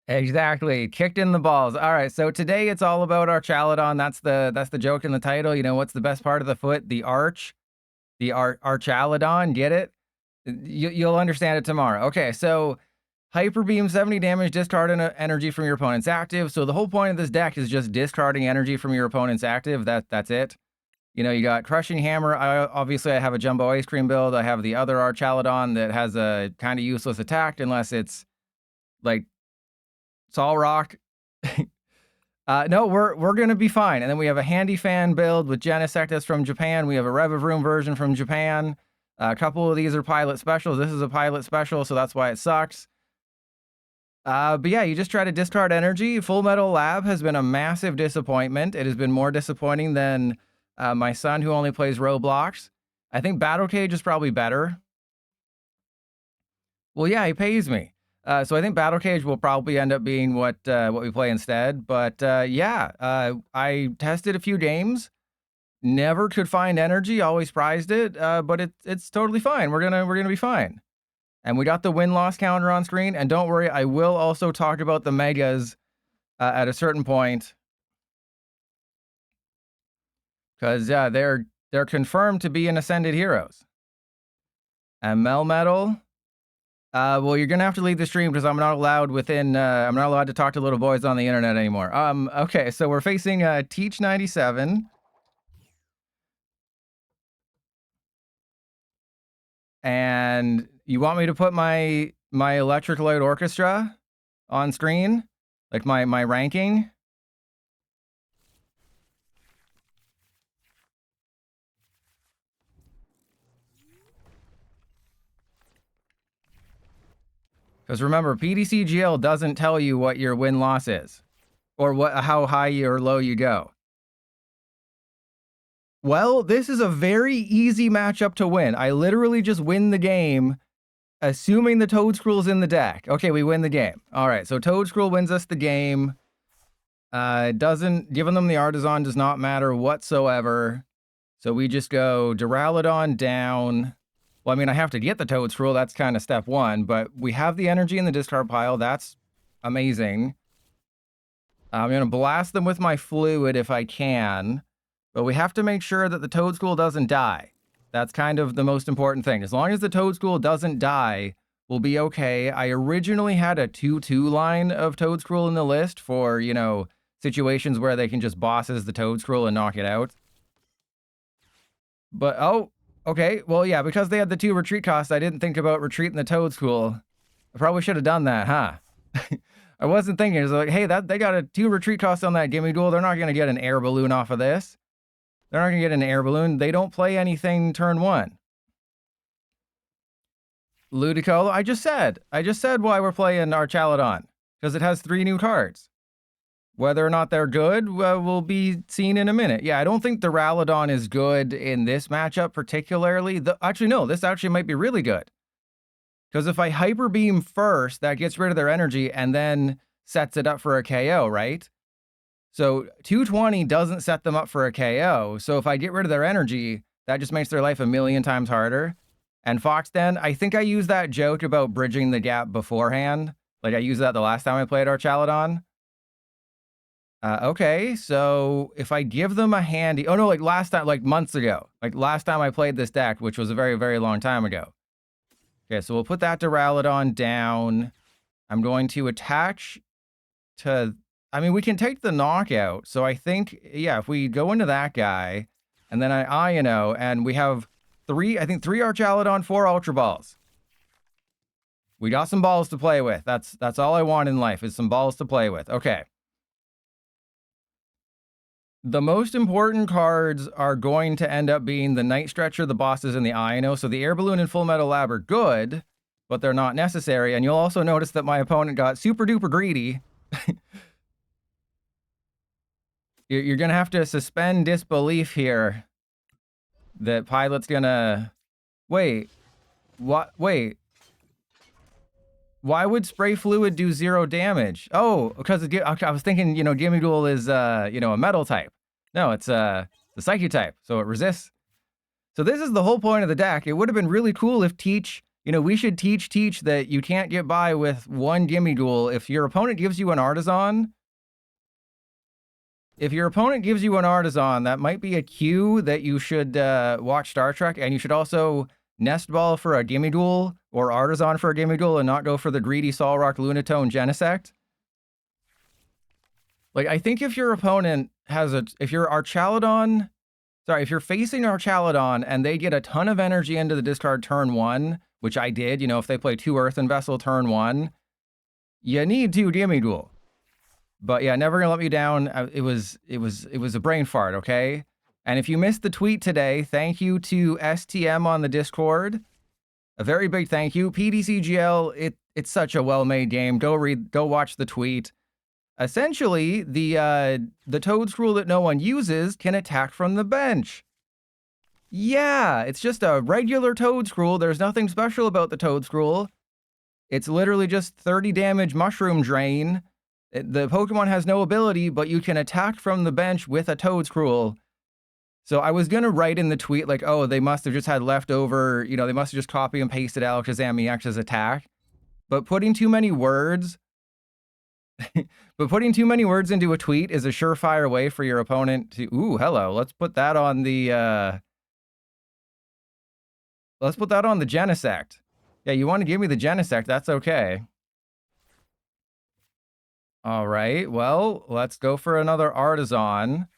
Exactly. Kicked in the balls. All right. So today it's all about Archaludon. That's the joke in the title. You know what's the best part of the foot? The arch. Archaludon. Get it? You'll understand it tomorrow. Okay. So Hyper Beam, 70 damage, discarding energy from your opponent's active. So the whole point of this deck is just discarding energy from your opponent's active. That's it. You know, you got Crushing Hammer. Obviously, I have a Jumbo Ice Cream build. I have the other Archaludon that has a kind of useless attack unless it's like Sol Rock. No, we're gonna be fine. And then we have a Handy Fan build with Genesectus from Japan. We have a Revivroom version from Japan. A couple of these are pilot specials. This is a pilot special, so that's why it sucks. But yeah, you just try to discard energy. Full Metal Lab has been a massive disappointment. It has been more disappointing than my son, who only plays Roblox. I think Battle Cage is probably better. Well, yeah, he pays me. So I think Battle Cage will probably end up being what we play instead. But yeah, I tested a few games. Never could find energy. Always prized it. But it's totally fine. We're gonna be fine. And we got the win-loss counter on screen. And don't worry, I will also talk about the megas at a certain point. Because they're confirmed to be in Ascended Heroes. And Melmetal. Well, you're gonna have to leave the stream because I'm not allowed I'm not allowed to talk to little boys on the internet anymore. Okay, so we're facing Teach 97. And you want me to put my Electric Light Orchestra on screen? Like my ranking? Because remember, PDCGL doesn't tell you what your win-loss is. Or how high or low you go. Well, this is a very easy matchup to win. I literally just win the game, assuming the Toadscruel's in the deck. Okay, we win the game. All right, so Toadscruel wins us the game. Giving them the Artisan does not matter whatsoever. So we just go Duraludon down. Well, I mean, I have to get the Toadscruel. That's kind of step one. But we have the energy in the discard pile. That's amazing. I'm going to blast them with my Fluid if I can. But we have to make sure that the Toadscruel doesn't die. That's kind of the most important thing. As long as the Toadscruel doesn't die, we'll be okay. I originally had a 2-2 line of Toadscruel in the list for, you know, situations where they can just bosses the Toadscruel and knock it out. But, oh, okay. Well, yeah, because they had the 2 retreat costs, I didn't think about retreating the Toadscruel. I probably should have done that, huh? I wasn't thinking. It was like, hey, they got a 2 retreat costs on that Gimme Duel. They're not going to get an air balloon off of this. They're not going to get an air balloon. They don't play anything turn 1. Ludicolo. I just said why we're playing Archaludon. Because it has 3 new cards. Whether or not they're good will be seen in a minute. Yeah, I don't think Duraludon is good in this matchup particularly. Actually, no, this actually might be really good. Because if I Hyper Beam first, that gets rid of their energy and then sets it up for a KO, right? So 220 doesn't set them up for a KO. So if I get rid of their energy, that just makes their life a million times harder. And Foxden, I think I used that joke about bridging the gap beforehand. Like I used that the last time I played Archaludon. Okay, so if I give them a handy... Oh no, like last time, like months ago. Like last time I played this deck, which was a very, very long time ago. Okay, so we'll put that Duraludon down. I'm going to attach to... I mean, we can take the knockout. So I think, yeah, if we go into that guy, and then and we have 3 Archaludon, 4 Ultra Balls. We got some balls to play with. That's all I want in life, is some balls to play with. Okay. The most important cards are going to end up being the Night Stretcher, the bosses, and the Ino. So the Air Balloon and Full Metal Lab are good, but they're not necessary. And you'll also notice that my opponent got super duper greedy. You're going to have to suspend disbelief here that Pilot's going to... Wait. What? Wait. Why would Spray Fluid do 0 damage? Oh, because I was thinking, Gimme Duel is, a metal type. No, it's the Psyche type, so it resists. So this is the whole point of the deck. It would have been really cool if Teach we should teach that you can't get by with one gimme duel. If your opponent gives you an artisan, that might be a cue that you should watch Star Trek, and you should also nest ball for a gimme duel or artisan for a gimme duel and not go for the greedy Solrock Lunatone Genesect. Like, I think if your opponent has if you're Archaludon, if you're facing Archaludon and they get a ton of energy into the discard turn 1, which I did, if they play 2 Earthen Vessel turn 1, you need 2 gimme duel. But yeah, never gonna let me down. It was a brain fart, okay? And if you missed the tweet today, thank you to STM on the Discord. A very big thank you. PDCGL, it's such a well-made game. Go watch the tweet. Essentially, the Toadscruel that no one uses can attack from the bench. Yeah, it's just a regular Toadscruel. There's nothing special about the Toadscruel. It's literally just 30 damage Mushroom Drain. The Pokemon has no ability, but you can attack from the bench with a Toadscruel. So I was going to write in the tweet, like, oh, they must have just had leftover, they must have just copy and pasted Alakazam EX's attack. But putting too many words... into a tweet is a surefire way for your opponent to... Ooh, hello. Let's put that on the... Let's put that on the Genesect. Yeah, you want to give me the Genesect, that's okay. All right, well, let's go for another Artisan.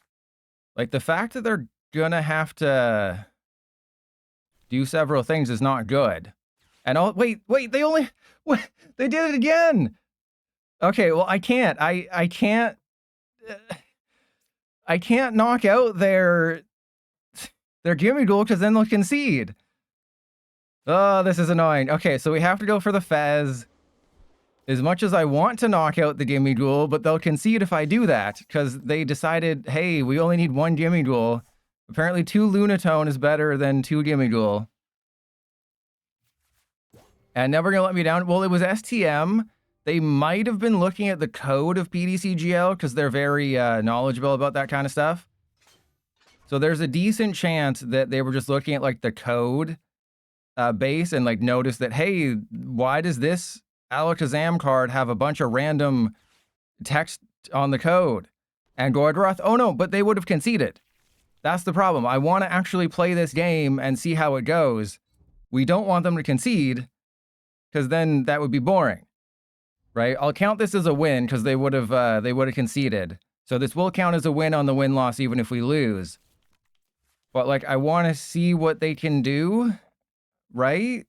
Like, the fact that they're gonna have to do several things is not good. And wait, they only... What? They did it again! Okay, well, I can't knock out their gimme duel because then they'll concede. Oh, this is annoying. Okay, so we have to go for the Fez. As much as I want to knock out the gimme duel, but they'll concede if I do that, because they decided, hey, we only need 1 gimme duel. Apparently 2 Lunatone is better than 2 gimme duel. And never gonna let me down. Well, it was STM. They might have been looking at the code of PDCGL, because they're very knowledgeable about that kind of stuff. So there's a decent chance that they were just looking at, like, the code base and, like, noticed that, hey, why does this Alakazam card have a bunch of random text on the code? And Gordroth, oh no, but they would have conceded. That's the problem. I want to actually play this game and see how it goes. We don't want them to concede, because then that would be boring, right? I'll count this as a win because they would have conceded. So this will count as a win on the win-loss even if we lose. But, like, I want to see what they can do, right?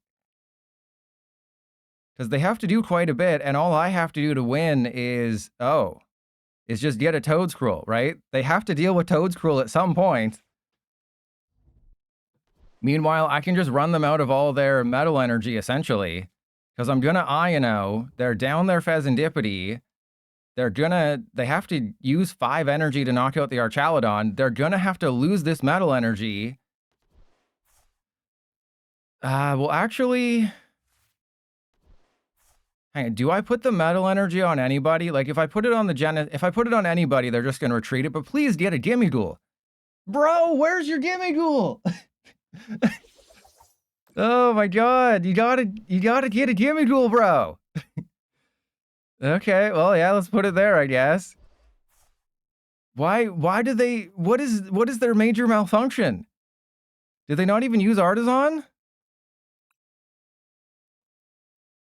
Because they have to do quite a bit, and all I have to do to win is just get a Toadscruel, right? They have to deal with Toadscruel at some point. Meanwhile, I can just run them out of all their metal energy, essentially. Because I'm gonna Iono, they're down their Fezandipity. They have to use 5 energy to knock out the Archaludon. They're gonna have to lose this metal energy. Well, actually... Hang on, do I put the metal energy on anybody? Like, if I put it on anybody, they're just gonna retreat it, but please get a gimme duel. Bro, where's your gimme duel? Oh my god, you gotta get a gimme duel, bro. Okay, well, yeah, let's put it there, I guess. Why do they... What is their major malfunction? Did they not even use Artisan?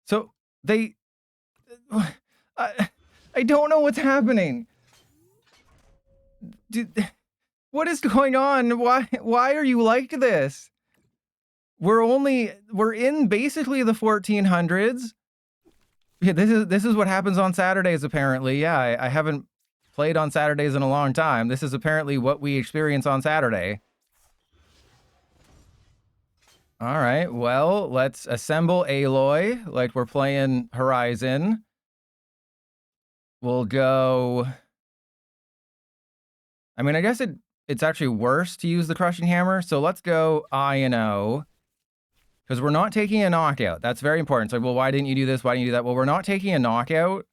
So, they... I don't know what's happening. What is going on? Why are you like this? We're in basically the 1400s. Yeah, this is what happens on Saturdays, apparently. Yeah, I haven't played on Saturdays in a long time. This is apparently what we experience on Saturday. All right, well, let's assemble Aloy like we're playing Horizon. We'll go... I mean, I guess it's actually worse to use the Crushing Hammer, so let's go I&O. Because we're not taking a knockout. That's very important. It's like, well, why didn't you do this? Why didn't you do that? Well, we're not taking a knockout.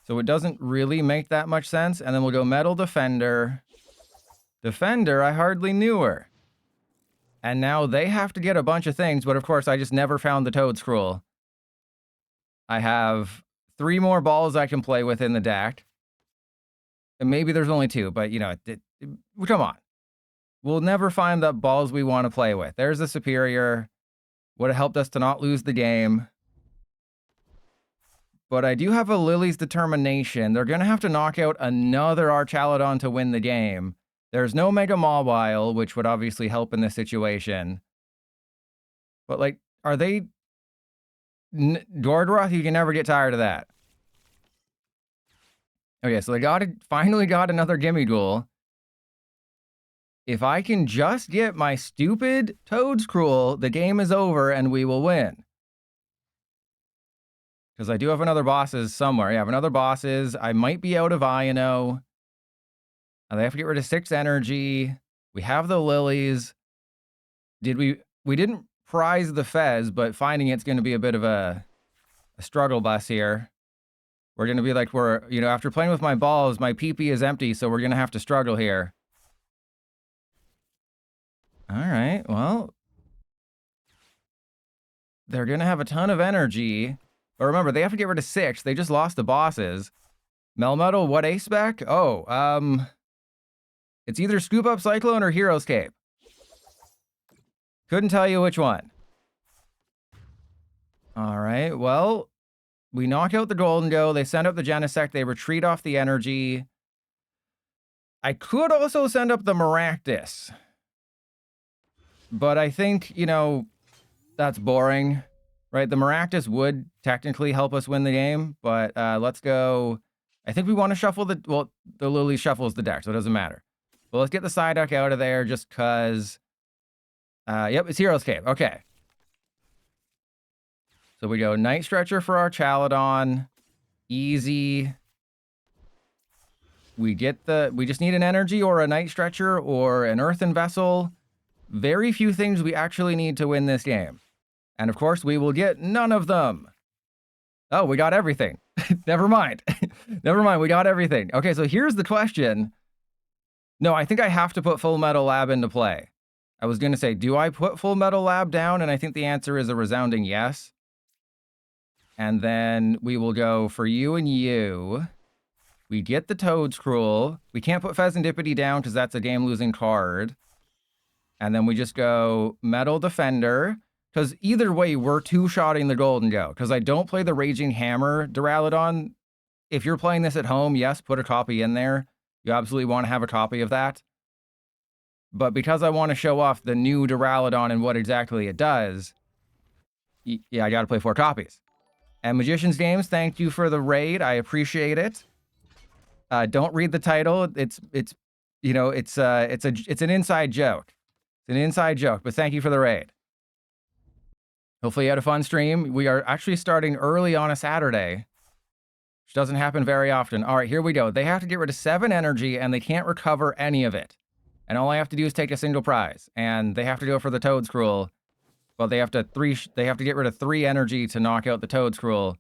So it doesn't really make that much sense. And then we'll go Metal Defender. Defender, I hardly knew her. And now they have to get a bunch of things, but of course I just never found the Toad Scroll. I have 3 more balls I can play with in the deck. And maybe there's only 2, but you know, come on. We'll never find the balls we want to play with. There's the Superior. Would have helped us to not lose the game. But I do have a Lily's Determination. They're going to have to knock out another Archaludon to win the game. There's no Mega Mawile, which would obviously help in this situation. But, like, are they... Gordroth, you can never get tired of that. Okay, so they finally got another Gimme Ghoul. If I can just get my stupid Toedscruel, the game is over and we will win. Because I do have another bosses somewhere. Yeah, I have another bosses. I might be out of Iono. They have to get rid of 6 energy. We have the lilies. We didn't prize the Fez, but finding it's going to be a bit of a struggle bus here. We're going to be like, after playing with my balls, my PP is empty, so we're going to have to struggle here. All right, well. They're going to have a ton of energy. But remember, they have to get rid of 6. They just lost the bosses. Melmetal, what ace spec? Oh, it's either Scoop Up Cyclone or Hero's Cape. Couldn't tell you which one. All right, well, we knock out the Golden Go. They send up the Genesect. They retreat off the energy. I could also send up the Maractus. But I think, that's boring, right? The Maractus would technically help us win the game, but let's go. I think we want to shuffle the Lily shuffles the deck, so it doesn't matter. But let's get the side deck out of there just because. Yep, it's Hero's Cape. Okay. So we go Night Stretcher for our Archaludon. Easy. We just need an energy or a Night Stretcher or an Earthen Vessel. Very few things we actually need to win this game. And of course, we will get none of them. Oh, we got everything. Never mind. Never mind, we got everything. Okay, so here's the question. No, I think I have to put Full Metal Lab into play. I was going to say, do I put Full Metal Lab down? And I think the answer is a resounding yes. And then we will go for you and you. We get the Toedscruel. We can't put Pheasantipity down because that's a game-losing card. And then we just go Metal Defender. Because either way, we're two-shotting the Golden Go. Because I don't play the Raging Hammer Duraludon. If you're playing this at home, yes, put a copy in there. You absolutely want to have a copy of that. But because I want to show off the new Duraludon and what exactly it does, yeah, I got to play 4 copies. And Magician's Games, thank you for the raid. I appreciate it. Don't read the title. It's an inside joke. It's an inside joke, but thank you for the raid. Hopefully you had a fun stream. We are actually starting early on a Saturday, which doesn't happen very often. All right, here we go. They have to get rid of 7 energy, and they can't recover any of it. And all I have to do is take a single prize. And they have to go for the Toedscruel. Well, they have to get rid of 3 energy to knock out the Toedscruel.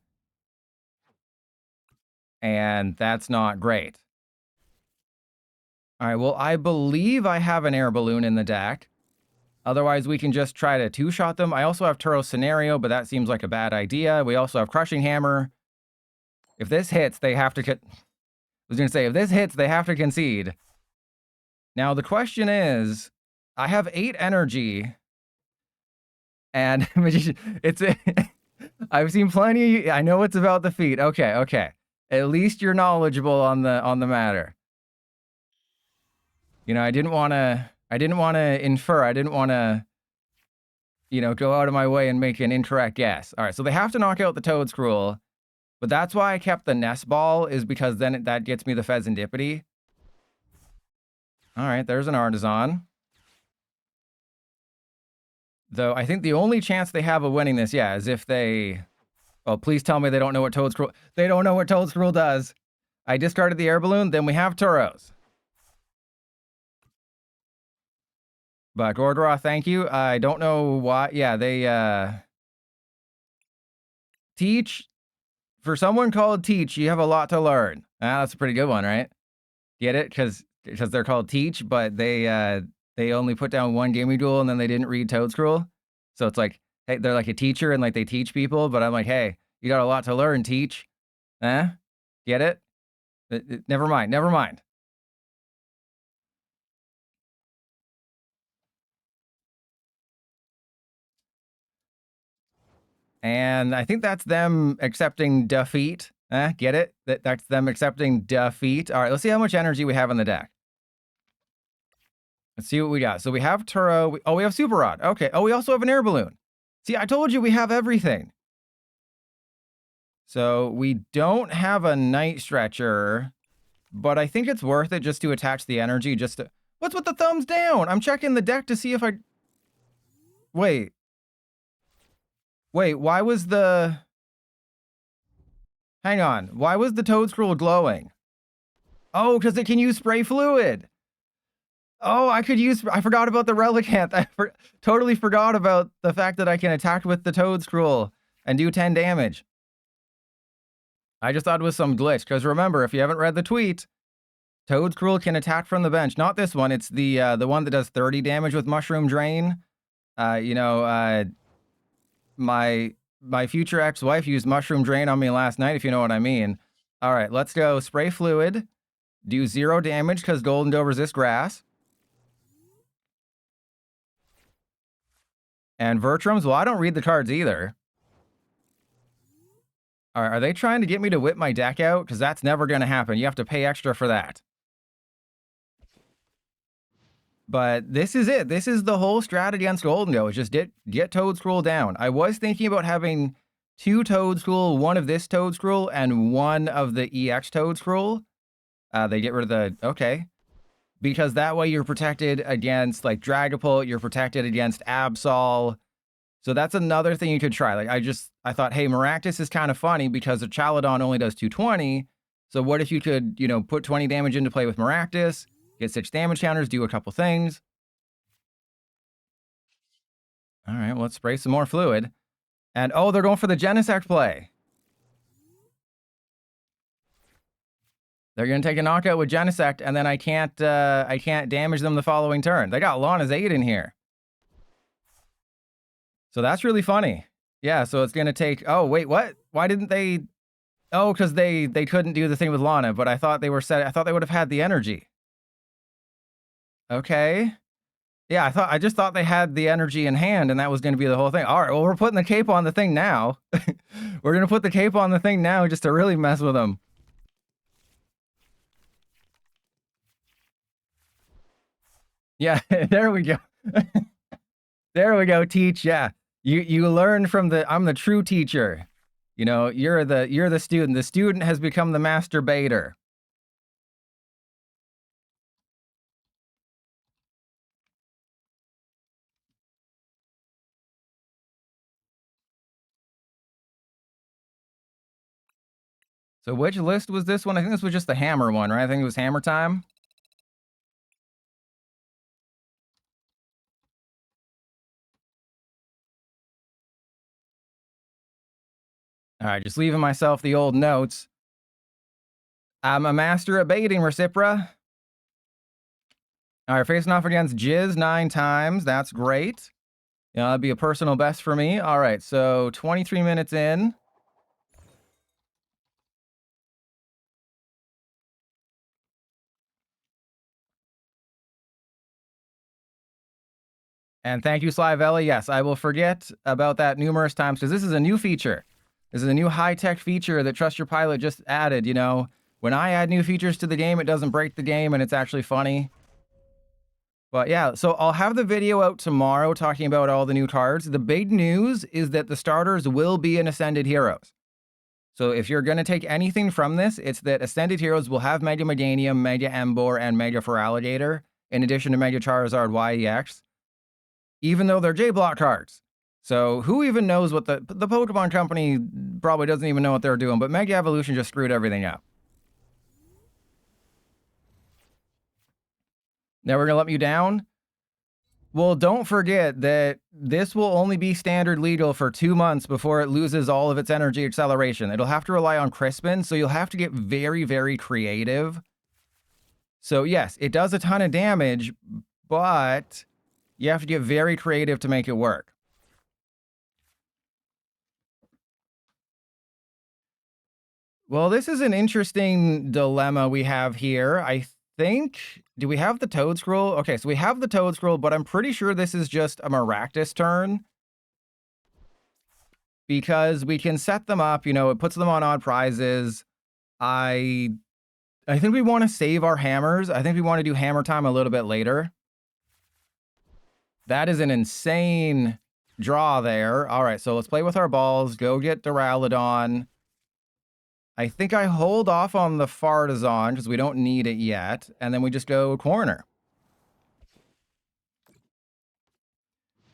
And that's not great. All right, well, I believe I have an air balloon in the deck. Otherwise, we can just try to 2-shot them. I also have Turo Scenario, but that seems like a bad idea. We also have Crushing Hammer. If this hits, they have to... if this hits, they have to concede. Now, the question is, I have 8 energy. And I've seen plenty. I know it's about the feet. Okay. At least you're knowledgeable on the matter. I didn't want to infer. I didn't want to, go out of my way and make an incorrect guess. All right, so they have to knock out the Toedscruel, but that's why I kept the Nest Ball, is because then that gets me the Pheasantipity. All right, there's an Artisan. Though I think the only chance they have of winning this, is if they... Oh, please tell me they don't know what Toedscruel... They don't know what Toedscruel does. I discarded the air balloon, then we have Turos. But Gordroth, thank you. I don't know why. Yeah, they teach. For someone called Teach, you have a lot to learn. That's a pretty good one, right? Get it? Because they're called Teach, but they they only put down one Gimme Duel and then they didn't read Toadscruel. So it's like, hey, they're like a teacher and like they teach people, but I'm like, hey, you got a lot to learn, teach. Eh? Get it? Never mind, never mind. And I think that's them accepting defeat. Get it? That's them accepting defeat. All right, let's see how much energy we have in the deck. Let's see what we got. So we have Turo. We have Super Rod. Okay. Oh, we also have an air balloon. See, I told you we have everything. So we don't have a Night Stretcher, but I think it's worth it just to attach the energy just to... What's with the thumbs down? I'm checking the deck to see if I... Wait, why was the... Hang on. Why was the Toadscruel glowing? Oh, because it can use spray fluid. Oh, I forgot about the Relicanth. Totally forgot about the fact that I can attack with the Toadscruel and do 10 damage. I just thought it was some glitch, because remember, if you haven't read the tweet, Toadscruel can attack from the bench. Not this one. It's the one that does 30 damage with Mushroom Drain. My future ex-wife used Mushroom Drain on me last night, if you know what I mean. All right, let's go. Spray Fluid. Do 0 damage, because Golden Doe resists grass. And Vertrums, well, I don't read the cards either. All right, are they trying to get me to whip my deck out? Because that's never going to happen. You have to pay extra for that. But this is it. This is the whole strat against Golden Doe. Is just get Toadscruel down. I was thinking about having 2 Toadscruel, 1 of this Toadscruel, and 1 of the EX Toadscruel. They get rid of the... Okay. Because that way you're protected against, like, Dragapult. You're protected against Absol. So that's another thing you could try. Like, I thought, hey, Maractus is kind of funny because Archaludon only does 220. So what if you could, put 20 damage into play with Maractus, get 6 damage counters, do a couple things. All right, well, let's spray some more fluid. And, oh, they're going for the Genesect play. They're going to take a knockout with Genesect, and then I can't damage them the following turn. They got Lana's Aid in here. So that's really funny. Yeah, so it's going to take... Oh, wait, what? Why didn't they... Oh, because they couldn't do the thing with Lana, but I thought they were set... I thought they would have had the energy. Okay. Yeah, I just thought they had the energy in hand, and that was going to be the whole thing. All right, well, we're putting the cape on the thing now. We're going to put the cape on the thing now just to really mess with them. Yeah, there we go. There we go, teach. Yeah. You learn from I'm the true teacher. You're the student. The student has become the masturbator. So which list was this one? I think this was just the hammer one, right? I think it was hammer time. All right, just leaving myself the old notes. I'm a master at baiting, Recipra. All right, facing off against Jizz 9 times. That's great. That'd be a personal best for me. All right, so 23 minutes in. And thank you, Slyvelli. Yes, I will forget about that numerous times because this is a new feature. This is a new high-tech feature that Trust Your Pilot just added, When I add new features to the game, it doesn't break the game, and it's actually funny. But yeah, so I'll have the video out tomorrow talking about all the new cards. The big news is that the starters will be in Ascended Heroes. So if you're going to take anything from this, it's that Ascended Heroes will have Mega Meganium, Mega Emboar, and Mega Feraligatr, in addition to Mega Charizard YEX, even though they're J-Block cards. So who even knows what the Pokemon Company probably doesn't even know what they're doing, but Mega Evolution just screwed everything up. Now we're going to let you down? Well, don't forget that this will only be standard legal for 2 months before it loses all of its energy acceleration. It'll have to rely on Crispin, so you'll have to get very, very creative. So yes, it does a ton of damage, but you have to get very creative to make it work. Well, this is an interesting dilemma we have here. I think, do we have the Toad Scroll? Okay, so we have the Toad Scroll, but I'm pretty sure this is just a Maractus turn. Because we can set them up, you know, it puts them on odd prizes. I think we want to save our hammers. I think we want to do hammer time a little bit later. That is an insane draw there. All right, so let's play with our balls. Go get Duraludon. I think I hold off on the Phantasmal because we don't need it yet. And then we just go corner.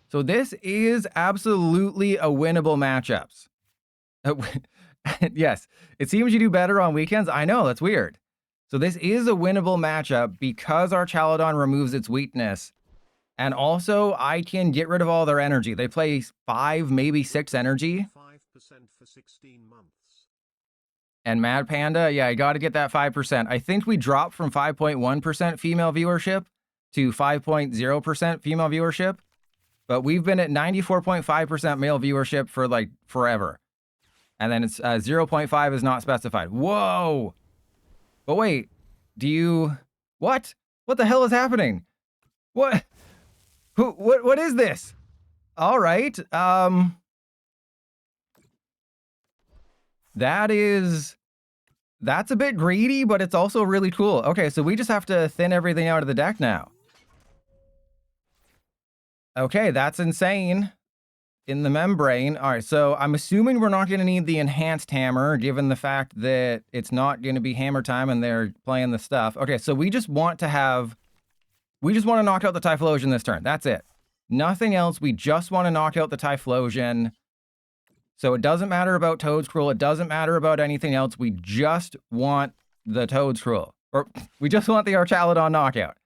So this is absolutely a winnable matchups. Yes, it seems you do better on weekends. I know, that's weird. So this is a winnable matchup because Archaludon removes its weakness. And also, I can get rid of all their energy. They play 5, maybe 6 energy. 5% for 16 months. And Mad Panda, yeah, I got to get that 5%. I think we dropped from 5.1% female viewership to 5.0% female viewership. But we've been at 94.5% male viewership for like forever. And then it's 0.5 is not specified. Whoa! But wait, do you... What? What the hell is happening? What? What is this? All right. That's a bit greedy, but it's also really cool. Okay, so we just have to thin everything out of the deck now. Okay, that's insane. In the membrane. All right, so I'm assuming we're not going to need the enhanced hammer, given the fact that it's not going to be hammer time and they're playing the stuff. Okay, so we just want to knock out the Typhlosion this turn. That's it. Nothing else. We just want to knock out the Typhlosion. So it doesn't matter about Toad Scroll. It doesn't matter about anything else. We just want the Toad Scroll. Or we just want the Archaludon knockout.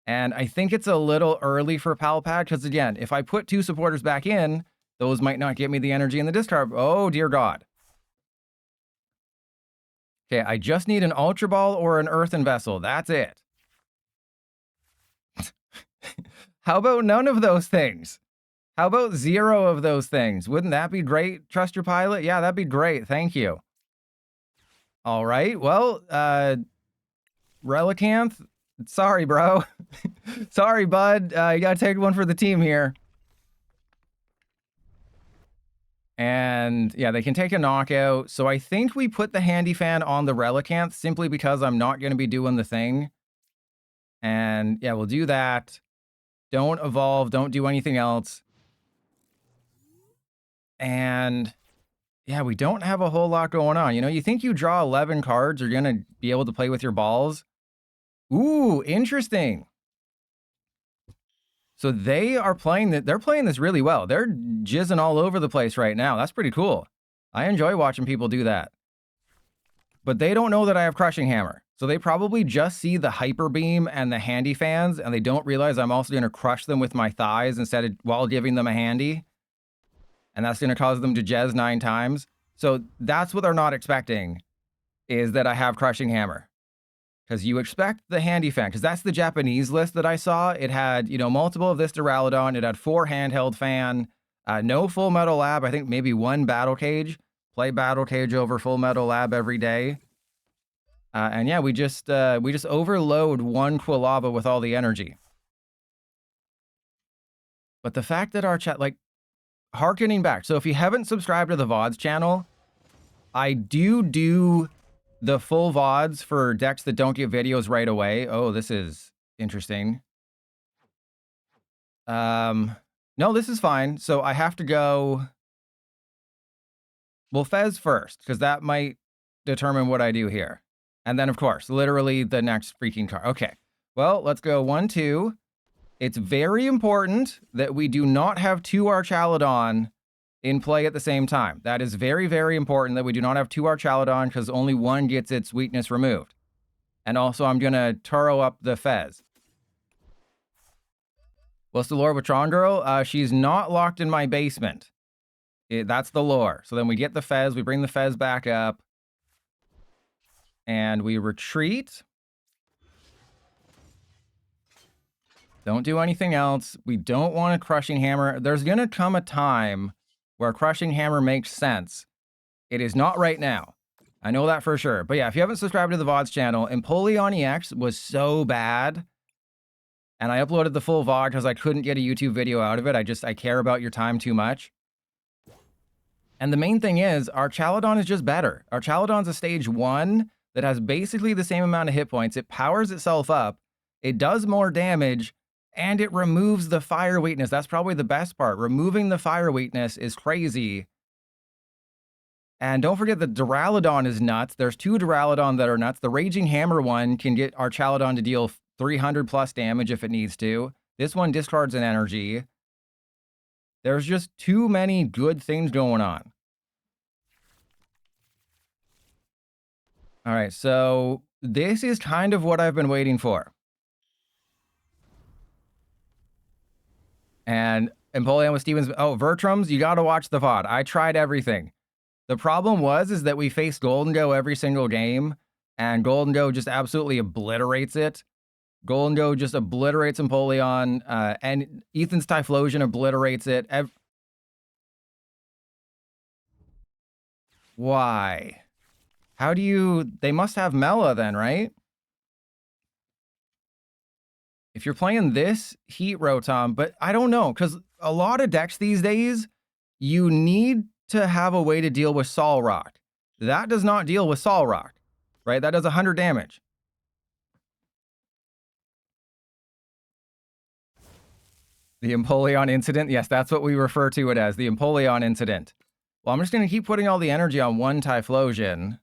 And I think it's a little early for Palpad, because again, if I put 2 supporters back in, those might not get me the energy in the discard. Oh, dear God. Okay, I just need an Ultra Ball or an Earthen Vessel. That's it. How about none of those things? How about 0 of those things? Wouldn't that be great? Trust your pilot? Yeah, that'd be great. Thank you. All right, well, Relicanth, sorry, bro. Sorry, bud. You gotta take one for the team here. And yeah, they can take a knockout. So I think we put the Handy Fan on the Relicanth simply because I'm not going to be doing the thing. And yeah, we'll do that. Don't evolve. Don't do anything else. And yeah, we don't have a whole lot going on. You know, you think you draw 11 cards, you're going to be able to play with your balls. Ooh, interesting. So they are playing that. They're playing this really well. They're jizzing all over the place right now. That's pretty cool. I enjoy watching people do that. But they don't know that I have Crushing Hammer. So they probably just see the Hyper Beam and the Handy Fans, and they don't realize I'm also going to crush them with my thighs instead of while giving them a handy. And that's going to cause them to jizz 9 times. So that's what they're not expecting, is that I have Crushing Hammer. Because you expect the Handy Fan, because that's the Japanese list that I saw. It had, you know, multiple of this Duraludon. It had 4 handheld fan, no Full Metal Lab. I think maybe 1 Battle Cage. Play Battle Cage over Full Metal Lab every day. And yeah, we just overload 1 Quilava with all the energy. But the fact that our chat, like, harkening back. So if you haven't subscribed to the VODs channel, I do the full VODs for decks that don't get videos right away. Oh, this is interesting. No, this is fine. So I have to go... Well, Fez first, because that might determine what I do here. And then, of course, literally the next freaking card. Okay. Well, let's go 1, 2. It's very important that we do not have 2 Archaludon in play at the same time. That is very, very important that we do not have 2 Archaludon, because only 1 gets its weakness removed. And also, I'm going to Turo up the Fez. What's the lore with Tron Girl? She's not locked in my basement. That's the lore. So then we get the Fez, we bring the Fez back up, and we retreat. Don't do anything else. We don't want a Crushing Hammer. There's going to come a time where Crushing Hammer makes sense. It is not right now. I know that for sure. But yeah, if you haven't subscribed to the VODs channel, Empoleon EX was so bad. And I uploaded the full VOD because I couldn't get a YouTube video out of it. I care about your time too much. And the main thing is, Archaludon is just better. Archaludon's a stage 1 that has basically the same amount of hit points. It powers itself up. It does more damage. And it removes the fire weakness. That's probably the best part. Removing the fire weakness is crazy. And don't forget that Duraludon is nuts. There's 2 Duraludon that are nuts. The Raging Hammer one can get Archaludon to deal 300 plus damage if it needs to. This one discards an energy. There's just too many good things going on. All right, so this is kind of what I've been waiting for. And Empoleon with Stevens. Oh, Vertrums, you got to watch the VOD. I tried everything. The problem is that we faced Golden Go every single game, and Golden Go just absolutely obliterates it. Golden Go just obliterates Empoleon, and Ethan's Typhlosion obliterates it. Why? How do you... They must have Mela then, right? If you're playing this Heat Rotom, but I don't know, because a lot of decks these days, you need to have a way to deal with Solrock. That does not deal with Solrock, right? That does 100 damage. The Empoleon incident? Yes, that's what we refer to it as, the Empoleon incident. Well, I'm just going to keep putting all the energy on one Typhlosion.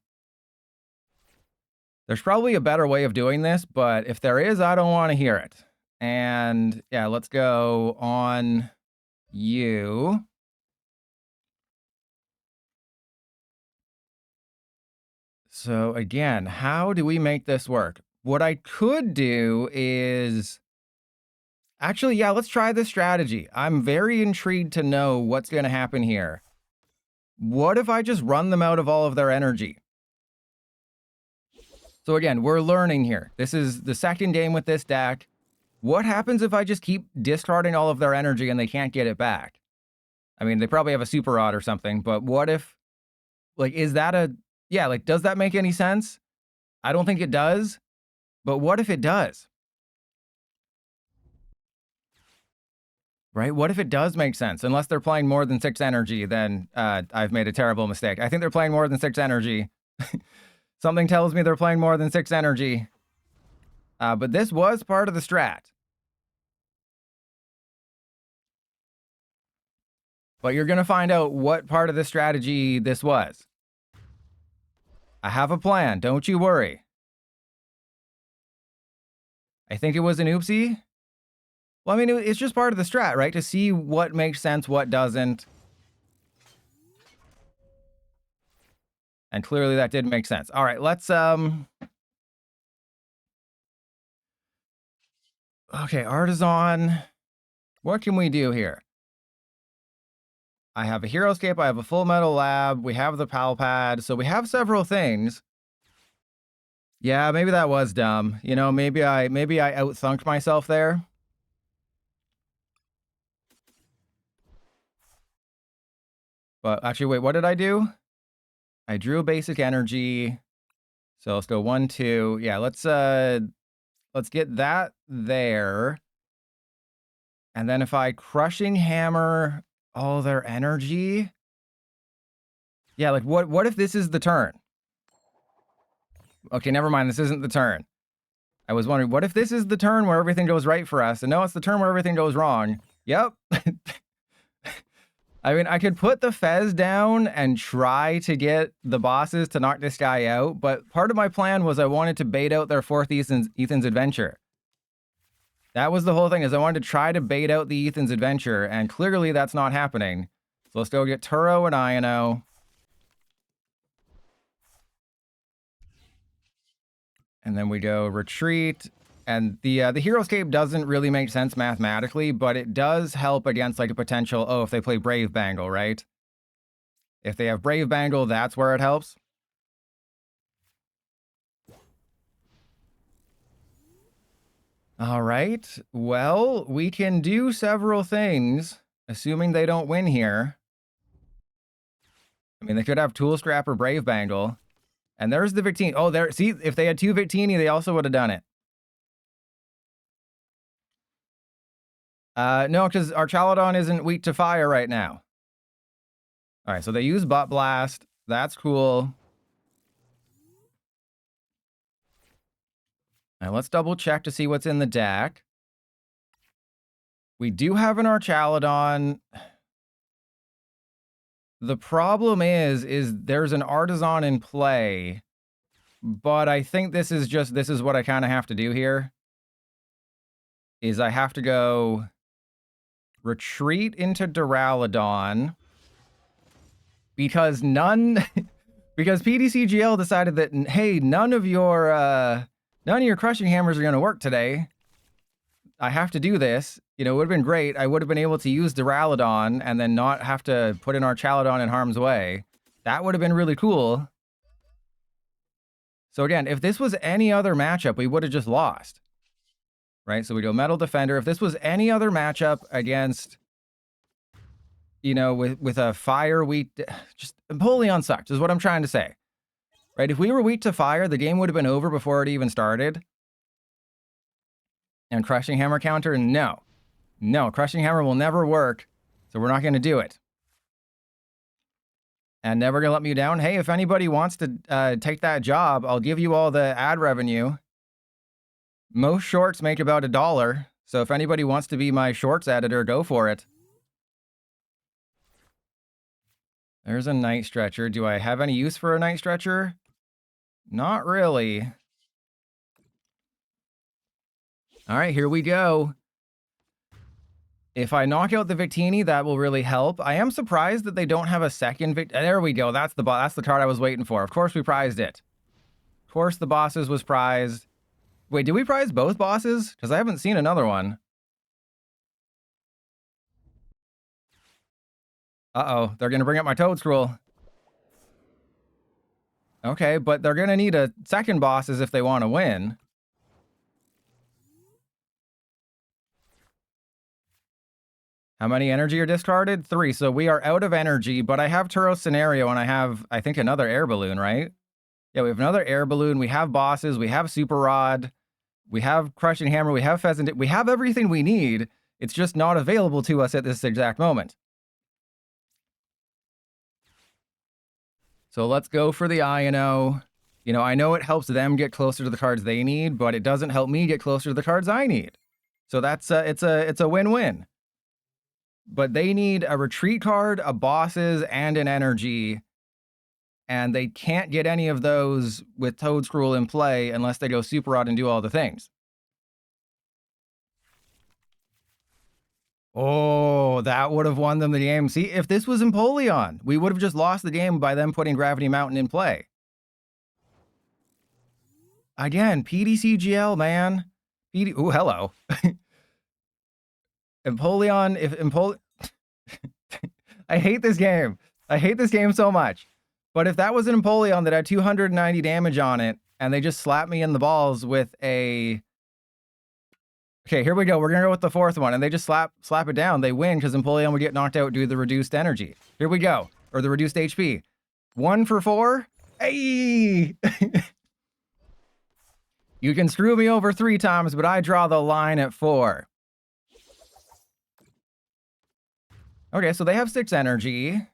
There's probably a better way of doing this, but if there is, I don't want to hear it. And yeah, let's go on you. So again, how do we make this work? What I could do is... Actually, yeah, let's try this strategy. I'm very intrigued to know what's going to happen here. What if I just run them out of all of their energy? So again, we're learning here. This is the second game with this deck. What happens if I just keep discarding all of their energy and they can't get it back? I mean, they probably have a Super Rod or something, but what if... Like, is that a... Yeah, like, does that make any sense? I don't think it does, but what if it does? Right? What if it does make sense? Unless they're playing more than 6 energy, then I've made a terrible mistake. I think they're playing more than 6 energy. Something tells me they're playing more than 6 energy. But this was part of the strat. But you're going to find out what part of the strategy this was. I have a plan. Don't you worry. I think it was an oopsie. Well, I mean, it's just part of the strat, right? To see what makes sense, what doesn't. And clearly that did make sense. All right, let's... Okay, Artisan. What can we do here? I have a Heroescape, I have a Full Metal Lab, we have the Pal Pad, so we have several things. Yeah, maybe that was dumb. You know, maybe I outthunked myself there. But actually, wait, what did I do? I drew a basic energy. So let's go 1, 2. Yeah, let's get that there. And then if I Crushing Hammer all their energy. Yeah, like what if this is the turn? Okay, never mind, this isn't the turn. I was wondering, what if this is the turn where everything goes right for us? And no, it's the turn where everything goes wrong. Yep. I mean, I could put the Fez down and try to get the bosses to knock this guy out, but part of my plan was I wanted to bait out their 4th Ethan's Adventure. That was the whole thing, is I wanted to try to bait out the Ethan's Adventure, and clearly that's not happening. So let's go get Turo and Iono. And then we go Retreat. And the Heroescape doesn't really make sense mathematically, but it does help against like a potential, oh, if they play Brave Bangle, right? If they have Brave Bangle, that's where it helps. All right. Well, we can do several things, assuming they don't win here. I mean, they could have Tool Scrap or Brave Bangle. And there's the Victini. Oh, there. See, if they had two Victini, they also would have done it. No, because Archaludon isn't weak to fire right now. All right, so they use Butt Blast. That's cool. Now let's double check to see what's in the deck. We do have an Archaludon. The problem is there's an Artisan in play, but I think this is what I kind of have to do here. Is I have to go retreat into Duraludon because because PDCGL decided that, hey, none of your crushing hammers are going to work today. I have to do this. You know, it would have been great. I would have been able to use Duraludon and then not have to put in Archaludon in harm's way. That would have been really cool. So again, if this was any other matchup, we would have just lost. Right? So we go Metal Defender. If this was any other matchup against, you know, with a fire weak, just Empoleon sucked is what I'm trying to say. Right? If we were weak to fire, the game would have been over before it even started. And Crushing Hammer counter, no. No, Crushing Hammer will never work, so we're not going to do it. And Never Gonna Let Me Down. Hey, if anybody wants to take that job, I'll give you all the ad revenue. Most shorts make about $1, so if anybody wants to be my shorts editor, go for it. There's a Night Stretcher. Do I have any use for a Night Stretcher? Not really. All right, here we go. If I knock out the Victini, that will really help. I am surprised that they don't have a second There we go. That's the card I was waiting for. Of course we prized it. Of course the bosses was prized. Wait, did we prize both bosses? Because I haven't seen another one. Uh-oh, they're going to bring up my Toadscroll. Okay, but they're going to need a second bosses if they want to win. How many energy are discarded? 3. So we are out of energy, but I have Turo Scenario and I have, I think, another air balloon, right? Yeah, we have another air balloon. We have bosses. We have Super Rod. We have Crushing Hammer. We have Pheasant. We have everything we need. It's just not available to us at this exact moment. So let's go for the Ino. You know, I know it helps them get closer to the cards they need, but it doesn't help me get closer to the cards I need. So that's it's a win-win. But they need a retreat card, a bosses, and an energy. And they can't get any of those with Toadscroll in play unless they go Super Rod and do all the things. Oh, that would have won them the game. See, if this was Empoleon, we would have just lost the game by them putting Gravity Mountain in play. Again, PDCGL, man. Ooh, hello. Empoleon, I hate this game. I hate this game so much. But if that was an Empoleon that had 290 damage on it, and they just slapped me in the balls with a... Okay, here we go. We're going to go with the fourth one, and they just slap it down. They win because Empoleon would get knocked out due to the reduced energy. Here we go. Or the reduced HP. 1 for 4. Hey! You can screw me over 3 times, but I draw the line at 4. Okay, so they have 6 energy.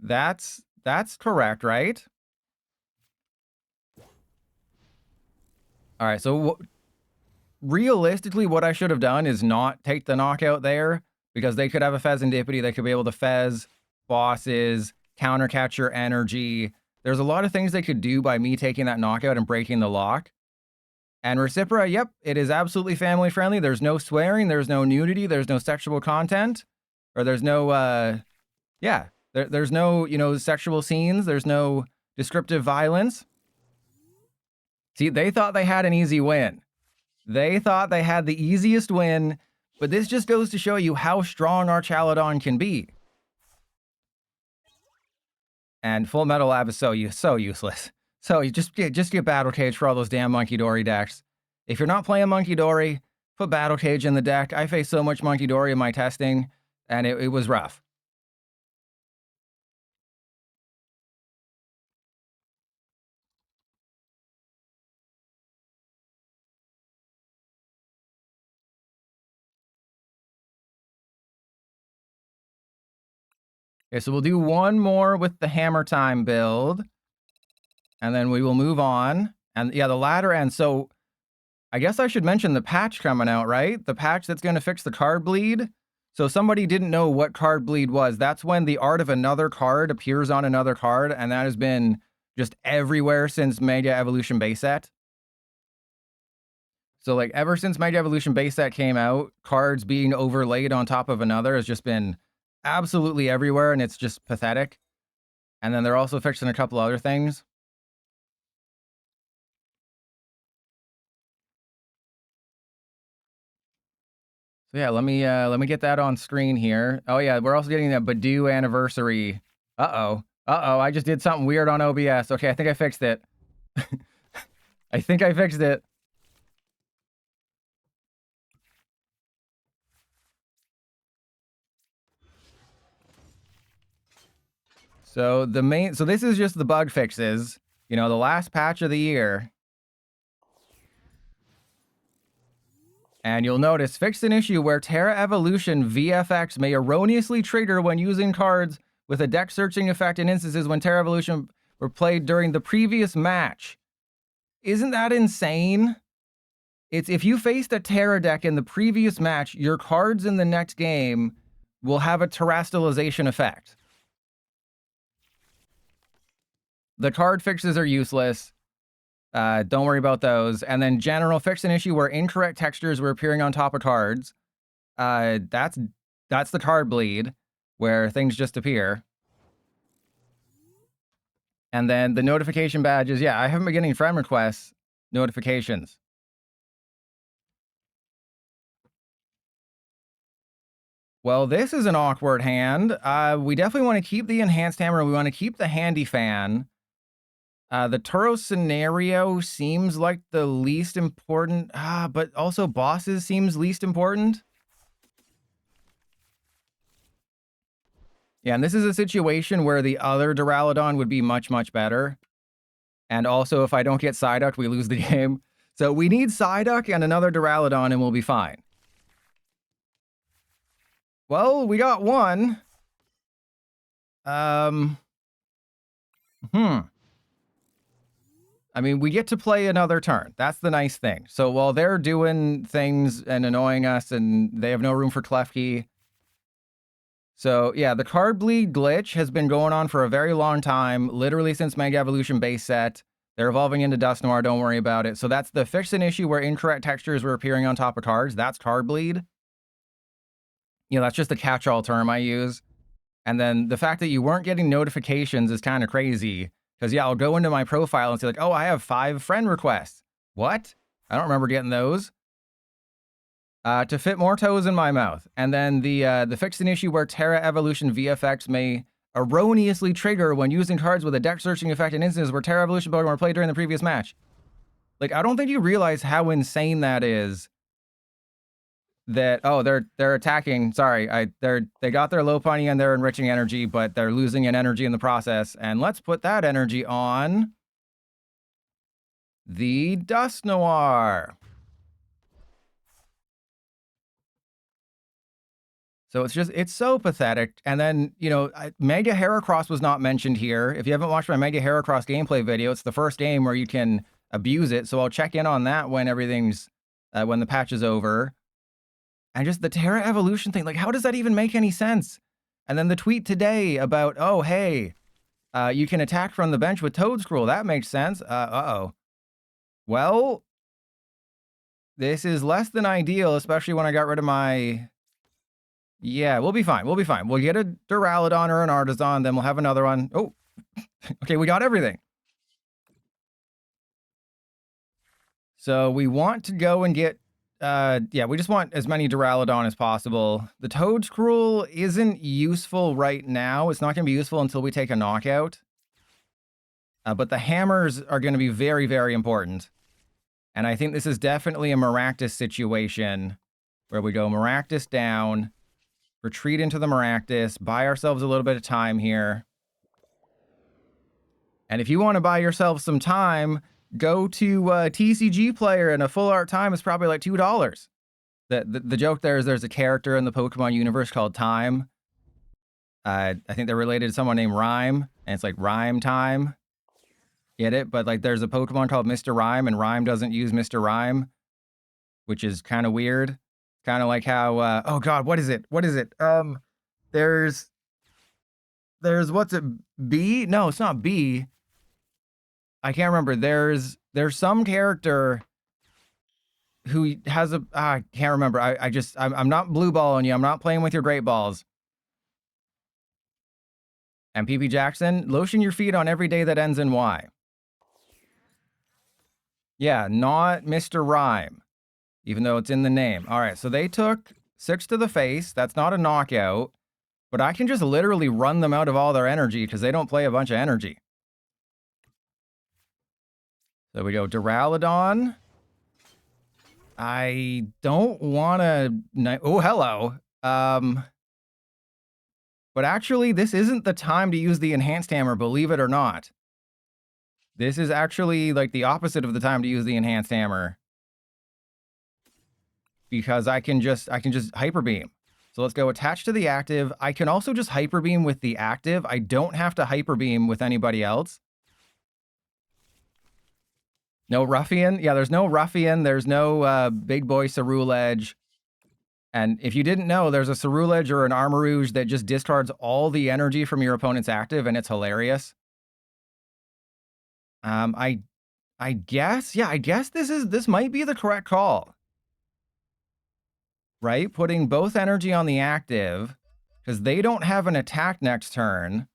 That's correct, right? All right, so realistically, what I should have done is not take the knockout there, because they could have a Pheasantipity. They could be able to Fez, bosses, counter catcher energy. There's a lot of things they could do by me taking that knockout and breaking the lock. And Recipra, yep, it is absolutely family friendly. There's no swearing, there's no nudity, there's no sexual content, or there's no, yeah, there's no, you know, sexual scenes. There's no descriptive violence. See, they thought they had an easy win. They thought they had the easiest win, but this just goes to show you how strong Archaludon can be. And Full Metal Lab is so useless. So you just get Battle Cage for all those damn Monkey Dory decks. If you're not playing Monkey Dory, put Battle Cage in the deck. I faced so much Monkey Dory in my testing, and it was rough. Okay, so we'll do one more with the Hammer Time build, and then we will move on. And yeah, the latter end. So I guess I should mention the patch coming out, right? The patch that's going to fix the card bleed. So somebody didn't know what card bleed was. That's when the art of another card appears on another card, and that has been just everywhere since Mega Evolution base set. So like ever since Mega Evolution base set came out, cards being overlaid on top of another has just been absolutely everywhere, and it's just pathetic. And then they're also fixing a couple other things. So yeah, let me get that on screen here. Oh yeah, we're also getting that Badoo anniversary. Uh-oh. Uh-oh, I just did something weird on OBS. Okay, I think I fixed it. I think I fixed it. So this is just the bug fixes. You know, the last patch of the year. And you'll notice, fixed an issue where Terra Evolution VFX may erroneously trigger when using cards with a deck searching effect in instances when Terra Evolution were played during the previous match. Isn't that insane? It's if you faced a Terra deck in the previous match, your cards in the next game will have a terrestrialization effect. The card fixes are useless. Don't worry about those. And then general, fix an issue where incorrect textures were appearing on top of cards. That's the card bleed, where things just appear. And then the notification badges, yeah, I haven't been getting friend requests notifications. Well, this is an awkward hand. We definitely want to keep the enhanced hammer. We want to keep the handy fan. The Turo scenario seems like the least important, but also bosses seems least important. Yeah, and this is a situation where the other Duraludon would be much, much better. And also, if I don't get Psyduck, we lose the game. So we need Psyduck and another Duraludon, and we'll be fine. Well, we got one. I mean, we get to play another turn. That's the nice thing. So while they're doing things and annoying us, and they have no room for Klefki. So yeah, the card bleed glitch has been going on for a very long time, literally since Mega Evolution base set. They're evolving into Dust Noir, don't worry about it. So that's the fix an issue where incorrect textures were appearing on top of cards. That's card bleed. You know, that's just a catch-all term I use. And then the fact that you weren't getting notifications is kind of crazy. Because, yeah, I'll go into my profile and say, like, oh, I have 5 friend requests. What? I don't remember getting those. To fit more toes in my mouth. And then the fix an issue where Terra Evolution VFX may erroneously trigger when using cards with a deck searching effect in instances where Terra Evolution Pokemon were played during the previous match. Like, I don't think you realize how insane that is. That, oh, they're attacking. Sorry, they got their Lopunny and their enriching energy, but they're losing an energy in the process. And let's put that energy on the Dust Noir. So it's so pathetic. And then, you know, Mega Heracross was not mentioned here. If you haven't watched my Mega Heracross gameplay video, it's the first game where you can abuse it. So I'll check in on that when everything's, when the patch is over. And just the Terra Evolution thing, like, how does that even make any sense? And then the tweet today about, oh, hey, you can attack from the bench with Toadscroll. That makes sense. Uh-oh. Well, this is less than ideal, especially when I got rid of my... Yeah, we'll be fine. We'll be fine. We'll get a Duraludon or an Artisan, then we'll have another one. Oh, okay, we got everything. So we want to go and get... yeah, we just want as many Duraludon as possible. The Toadscroll isn't useful right now. It's not going to be useful until we take a knockout. But the hammers are going to be very, very important. And I think this is definitely a Maractus situation where we go Maractus down, retreat into the Maractus, buy ourselves a little bit of time here. And if you want to buy yourself some time, go to TCG Player, and a full art time is probably like $2. The joke there is there's a character in the Pokemon universe called Time. I think they're related to someone named Rhyme, and it's like Rhyme Time. Get it? But like there's a Pokemon called Mr. Rhyme, and Rhyme doesn't use Mr. Rhyme, which is kind of weird. Kind of like how oh god, what is it? There's what's it? B? No, it's not B. I can't remember. There's some character who has a I can't remember. I'm not blue balling you. I'm not playing with your great balls. And PP Jackson, lotion your feet on every day that ends in Y. Yeah, not Mr. Rhyme, even though it's in the name. All right, so they took 6 to the face. That's not a knockout, but I can just literally run them out of all their energy because they don't play a bunch of energy. So we go Duraludon. I don't want to... Oh, hello. But actually, this isn't the time to use the Enhanced Hammer, believe it or not. This is actually like the opposite of the time to use the Enhanced Hammer. Because I can just Hyper Beam. So let's go attach to the active. I can also just Hyper Beam with the active. I don't have to Hyper Beam with anybody else. No Ruffian? Yeah, there's no Ruffian. There's no Big Boy Ceruledge. And if you didn't know, there's a Ceruledge or an Armarouge that just discards all the energy from your opponent's active, and it's hilarious. I guess, yeah, I guess this might be the correct call. Right? Putting both energy on the active, because they don't have an attack next turn.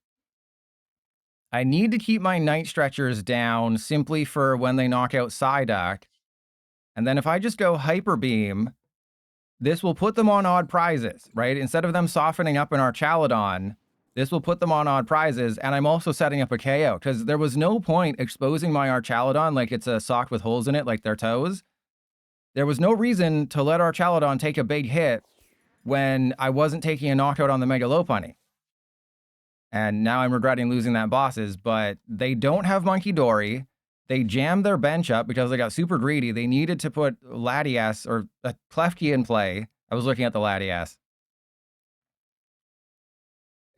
I need to keep my Night Stretchers down simply for when they knock out Psyduck. And then if I just go Hyper Beam, this will put them on odd prizes, right? Instead of them softening up in Archaludon, this will put them on odd prizes, and I'm also setting up a KO, because there was no point exposing my Archaludon like it's a sock with holes in it, like their toes. There was no reason to let Archaludon take a big hit when I wasn't taking a knockout on the Mega Lopunny. And now I'm regretting losing that bosses, but they don't have Monkey Dory. They jammed their bench up because they got super greedy. They needed to put Latias or a Klefki in play. I was looking at the Latias.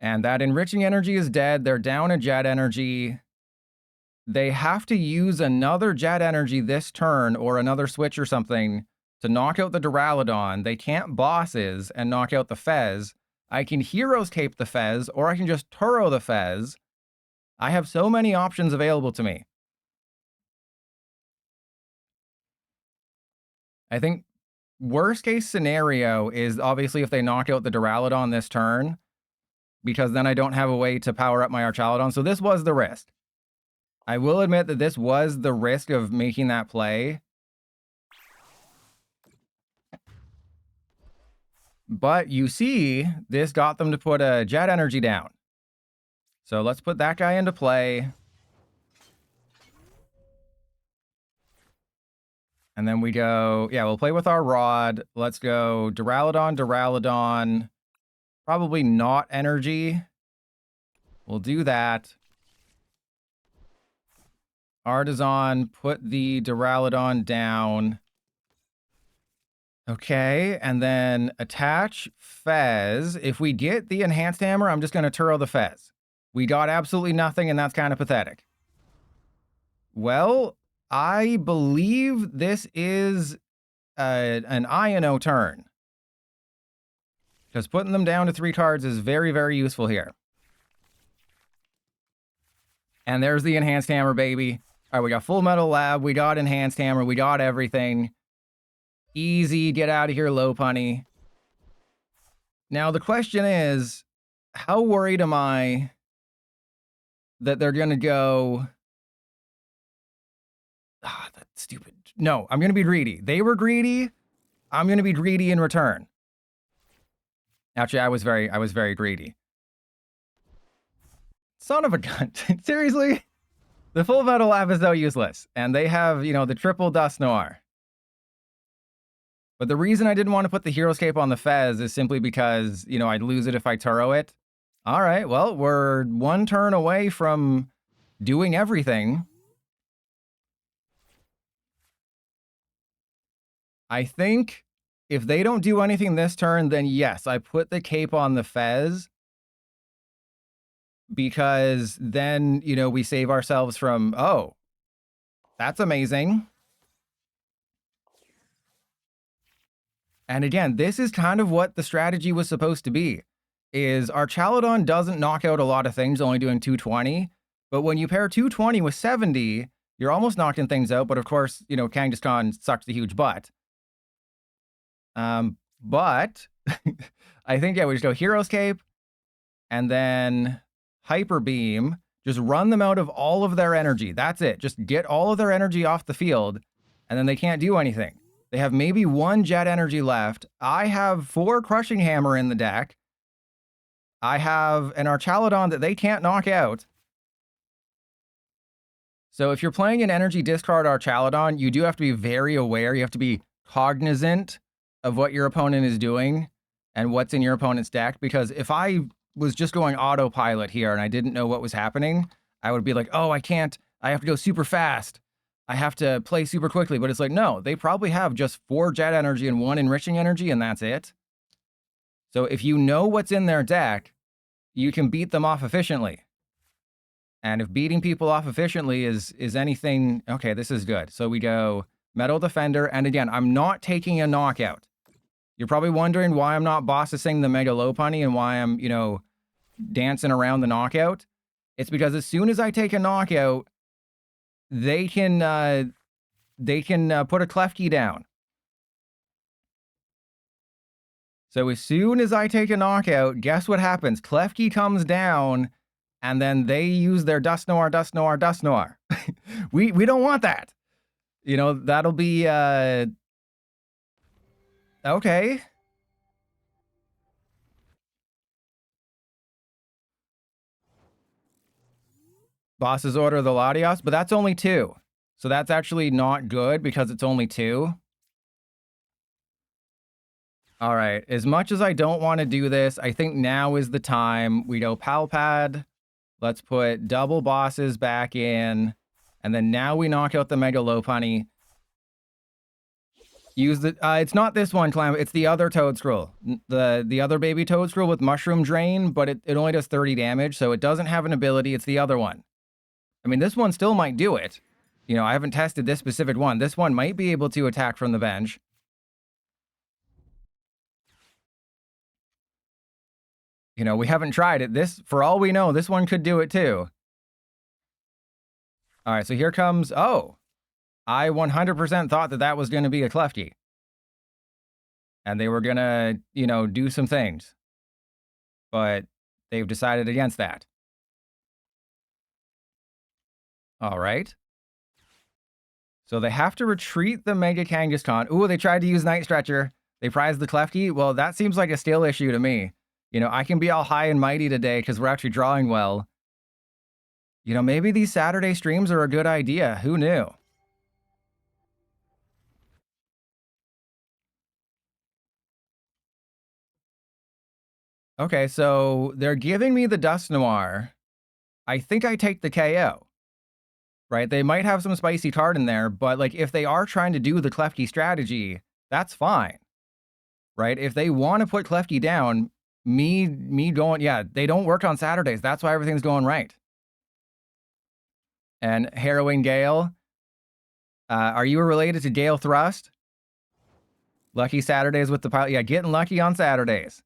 And that Enriching Energy is dead. They're down a Jet Energy. They have to use another Jet Energy this turn or another switch or something to knock out the Duraludon. They can't bosses and knock out the Fez. I can Heroes Cape the Fez, or I can just Turo the Fez. I have so many options available to me. I think worst case scenario is obviously if they knock out the Duraludon this turn, because then I don't have a way to power up my Archaludon. So this was the risk. I will admit that this was the risk of making that play. But you see, this got them to put a Jet Energy down. So let's put that guy into play. And then we go, yeah, we'll play with our Rod. Let's go Duraludon, Duraludon. Probably not energy. We'll do that. Artisan, put the Duraludon down. Okay, and then attach Fez. If we get the Enhanced Hammer, I'm just going to Turo the Fez. We got absolutely nothing, and that's kind of pathetic. Well, I believe this is an Iono turn. Because putting them down to 3 cards is very, very useful here. And there's the Enhanced Hammer, baby. All right, we got Full Metal Lab, we got Enhanced Hammer, we got everything. Easy, get out of here, Lopunny. Now, the question is, how worried am I that they're going to go... Ah, that's stupid. No, I'm going to be greedy. They were greedy. I'm going to be greedy in return. Actually, I was very greedy. Son of a gun. Seriously? The Full Metal Lab is so useless, and they have, you know, the triple Dust Noir. But the reason I didn't want to put the Heroescape on the Fez is simply because, you know, I'd lose it if I Turo it. All right, well, we're one turn away from doing everything. I think if they don't do anything this turn, then yes, I put the cape on the Fez. Because then, you know, we save ourselves from, oh, that's amazing. And again, this is kind of what the strategy was supposed to be, is Archaludon doesn't knock out a lot of things, only doing 220. But when you pair 220 with 70, you're almost knocking things out. But of course, you know, Kangaskhan sucks the huge butt. But I think, yeah, we just go Heroescape and then Hyper Beam. Just run them out of all of their energy. That's it. Just get all of their energy off the field, and then they can't do anything. They have maybe 1 jet energy left. I have 4 Crushing Hammer in the deck. I have an Archaludon that they can't knock out. So if you're playing an energy discard Archaludon, you do have to be very aware. You have to be cognizant of what your opponent is doing and what's in your opponent's deck. Because if I was just going autopilot here and I didn't know what was happening, I would be like, oh, I can't. I have to go super fast. I have to play super quickly. But it's like, no, they probably have just 4 jet energy and 1 enriching energy, and that's it. So if you know what's in their deck, you can beat them off efficiently. And if beating people off efficiently is anything, okay, this is good. So we go Metal Defender. And again, I'm not taking a knockout. You're probably wondering why I'm not bossing the Mega Lopunny and why I'm, you know, dancing around the knockout. It's because as soon as I take a knockout, they can put a Klefki down. So as soon as I take a knockout, guess what happens? Klefki comes down, and then they use their Dust Noir, Dust Noir, Dust Noir. we don't want that. You know, that'll be okay. Boss's Order of the Latios, but that's only 2. So that's actually not good because it's only 2. All right, as much as I don't want to do this, I think now is the time. We go Palpad. Let's put double bosses back in. And then now we knock out the Mega Lopunny. Use the, it's not this one, Clam, it's the other Toad Scroll. The other baby Toad Scroll with Mushroom Drain, but it only does 30 damage, so it doesn't have an ability. It's the other one. I mean, this one still might do it. You know, I haven't tested this specific one. This one might be able to attack from the bench. You know, we haven't tried it. This, for all we know, this one could do it too. All right, so here comes, oh, I 100% thought that that was going to be a Klefki. And they were going to, you know, do some things. But they've decided against that. All right. So they have to retreat the Mega Kangaskhan. Ooh, they tried to use Night Stretcher. They prized the Klefki. Well, that seems like a skill issue to me. You know, I can be all high and mighty today because we're actually drawing well. You know, maybe these Saturday streams are a good idea. Who knew? Okay, so they're giving me the Dust Noir. I think I take the KO. Right? They might have some spicy card in there, but like if they are trying to do the Klefki strategy, that's fine. Right? If they want to put Klefki down, me going, yeah, they don't work on Saturdays. That's why everything's going right. And Harrowing Gale. Are you related to Gale Thrust? Lucky Saturdays with the pilot. Yeah, getting lucky on Saturdays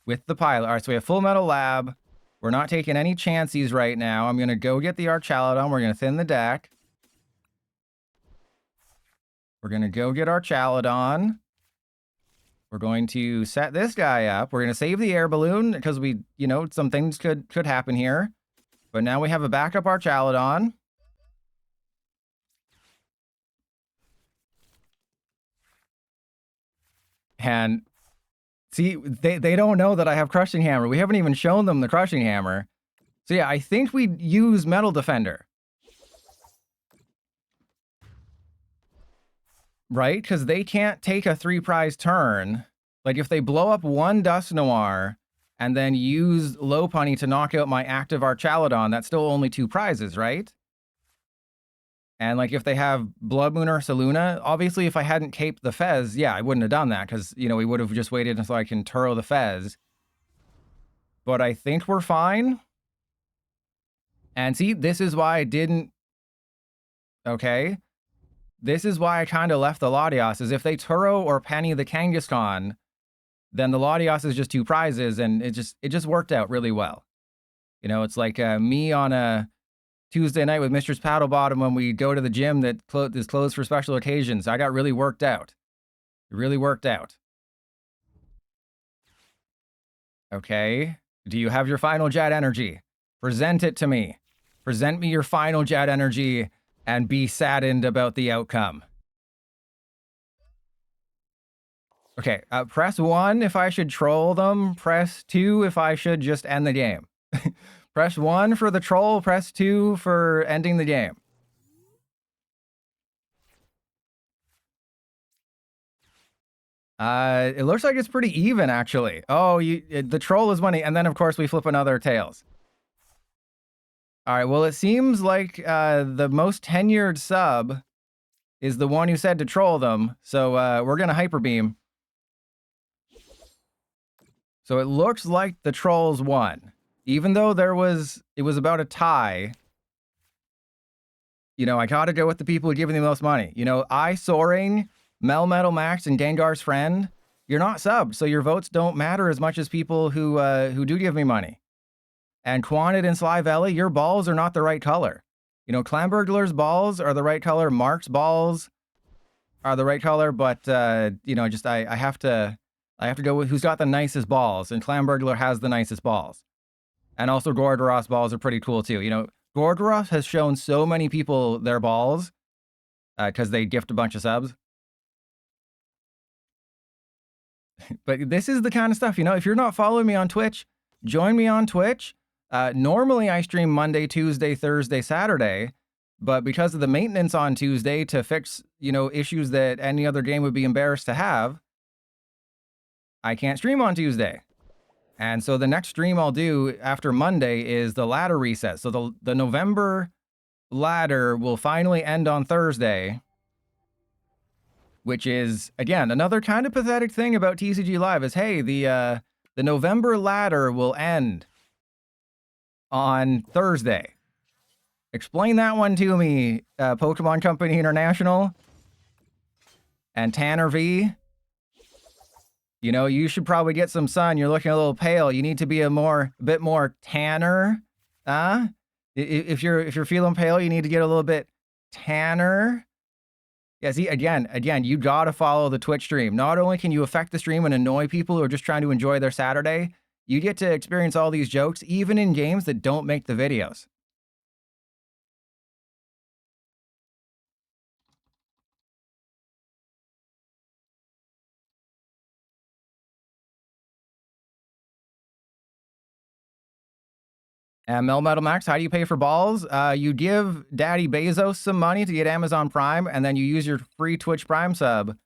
with the pilot. All right, so we have Full Metal Lab. We're not taking any chances right now. I'm going to go get the Archaludon. We're going to thin the deck. We're going to go get Archaludon. We're going to set this guy up. We're going to save the air balloon because we, you know, some things could happen here. But now we have a backup Archaludon. And see, they don't know that I have Crushing Hammer. We haven't even shown them the Crushing Hammer. So yeah, I think we use Metal Defender. right? Because they can't take a 3-prize turn. Like, if they blow up one Dust Noir and then use Lopunny to knock out my active Archaludon, that's still only 2 prizes, right? And, like, if they have Blood Moon or Saluna, obviously, if I hadn't caped the Fez, yeah, I wouldn't have done that, because, you know, we would have just waited until I can Turo the Fez. But I think we're fine. And see, this is why I didn't... Okay? This is why I kind of left the Latios, is if they Turo or Penny the Kangaskhan, then the Latios is just 2 prizes, and it just worked out really well. You know, it's like me on a Tuesday night with Mistress Paddlebottom when we go to the gym that is closed for special occasions. I got really worked out. It really worked out. Okay. Do you have your final jet energy? Present it to me. Present me your final jet energy and be saddened about the outcome. Okay, press 1 if I should troll them. Press 2 if I should just end the game. Press 1 for the troll, press 2 for ending the game. It looks like it's pretty even, actually. Oh, the troll is winning, and then, of course, we flip another tails. All right, well, it seems like the most tenured sub is the one who said to troll them, so we're going to Hyper Beam. So it looks like the trolls won. Even though it was about a tie, you know, I gotta go with the people who give me the most money. You know, Soaring, Melmetal Max, and Gengar's Friend, you're not subbed, so your votes don't matter as much as people who do give me money. And Quanid and Sly Valley, your balls are not the right color. You know, Clamburglar's balls are the right color, Mark's balls are the right color, but, you know, just I have to go with who's got the nicest balls, and Clamburglar has the nicest balls. And also Gorgoros balls are pretty cool too. You know, Gorgoros has shown so many people their balls because they gift a bunch of subs. But this is the kind of stuff, you know, if you're not following me on Twitch, join me on Twitch. Normally I stream Monday, Tuesday, Thursday, Saturday, but because of the maintenance on Tuesday to fix, you know, issues that any other game would be embarrassed to have, I can't stream on Tuesday. And so the next stream I'll do after Monday is the ladder reset. So the November ladder will finally end on Thursday, which is, again, another kind of pathetic thing about TCG Live is, hey, the November ladder will end on Thursday. Explain that one to me, Pokemon Company International and Tanner V. You know, you should probably get some sun. You're looking a little pale. You need to be a bit more tanner. If you're feeling pale, you need to get a little bit tanner. Yeah, see, again, you gotta follow the Twitch stream. Not only can you affect the stream and annoy people who are just trying to enjoy their Saturday, you get to experience all these jokes, even in games that don't make the videos. And Melmetal Max, how do you pay for balls? You give Daddy Bezos some money to get Amazon Prime, and then you use your free Twitch Prime sub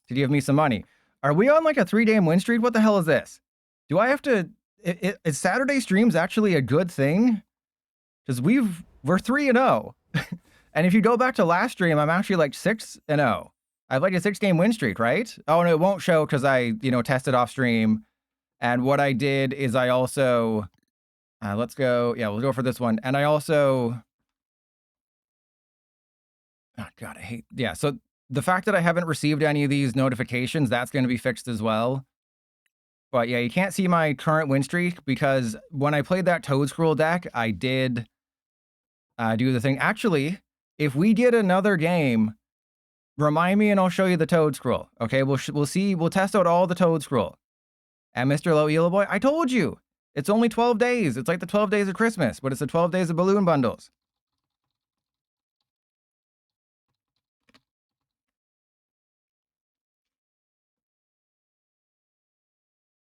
to give me some money. Are we on like a 3-game win streak? What the hell is this? Do I have to... Is Saturday streams actually a good thing? Because we're 3-0. And if you go back to last stream, I'm actually like 6-0. I have like a 6-game win streak, right? Oh, no, it won't show because I, you know, tested off stream. And what I did is I also... let's go. Yeah, we'll go for this one. And I also... Oh, God, I hate... Yeah, so the fact that I haven't received any of these notifications, that's going to be fixed as well. But yeah, you can't see my current win streak because when I played that Toad Scroll deck, I did do the thing. Actually, if we get another game, remind me and I'll show you the Toad Scroll. Okay, we'll see. We'll test out all the Toad Scroll. And Mr. Low Elo Boy, I told you. It's only 12 days. It's like the 12 days of Christmas, but it's the 12 days of balloon bundles.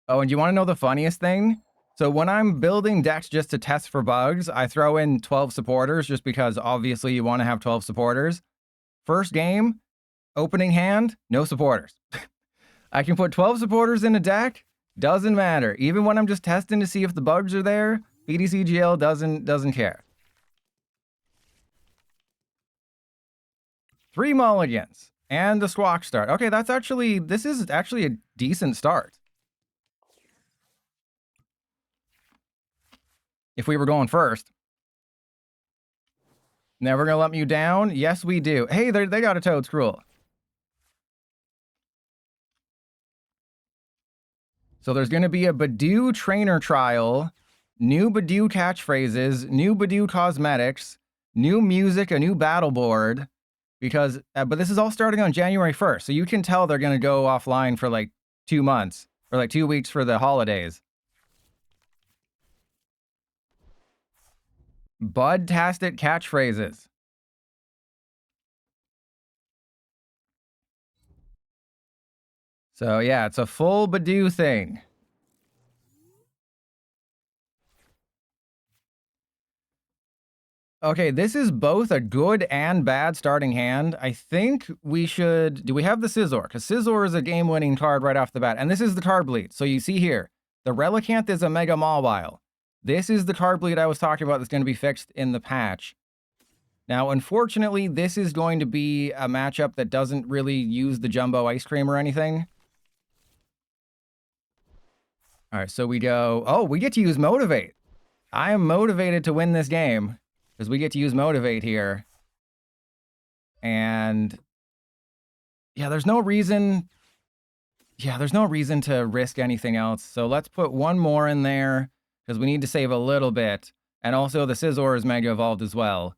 Oh, and you want to know the funniest thing? So when I'm building decks just to test for bugs, I throw in 12 supporters just because obviously you want to have 12 supporters. First game, Opening hand, no supporters. I can put 12 supporters in a deck, doesn't matter. Even when I'm just testing to see if the bugs are there, BDCGL doesn't care. 3 mulligans and the squawk start. Okay, this is actually a decent start. If we were going first. Never gonna let you down? Yes, we do. Hey, they got a Toad Scroll. So there's gonna be a Badoo trainer trial, new Badoo catchphrases, new Badoo cosmetics, new music, a new battle board. Because, but this is all starting on January 1st, so you can tell they're gonna go offline for like 2 months, or like 2 weeks for the holidays. Bud-tastic catchphrases. So yeah, it's a full Badoo thing. Okay, this is both a good and bad starting hand. I think we should... Do we have the Scizor? Because Scizor is a game-winning card right off the bat. And this is the card bleed. So you see here, the Relicanth is a Mega Mawile. This is the card bleed I was talking about that's going to be fixed in the patch. Now, unfortunately, this is going to be a matchup that doesn't really use the Jumbo Ice Cream or anything. All right, so we go... Oh, we get to use Motivate. I am motivated to win this game, because we get to use Motivate here. And... yeah, there's no reason... yeah, there's no reason to risk anything else. So let's put one more in there, because we need to save a little bit. And also, the Scizor is Mega Evolved as well.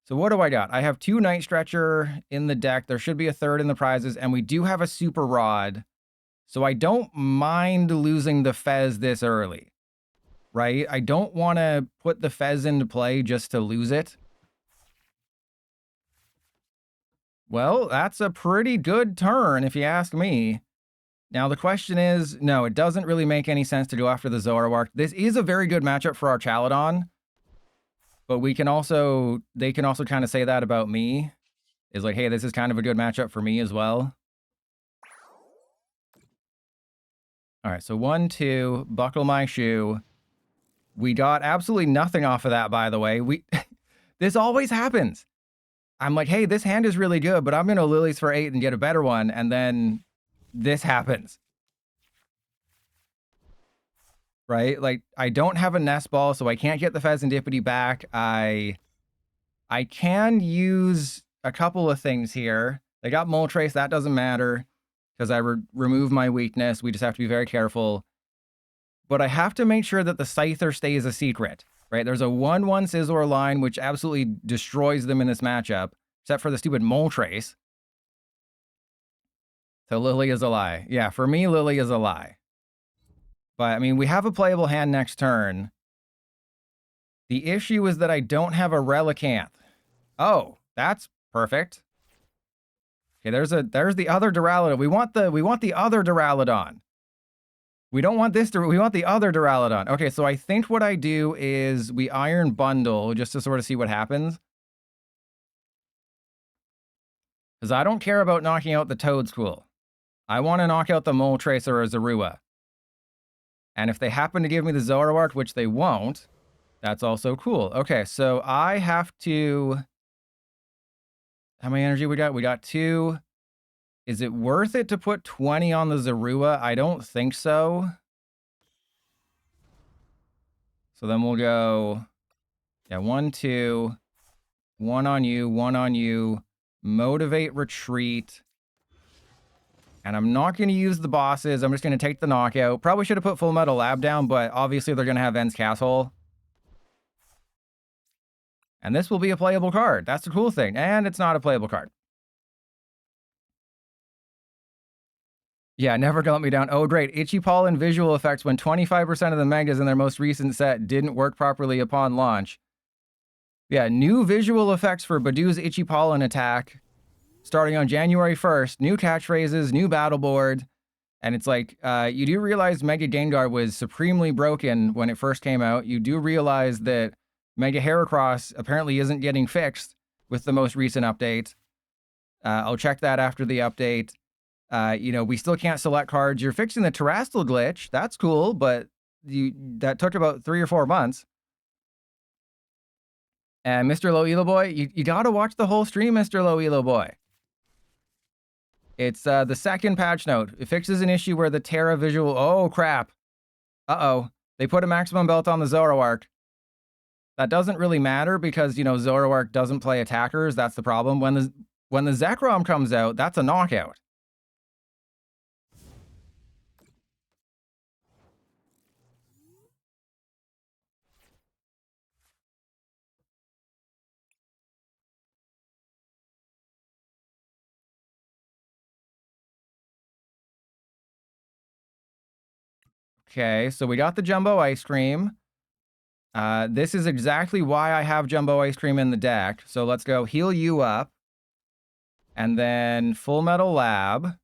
So what do I got? I have 2 Night Stretcher in the deck. There should be a 3rd in the prizes. And we do have a Super Rod. So I don't mind losing the Fez this early. Right? I don't want to put the Fez into play just to lose it. Well, that's a pretty good turn, if you ask me. Now, the question is, no, it doesn't really make any sense to go after the Zoroark. This is a very good matchup for Archaludon. But we can also, they can also kind of say that about me. Is like, hey, this is kind of a good matchup for me as well. All right, so 1, 2, buckle my shoe. We got absolutely nothing off of that, by the way. This always happens. I'm like, hey, this hand is really good, but I'm going to Lilies for 8 and get a better one. And then this happens. Right? Like, I don't have a Nest Ball, so I can't get the Pheasantipity back. I can use a couple of things here. They got Moltres, that doesn't matter, because I remove my weakness. We just have to be very careful. But I have to make sure that the Scyther stays a secret, right? There's a 1-1 Scizor line, which absolutely destroys them in this matchup, except for the stupid Moltres. So Lily is a lie. Yeah, for me, Lily is a lie. But, I mean, we have a playable hand next turn. The issue is that I don't have a Relicanth. Oh, that's perfect. Okay, there's the other Duraludon. We want the other Duraludon. We don't want this, we want the other Duraludon. Okay, so I think what I do is we Iron Bundle just to sort of see what happens. Because I don't care about knocking out the Toadstool. I want to knock out the Moltres or a Zorua. And if they happen to give me the Zoroark, which they won't, that's also cool. Okay, so I have to... How many energy we got? We got 2. Is it worth it to put 20 on the Zorua? I don't think so. So then we'll go... yeah, 1, 2. 1 on you, 1 on you. Motivate, retreat. And I'm not going to use the bosses. I'm just going to take the knockout. Probably should have put Full Metal Lab down, but obviously they're going to have Ends Castle. And this will be a playable card. That's the cool thing. And it's not a playable card. Yeah, never gonna let me down. Oh, great. Itchy Pollen visual effects when 25% of the megas in their most recent set didn't work properly upon launch. Yeah, new visual effects for Badoo's Itchy Pollen attack. Starting on January 1st, new catchphrases, new battle board, and it's like, you do realize Mega Gengar was supremely broken when it first came out. You do realize that Mega Heracross apparently isn't getting fixed with the most recent update. I'll check that after the update. You know, we still can't select cards. You're fixing the terrestrial glitch. That's cool, but that took about 3 or 4 months. And Mr. Low Elo Boy, you gotta watch the whole stream, Mr. Low Elo Boy. It's the second patch note. It fixes an issue where the Terra visual... Oh, crap. Uh-oh. They put a maximum belt on the Zoroark. That doesn't really matter because, you know, Zoroark doesn't play attackers. That's the problem. When the Zekrom comes out, that's a knockout. Okay, so we got the Jumbo Ice Cream. This is exactly why I have Jumbo Ice Cream in the deck. So let's go heal you up. And then Full Metal Lab.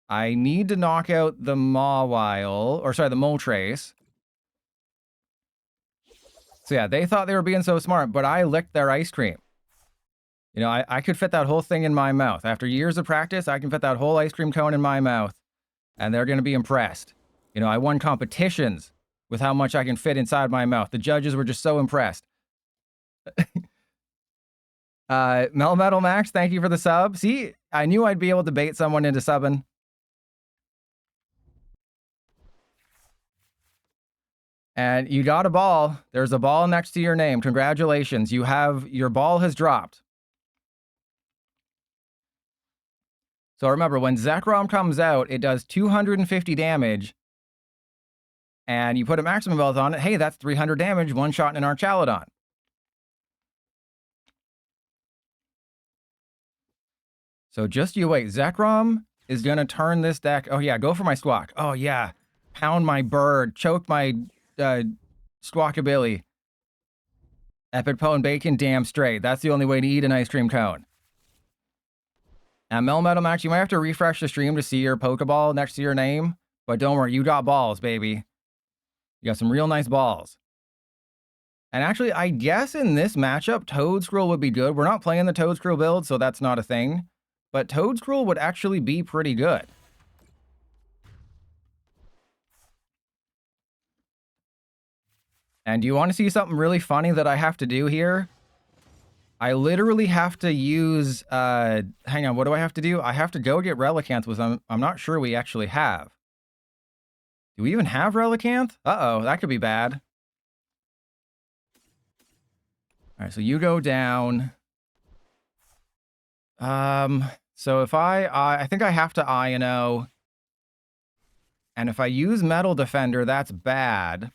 I need to knock out the Mawile, or sorry, the Moltres. So yeah, they thought they were being so smart, but I licked their ice cream. You know, I could fit that whole thing in my mouth. After years of practice, I can fit that whole ice cream cone in my mouth. And they're going to be impressed. You know, I won competitions with how much I can fit inside my mouth. The judges were just so impressed. Melmetal Max, thank you for the sub. See, I knew I'd be able to bait someone into subbing. And you got a ball. There's a ball next to your name. Congratulations. Your ball has dropped. So remember, when Zekrom comes out, it does 250 damage. And you put a maximum belt on it. Hey, that's 300 damage, one shot in an Archaludon. So just you wait. Zekrom is going to turn this deck. Oh, yeah, go for my squawk. Oh, yeah. Pound my bird. Choke my squawkabilly. Epic Pone Bacon, damn straight. That's the only way to eat an ice cream cone. Now, Melmetal Max, you might have to refresh the stream to see your Pokeball next to your name. But don't worry, you got balls, baby. You got some real nice balls. And actually, I guess in this matchup, Toedscruel would be good. We're not playing the Toedscruel build, so that's not a thing. But Toedscruel would actually be pretty good. And do you want to see something really funny that I have to do here? I literally have to use... hang on, what do I have to do? I have to go get Relicanth, which I'm not sure we actually have. Do we even have Relicanth? Uh-oh, that could be bad. All right, so you go down. So if I think I have to Ino. And if I use Metal Defender, that's bad.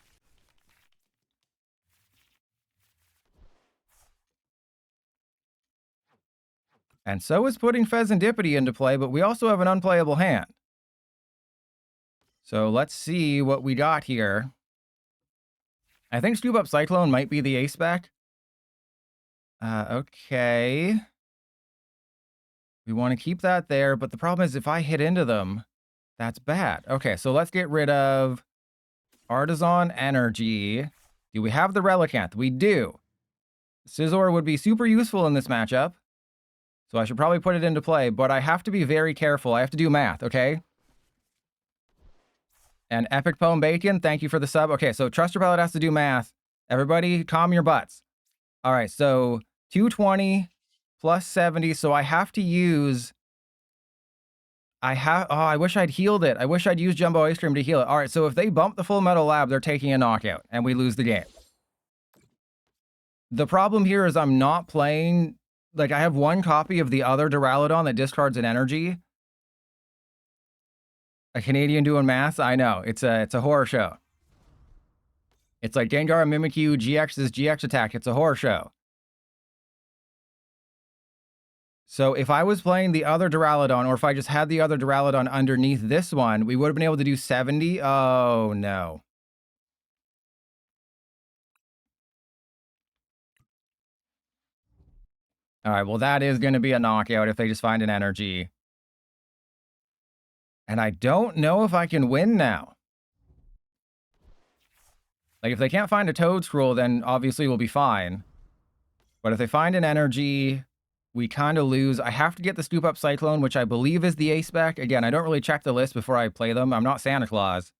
And so is putting Pheasantipity into play, but we also have an unplayable hand. So let's see what we got here. I think Scoop Up Cyclone might be the ace spec. Okay. We want to keep that there, but the problem is if I hit into them, that's bad. Okay, so let's get rid of Artisan Energy. Do we have the Relicanth? We do. Scizor would be super useful in this matchup. So I should probably put it into play, but I have to be very careful. I have to do math, okay? And Epic Pone Bacon, thank you for the sub. Okay, so Trust Your Pellet has to do math. Everybody, calm your butts. All right, so 220 plus 70, so I have to use... oh, I wish I'd healed it. I wish I'd used Jumbo Ice Cream to heal it. All right, so if they bump the Full Metal Lab, they're taking a knockout, and we lose the game. The problem here is I'm not playing... Like, I have one copy of the other Duraludon that discards an energy. A Canadian doing math? I know. It's a horror show. It's like Gengar and Mimikyu, GX's GX attack. It's a horror show. So if I was playing the other Duraludon, or if I just had the other Duraludon underneath this one, we would have been able to do 70. Oh, no. All right, well, that is going to be a knockout if they just find an energy. And I don't know if I can win now. Like, if they can't find a Toedscruel, then obviously we'll be fine. But if they find an energy, we kind of lose. I have to get the Scoop Up Cyclone, which I believe is the ace spec. Again, I don't really check the list before I play them. I'm not Santa Claus.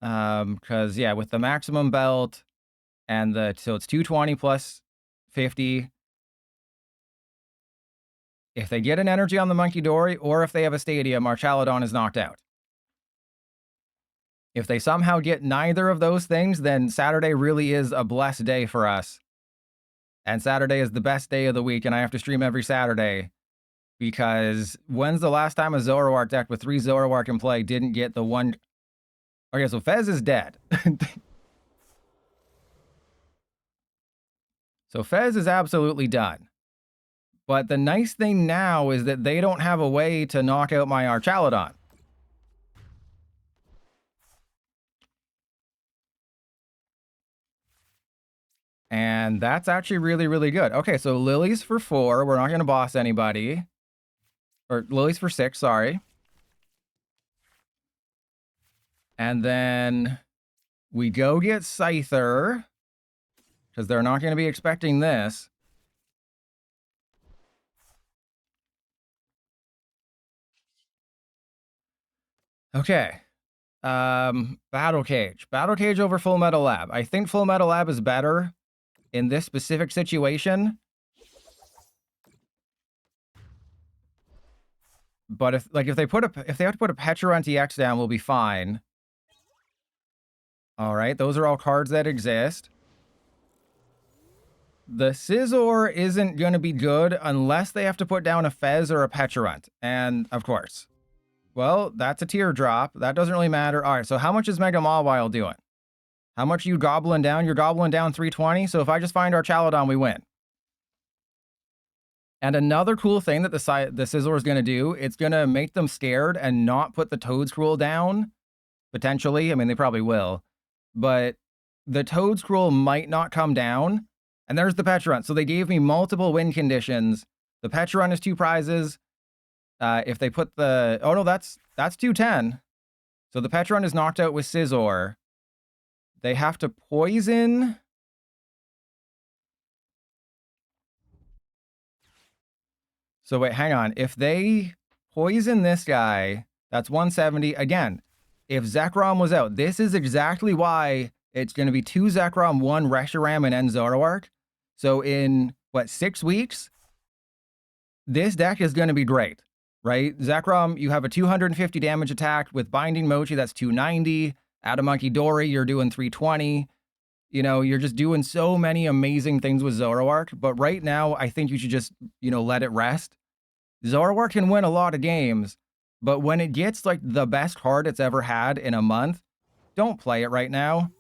Because, yeah, with the maximum belt and so it's 220 plus 50. If they get an energy on the Monkey Dory, or if they have a Stadium, Archaludon is knocked out. If they somehow get neither of those things, then Saturday really is a blessed day for us. And Saturday is the best day of the week, and I have to stream every Saturday. Because when's the last time a Zoroark deck with 3 Zoroark in play didn't get the one... Okay, so Fez is dead. So Fez is absolutely done. But the nice thing now is that they don't have a way to knock out my Archaludon. And that's actually really, really good. Okay, so Lily's for 4. We're not going to boss anybody. Or Lily's for 6, sorry. And then we go get Scyther. Because they're not going to be expecting this. Okay. Battle Cage. Battle Cage over Full Metal Lab. I think Full Metal Lab is better in this specific situation. But if they have to put a Pecharunt EX down, we'll be fine. All right, those are all cards that exist. The Scizor isn't going to be good unless they have to put down a Fez or a Pecharunt. And, of course. Well, that's a teardrop. That doesn't really matter. All right, so how much is Mega Mawile doing? How much are you gobbling down? You're gobbling down 320. So if I just find Archaludon, we win. And another cool thing that the Scizor is going to do, it's going to make them scared and not put the Toedscruel down. Potentially. I mean, they probably will. But the Toedscruel might not come down. And there's the Pecharunt. So they gave me multiple win conditions. The Pecharunt is 2 prizes. If they put the... Oh, no, that's 210. So the Pecharunt is knocked out with Scizor. They have to poison... So wait, hang on. If they poison this guy, that's 170. Again, if Zekrom was out, this is exactly why it's going to be 2 Zekrom, 1 Reshiram, and N Zoroark. So in, 6 weeks? This deck is going to be great, right? Zekrom, you have a 250 damage attack with Binding Mochi, that's 290. Add a Monkey Dory, you're doing 320. You know, you're just doing so many amazing things with Zoroark. But right now, I think you should just, let it rest. Zoroark can win a lot of games, but when it gets, the best card it's ever had in a month, don't play it right now.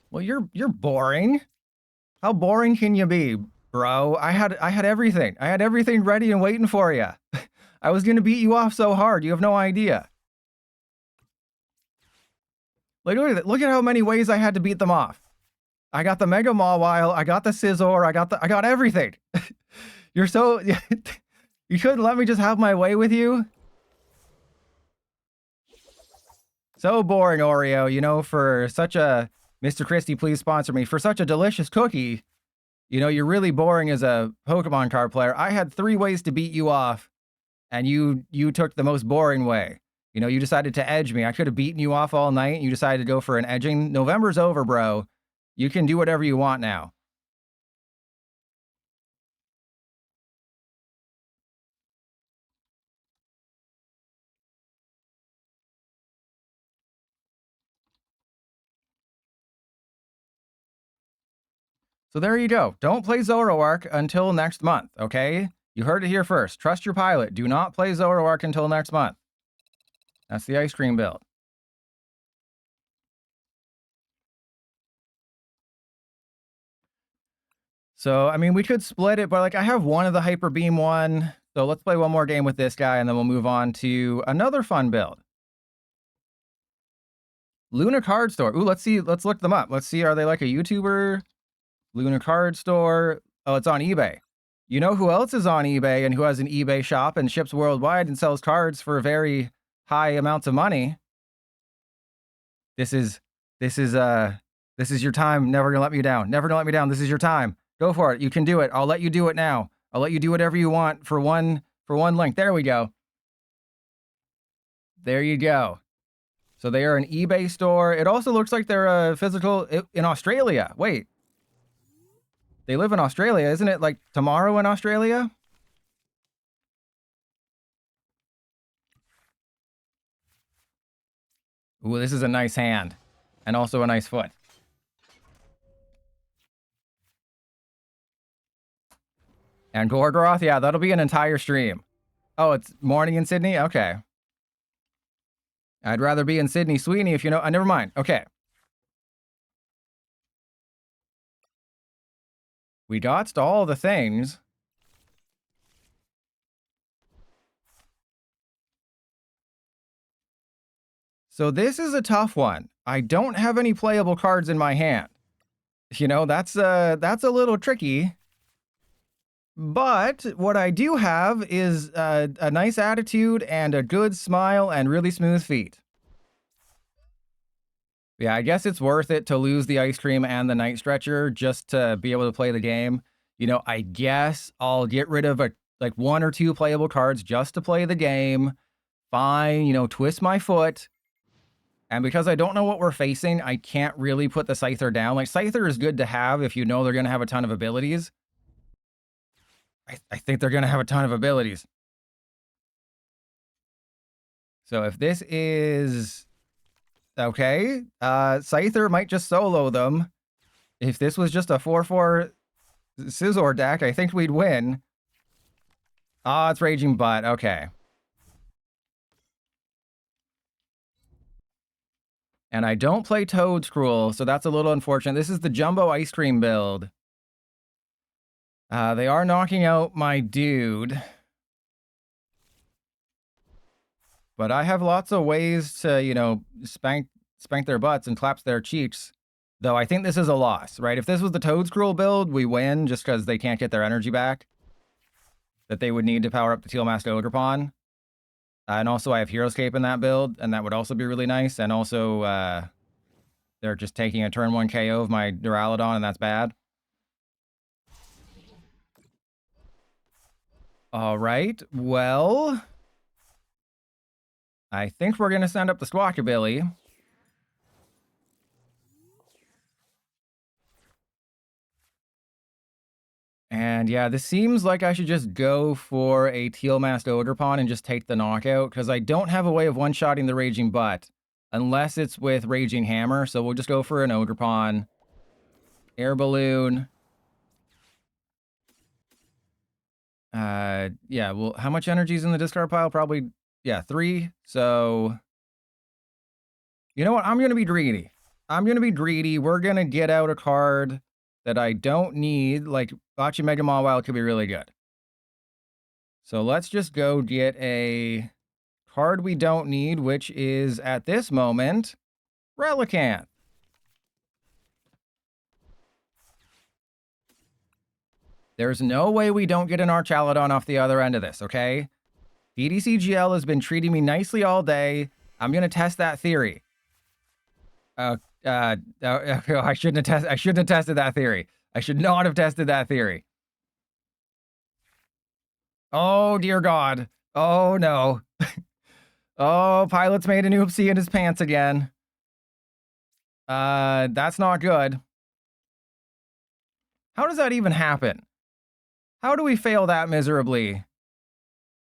Well, you're boring. How boring can you be, bro? I had everything. I had everything ready and waiting for you. I was going to beat you off so hard. You have no idea. Look at how many ways I had to beat them off. I got the Mega Mawile, I got the Scizor, I got everything. You're so... You couldn't let me just have my way with you? So boring, Oreo, for such a... Mr. Christie, please sponsor me. For such a delicious cookie, you're really boring as a Pokemon card player. I had 3 ways to beat you off, and you took the most boring way. You decided to edge me. I could have beaten you off all night. You decided to go for an edging. November's over, bro. You can do whatever you want now. So there you go. Don't play Zoroark until next month, okay? You heard it here first. Trust your pilot. Do not play Zoroark until next month. That's the ice cream build. So, I mean, we could split it, but I have one of the Hyper Beam one. So let's play one more game with this guy, and then we'll move on to another fun build. Luna Card Store. Ooh, let's see. Let's look them up. Let's see. Are they like a YouTuber? Luna Card Store. Oh, it's on eBay. You know who else is on eBay and who has an eBay shop and ships worldwide and sells cards for very high amounts of money? This is your time. Never gonna let me down. Never gonna let me down. This is your time. Go for it. You can do it. I'll let you do it now. I'll let you do whatever you want for one link. There we go. There you go. So they are an eBay store. It also looks like they're a physical in Australia. Wait. They live in Australia. Isn't it like tomorrow in Australia? Ooh, this is a nice hand. And also a nice foot. And Gorgoroth, yeah, that'll be an entire stream. Oh, it's morning in Sydney? Okay. I'd rather be in Sydney Sweeney if you know. Never mind. Okay. We dodged all the things. So this is a tough one. I don't have any playable cards in my hand. You know, that's a little tricky. But what I do have is a nice attitude and a good smile and really smooth feet. Yeah, I guess it's worth it to lose the ice cream and the night stretcher just to be able to play the game. You know, I guess I'll get rid of like 1 or 2 playable cards just to play the game. Fine, you know, twist my foot. And because I don't know what we're facing, I can't really put the Scyther down. Like, Scyther is good to have if you know they're going to have a ton of abilities. I think they're going to have a ton of abilities. So if this is... Okay, Scyther might just solo them. If this was just a 4/4 Scizor deck, I think we'd win. Ah, it's Raging Butt. Okay. And I don't play Toadscruel, so that's a little unfortunate. This is the Jumbo Ice Cream build. They are knocking out my dude. But I have lots of ways to, you know, spank their butts and claps their cheeks. Though I think this is a loss, right? If this was the Toadscruel build, we win just because they can't get their energy back that they would need to power up the Teal Masked Ogerpon. And also I have Heroescape in that build, and that would also be really nice. And also, they're just taking a turn 1 KO of my Duraludon, and that's bad. All right, well... I think we're going to send up the Squawkabilly. And yeah, this seems like I should just go for a Teal Masked Ogerpon and just take the knockout, because I don't have a way of one-shotting the Raging Butt, unless it's with Raging Hammer, so we'll just go for an Ogerpon. Air Balloon. Yeah, well, how much energy is in the discard pile? Probably, yeah, 3, so... You know what? I'm going to be greedy. We're going to get out a card that I don't need. Like, Bachi Mega Mawile could be really good. So let's just go get a card we don't need, which is, at this moment, Relicanth. There's no way we don't get an Archaludon off the other end of this, okay? DDCGL has been treating me nicely all day. I'm going to test that theory. I shouldn't have tested that theory. I should not have tested that theory. Oh, dear God. Oh, no. Oh, Pilot's made an oopsie in his pants again. That's not good. How does that even happen? How do we fail that miserably?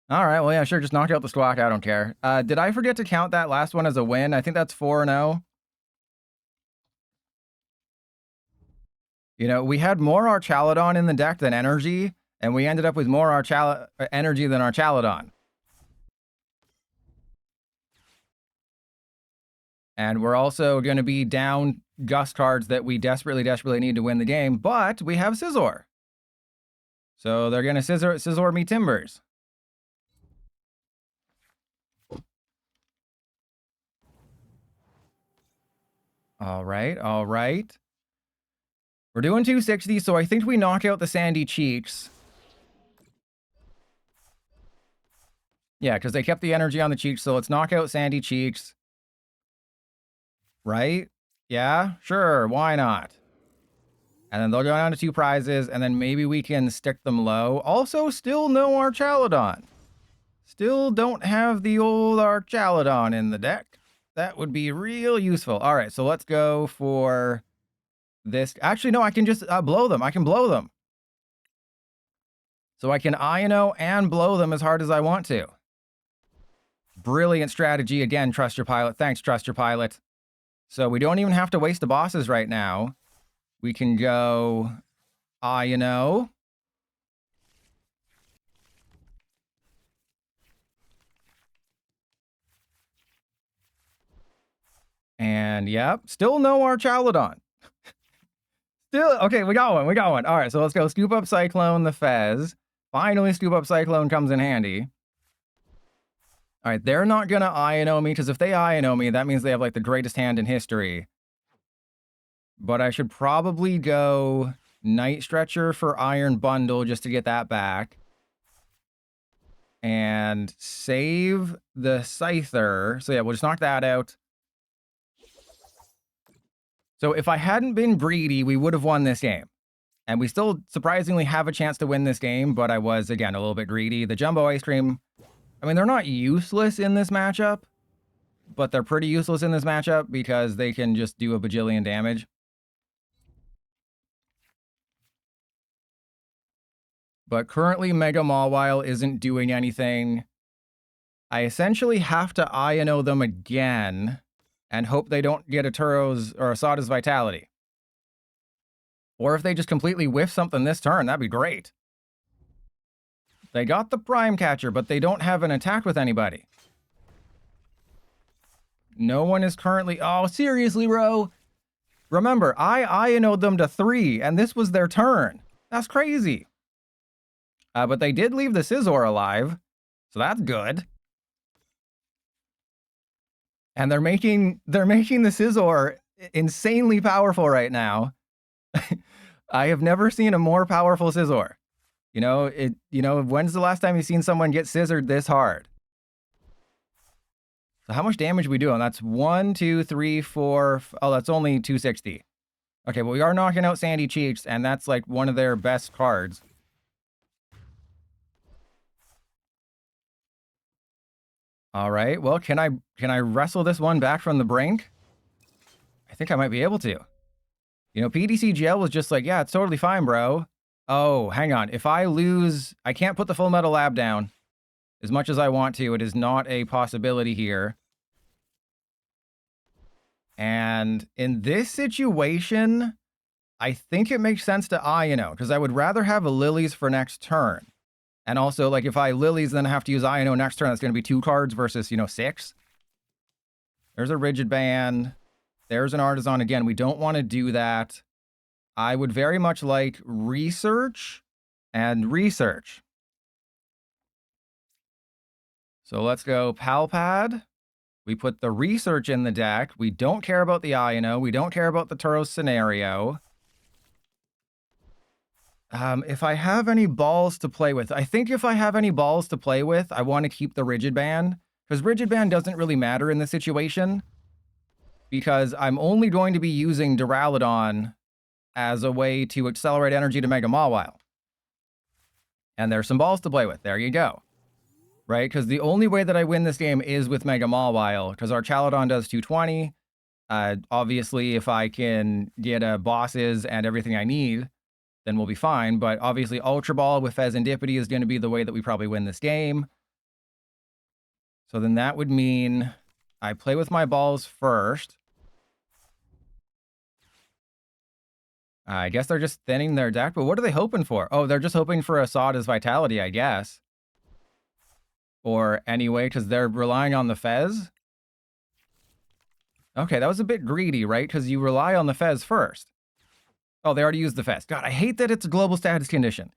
All right, well, yeah, sure, just knock out the Squawk. I don't care. Did I forget to count that last one as a win? I think that's 4-0. You know, we had more Archaludon in the deck than energy, and we ended up with more energy than Archaludon. And we're also going to be down Gust cards that we desperately need to win the game, but we have Scizor. So they're going to Scizor me Timbers. All right, all right. We're doing 260, so I think we knock out the Sandy Cheeks. Yeah, because they kept the energy on the Cheeks, so let's knock out Sandy Cheeks. Right? Yeah, sure, why not? And then they'll go down to 2 prizes, and then maybe we can stick them low. Also, still no Archaludon. Still don't have the old Archaludon in the deck. That would be real useful. All right, so let's go for this. Actually, no, I can just blow them. I can blow them. So I can Iono and blow them as hard as I want to. Brilliant strategy. Again, trust your pilot. Thanks, trust your pilot. So we don't even have to waste the bosses right now. We can go Iono. And yep, still no Archaludon. Still, okay, we got one, we got one. All right, so let's go scoop up Cyclone, the Fez. Finally, scoop up Cyclone comes in handy. All right, they're not gonna Iono me, because if they Iono me, that means they have like the greatest hand in history. But I should probably go Night Stretcher for Iron Bundle just to get that back. And save the Scyther. So yeah, we'll just knock that out. So if I hadn't been greedy, we would have won this game. And we still surprisingly have a chance to win this game, but I was, again, a little bit greedy. The Jumbo Ice Cream, I mean, they're not useless in this matchup, but they're pretty useless in this matchup because they can just do a bajillion damage. But currently, Mega Mawile isn't doing anything. I essentially have to Iono them again and hope they don't get a Turo's or a Sada's Vitality. Or if they just completely whiff something this turn, that'd be great. They got the Prime Catcher, but they don't have an attack with anybody. No one is currently... Oh, seriously, Ro? Remember, I Iono'd them to 3, and this was their turn. That's crazy. But they did leave the Scizor alive, so that's good. And they're making the Scizor insanely powerful right now. I have never seen a more powerful Scizor. You know, when's the last time you've seen someone get scissored this hard? So how much damage are we doing? That's 1, 2, 3, 4. Oh, that's only 260. Okay, well, we are knocking out Sandy Cheeks, and that's like one of their best cards. All right, well, can I wrestle this one back from the brink? I think I might be able to. You know, PDCGL was just like, yeah, it's totally fine, bro. Oh, hang on. If I lose, I can't put the Full Metal Lab down. As much as I want to, it is not a possibility here. And in this situation, I think it makes sense to Iono, because I would rather have a Lilies for next turn. And also, like, if I Lilies, then I have to use Iono next turn, that's going to be 2 cards versus, 6. There's a Rigid Band. There's an Artisan. Again, we don't want to do that. I would very much like Research and Research. So let's go Palpad. We put the Research in the deck. We don't care about the Iono. We don't care about the Turos scenario. If I have any balls to play with, I think if I have any balls to play with, I want to keep the Rigid Band, because Rigid Band doesn't really matter in this situation, because I'm only going to be using Duraludon as a way to accelerate energy to Mega Mawile. And there's some balls to play with. There you go. Right? Because the only way that I win this game is with Mega Mawile, because Archaludon does 220. Obviously, if I can get bosses and everything I need, then we'll be fine. But obviously, Ultra Ball with Fezandipity is going to be the way that we probably win this game. So then that would mean I play with my balls first. I guess they're just thinning their deck, but what are they hoping for? Oh, they're just hoping for a Sada's Vitality, I guess. Or anyway, because they're relying on the Fez. Okay, that was a bit greedy, right? Because you rely on the Fez first. Oh, they already used the Fez. God, I hate that it's a global status condition.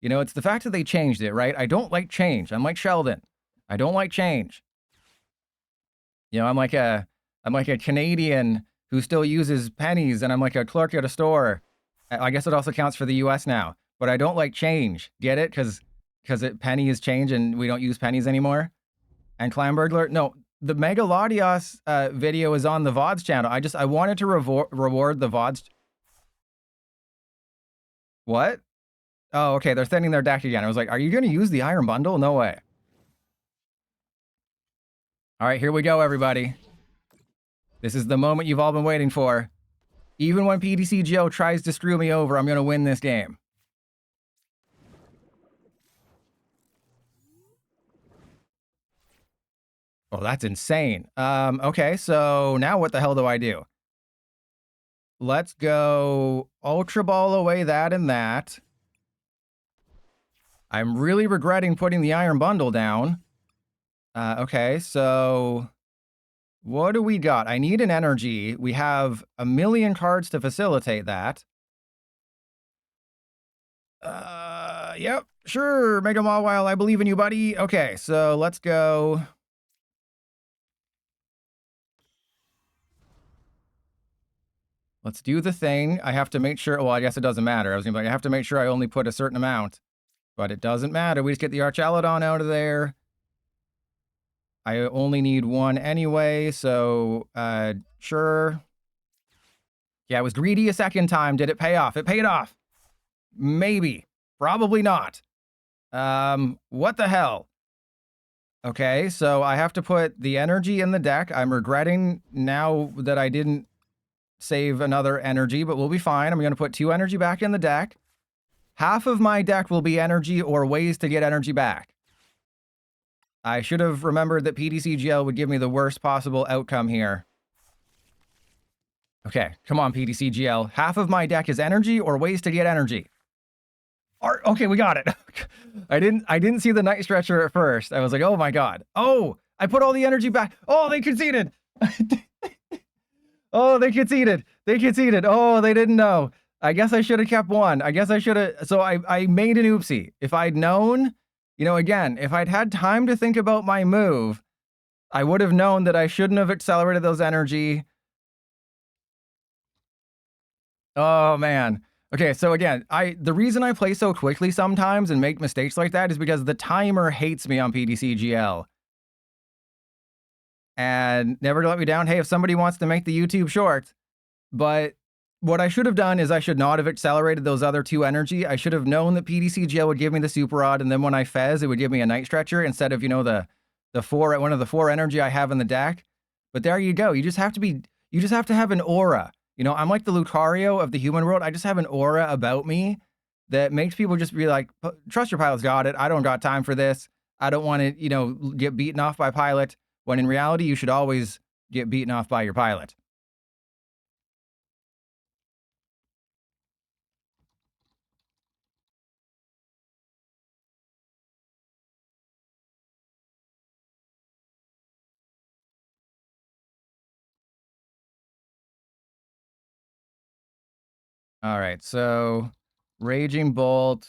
You know, it's the fact that they changed it, right? I don't like change. I'm like Sheldon. I don't like change. You know, I'm like a Canadian who still uses pennies, and I'm like a clerk at a store. I guess it also counts for the US now. But I don't like change. Get it? Because penny is change and we don't use pennies anymore. And Clan Burglar, no, the Mega Latios video is on the VODs channel. I wanted to reward the VODs. What? Oh, okay, they're thinning their deck again. I was like, are you going to use the Iron Bundle? No way. All right, here we go, everybody. This is the moment you've all been waiting for. Even when PDC Joe tries to screw me over, I'm going to win this game. Oh, that's insane. Okay, so now what the hell do I do? Let's go Ultra Ball away that and that. I'm really regretting putting the Iron Bundle down. Okay, so what do we got? I need an energy. We have a million cards to facilitate that. Yep, sure, Mega Mawile, I believe in you, buddy. Okay, so let's go. Let's do the thing. I have to make sure, well, I guess it doesn't matter. I was gonna be like, I have to make sure I only put a certain amount, but it doesn't matter. We just get the Archaludon out of there. I only need one anyway, so, sure. Yeah, I was greedy a second time. Did it pay off? It paid off. Maybe. Probably not. What the hell? Okay, so I have to put the energy in the deck. I'm regretting now that I didn't save another energy, but we'll be fine. I'm going to put 2 energy back in the deck. Half of my deck will be energy or ways to get energy back. I should have remembered that PDCGL would give me the worst possible outcome here. Okay, come on, PDCGL. Half of my deck is energy or ways to get energy. Okay, we got it. I didn't see the Night Stretcher at first. I was like, oh my god. Oh, I put all the energy back. Oh, they conceded. Oh, they conceded. They conceded. Oh, they didn't know. I guess I should have kept one. I guess I should have. So I made an oopsie. If I'd known, you know, again, if I'd had time to think about my move, I would have known that I shouldn't have accelerated those energy. Oh, man. Okay, so again, the reason I play so quickly sometimes and make mistakes like that is because the timer hates me on PDCGL. And never to let me down. Hey, if somebody wants to make the YouTube short, but what I should have done is I should not have accelerated those other 2 energy. I should have known that PDCGL would give me the Super Rod, and then when I fez, it would give me a Night Stretcher instead of, you know, the 4, one of the 4 energy I have in the deck. But there you go. You just have to have an aura. You know, I'm like the Lucario of the human world. I just have an aura about me that makes people just be like, trust your pilot's got it. I don't got time for this. I don't want to, you know, get beaten off by pilot. When in reality, you should always get beaten off by your pilot. All right, so Raging Bolt.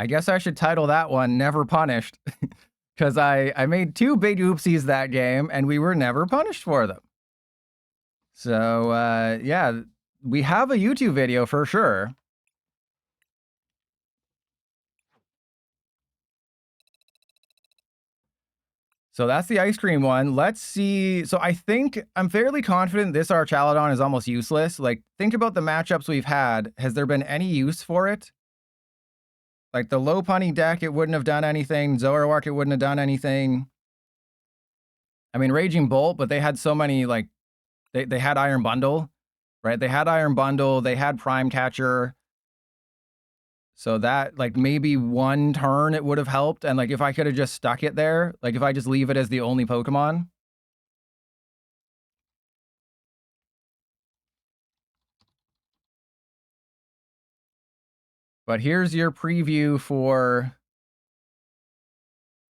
I guess I should title that one Never Punished, because I made 2 big oopsies that game, and we were never punished for them. So, yeah, we have a YouTube video for sure. So that's the ice cream one. Let's see. So I think I'm fairly confident this Archaludon is almost useless. Like, think about the matchups we've had. Has there been any use for it? Like the low punny deck, it wouldn't have done anything. Zoroark, it wouldn't have done anything. I mean, Raging Bolt, but they had so many, like, they had Iron Bundle, right? They had Iron Bundle, they had Prime Catcher. So that, like, maybe one turn it would have helped. And, like, if I could have just stuck it there, like, if I just leave it as the only Pokemon. But here's your preview for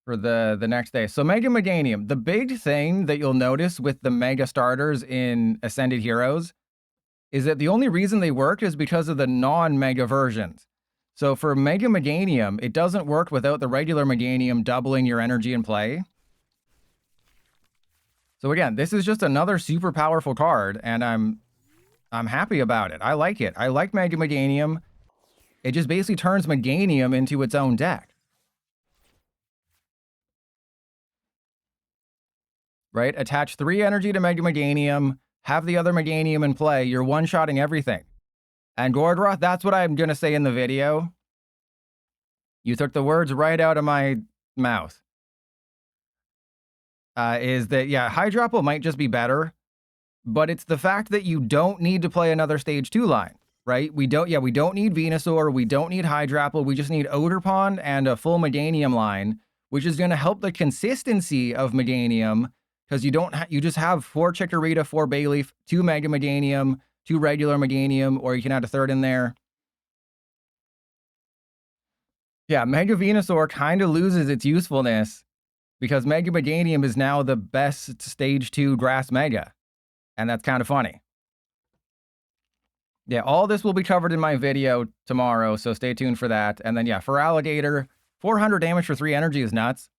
the next day. So Mega Meganium, the big thing that you'll notice with the Mega starters in Ascended Heroes is that the only reason they work is because of the non-Mega versions. So for Mega Meganium, it doesn't work without the regular Meganium doubling your energy in play. So again, this is just another super powerful card, and I'm happy about it. I like it. I like Mega Meganium. It just basically turns Meganium into its own deck. right? Attach 3 energy to Mega Meganium, have the other Meganium in play. You're one-shotting everything. And Gordroth, that's what I'm going to say in the video. You took the words right out of my mouth. Is that, yeah, Hydropple might just be better, but it's the fact that you don't need to play another stage 2 line, right? We don't need Venusaur, we don't need Hydropple, we just need Oderpon and a full Meganium line, which is going to help the consistency of Meganium, because you just have 4 Chikorita, 4 Bayleaf, 2 Mega Meganium, 2 regular Meganium, or you can add a third in there. Yeah, Mega Venusaur kind of loses its usefulness because Mega Meganium is now the best stage 2 grass Mega. And that's kind of funny. Yeah, all this will be covered in my video tomorrow, so stay tuned for that. And then, yeah, for Alligator, 400 damage for 3 energy is nuts.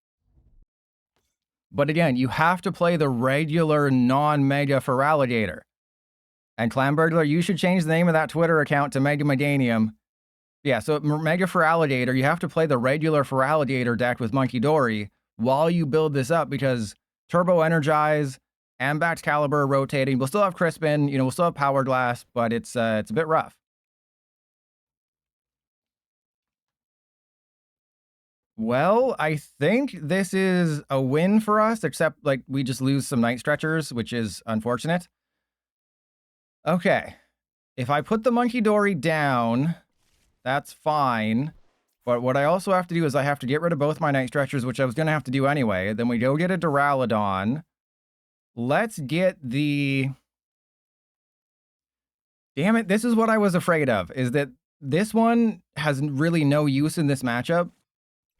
But again, you have to play the regular non-Mega for Alligator. And Clamburglar, you should change the name of that Twitter account to Mega Meganium. Yeah, so Mega for Alligator, you have to play the regular for Alligator deck with Monkey Dory while you build this up, because Turbo Energize and Baxcalibur rotating. We'll still have Crispin, we'll still have Power Glass, but it's a bit rough. Well, I think this is a win for us, except like we just lose some Night Stretchers, which is unfortunate. Okay, if I put the Monkey Dory down, that's fine. But what I also have to do is I have to get rid of both my Night Stretchers, which I was going to have to do anyway. Then we go get a Duraludon. Let's get the... Damn it, this is what I was afraid of, is that this one has really no use in this matchup.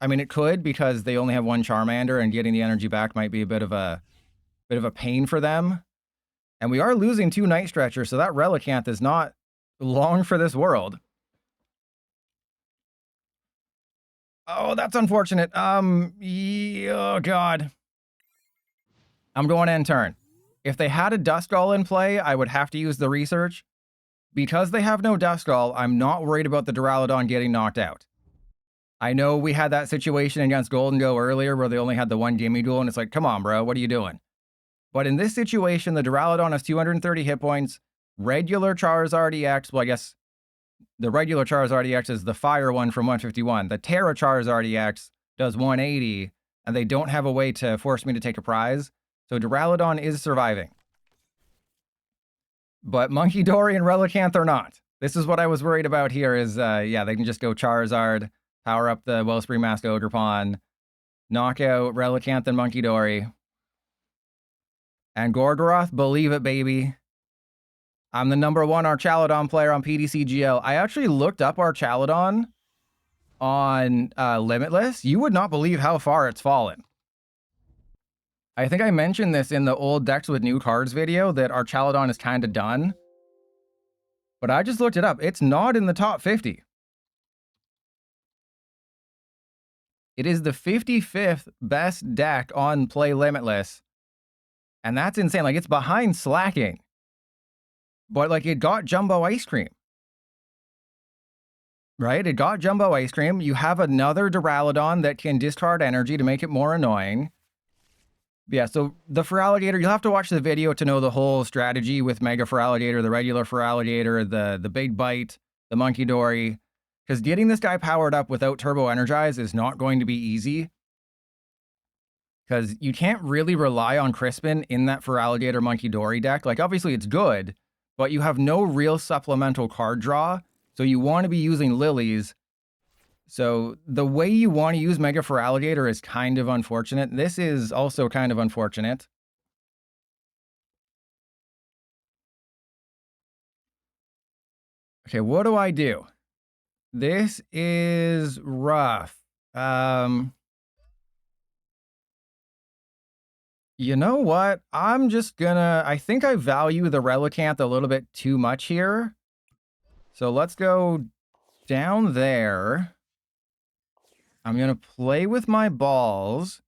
I mean, it could, because they only have 1 Charmander, and getting the energy back might be a bit of a pain for them. And we are losing 2 Night Stretchers, so that Relicanth is not long for this world. Oh, that's unfortunate. Oh, God. I'm going end turn. If they had a Duskull in play, I would have to use the research. Because they have no Duskull, I'm not worried about the Duraludon getting knocked out. I know we had that situation against Golden Go earlier where they only had the 1 Gimme Duel, and it's like, come on, bro, what are you doing? But in this situation, the Duraludon has 230 hit points. Regular Charizard EX, well, I guess the regular Charizard EX is the fire one from 151. The Terra Charizard EX does 180, and they don't have a way to force me to take a prize. So Duraludon is surviving. But Monkey Dory and Relicanth are not. This is what I was worried about here is, yeah, they can just go Charizard, power up the Wellspring Mask Ogerpon, knock out Relicanth and Monkey Dory. And Gorgoroth, believe it, baby. I'm the #1 Archaludon player on PDCGL. I actually looked up Archaludon on Limitless. You would not believe how far it's fallen. I think I mentioned this in the old decks with new cards video, that Archaludon is kind of done. But I just looked it up. It's not in the top 50. It is the 55th best deck on Play Limitless. And that's insane. Like, it's behind Slacking. But, like, it got Jumbo Ice Cream. Right? It got Jumbo Ice Cream. You have another Duraludon that can discard energy to make it more annoying. Yeah, so the Feraligatr, you'll have to watch the video to know the whole strategy with Mega Feraligatr, the regular Feraligatr, the Big Bite, the Monkey Dory. Because getting this guy powered up without Turbo Energize is not going to be easy. Because you can't really rely on Crispin in that Feraligatr Monkey Dory deck. Like, obviously it's good, but you have no real supplemental card draw. So you want to be using Lilies. So the way you want to use Mega Feraligatr is kind of unfortunate. This is also kind of unfortunate. Okay, what do I do? This is rough. You know what? I'm just gonna... I think I value the Relicanth a little bit too much here. So let's go down there. I'm going to play with my balls.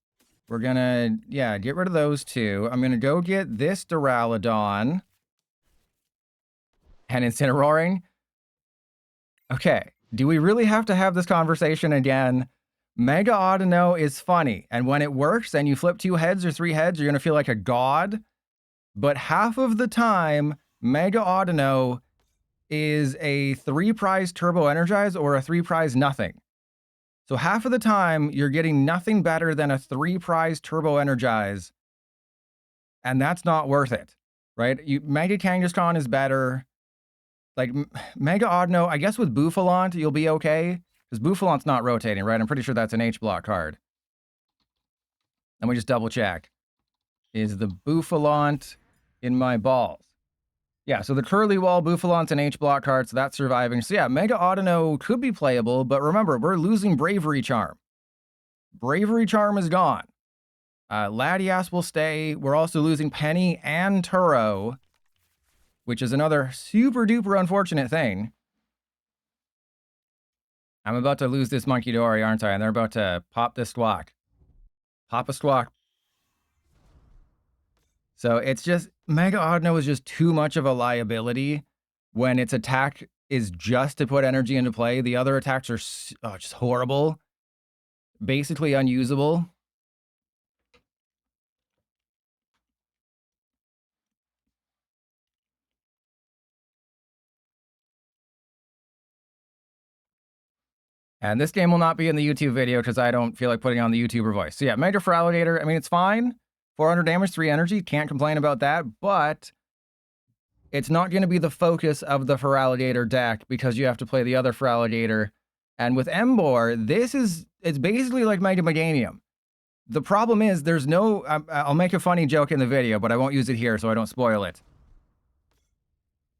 We're going to, yeah, get rid of those 2. I'm going to go get this Duraludon. And Incineroaring. Okay, do we really have to have this conversation again? Mega Audino is funny, and when it works and you flip 2 heads or 3 heads, you're gonna feel like a god. But half of the time, Mega Audino is a 3-prize Turbo Energize or a 3-prize nothing. So half of the time, you're getting nothing better than a 3-prize Turbo Energize, and that's not worth it, right? Mega Kangaskhan is better. Like, Mega Audino, I guess with Bouffalante, you'll be okay, because Bouffalante's not rotating, right? I'm pretty sure that's an H-block card. Let me just double check. Is the Bouffalante in my balls? Yeah, so the Curly Wall, Bouffalante's an H-block card, so that's surviving. So yeah, Mega Audino could be playable, but remember, we're losing Bravery Charm. Bravery Charm is gone. Latias will stay. We're also losing Penny and Turo, which is another super duper unfortunate thing. I'm about to lose this Monkey Dory, aren't I? And they're about to pop this squawk. Pop a squawk. So it's just, Mega Audino is just too much of a liability when its attack is just to put energy into play. The other attacks are just horrible. Basically unusable. And this game will not be in the YouTube video because I don't feel like putting on the YouTuber voice. So yeah, Mega Feraligatr, I mean, it's fine. 400 damage, 3 energy, can't complain about that, but it's not going to be the focus of the Feraligatr deck because you have to play the other Feraligatr. And with Emboar, it's basically like Mega Meganium. The problem is there's no, I'll make a funny joke in the video, but I won't use it here so I don't spoil it.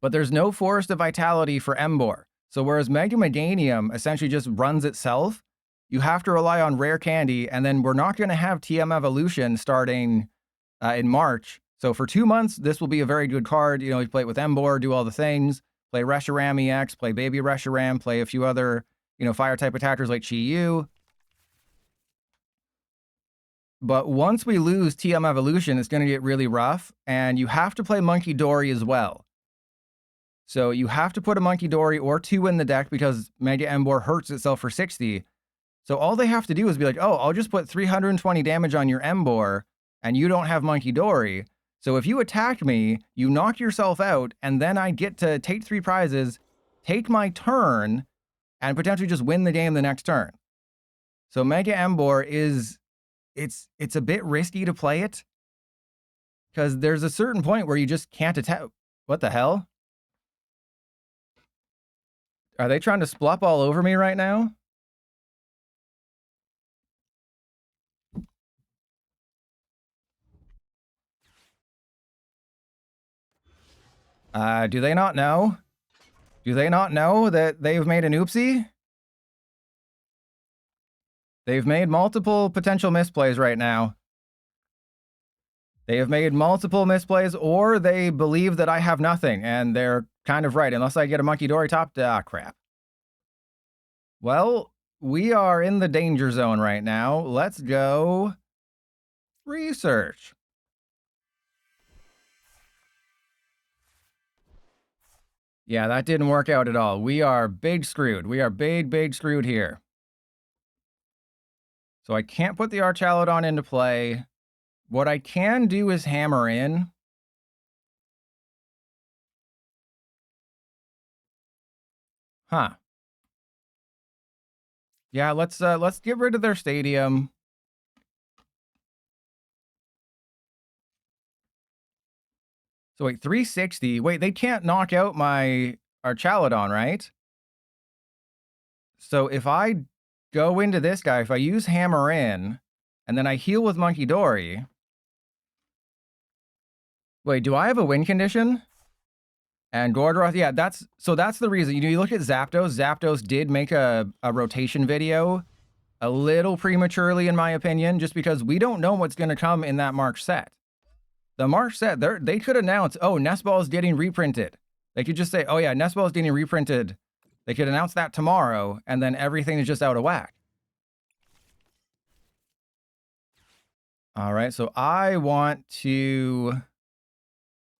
But there's no Forest of Vitality for Emboar. So whereas Mega Meganium essentially just runs itself, you have to rely on Rare Candy, and then we're not going to have TM Evolution starting in March. So for 2 months, this will be a very good card. You know, you play it with Emboar, do all the things, play Reshiram EX, play Baby Reshiram, play a few other, you know, fire-type attackers like Chi-Yu. But once we lose TM Evolution, it's going to get really rough, and you have to play Monkey Dory as well. So you have to put a Monkey Dory or 2 in the deck because Mega Emboar hurts itself for 60. So all they have to do is be like, oh, I'll just put 320 damage on your Emboar, and you don't have Monkey Dory. So if you attack me, you knock yourself out, and then I get to take 3 prizes, take my turn, and potentially just win the game the next turn. So Mega Emboar is, it's a bit risky to play it, because there's a certain point where you just can't attack. What the hell? Are they trying to splup all over me right now? Do they not know? Do they not know that they've made an oopsie? They've made multiple potential misplays right now. They have made multiple misplays, or they believe that I have nothing, and they're kind of right, unless I get a Monkey Dory top. Ah, crap. Well, we are in the danger zone right now. Let's go research. Yeah, that didn't work out at all. We are big screwed. We are big screwed here. So I can't put the Archaludon into play. What I can do is hammer in. Huh. Yeah, let's get rid of their stadium. So wait, 360. Wait, they can't knock out my Archaludon, right? So if I go into this guy, if I use hammer in, and then I heal with Monkey Dory. Wait, do I have a win condition? And Gordroth, yeah, that's the reason. You look at Zapdos. Zapdos did make a rotation video a little prematurely, in my opinion, just because we don't know what's going to come in that March set. The March set, they could announce, oh, Nest Ball is getting reprinted. They could just say, oh yeah, Nest Ball is getting reprinted. They could announce that tomorrow, and then everything is just out of whack. All right, so I want to...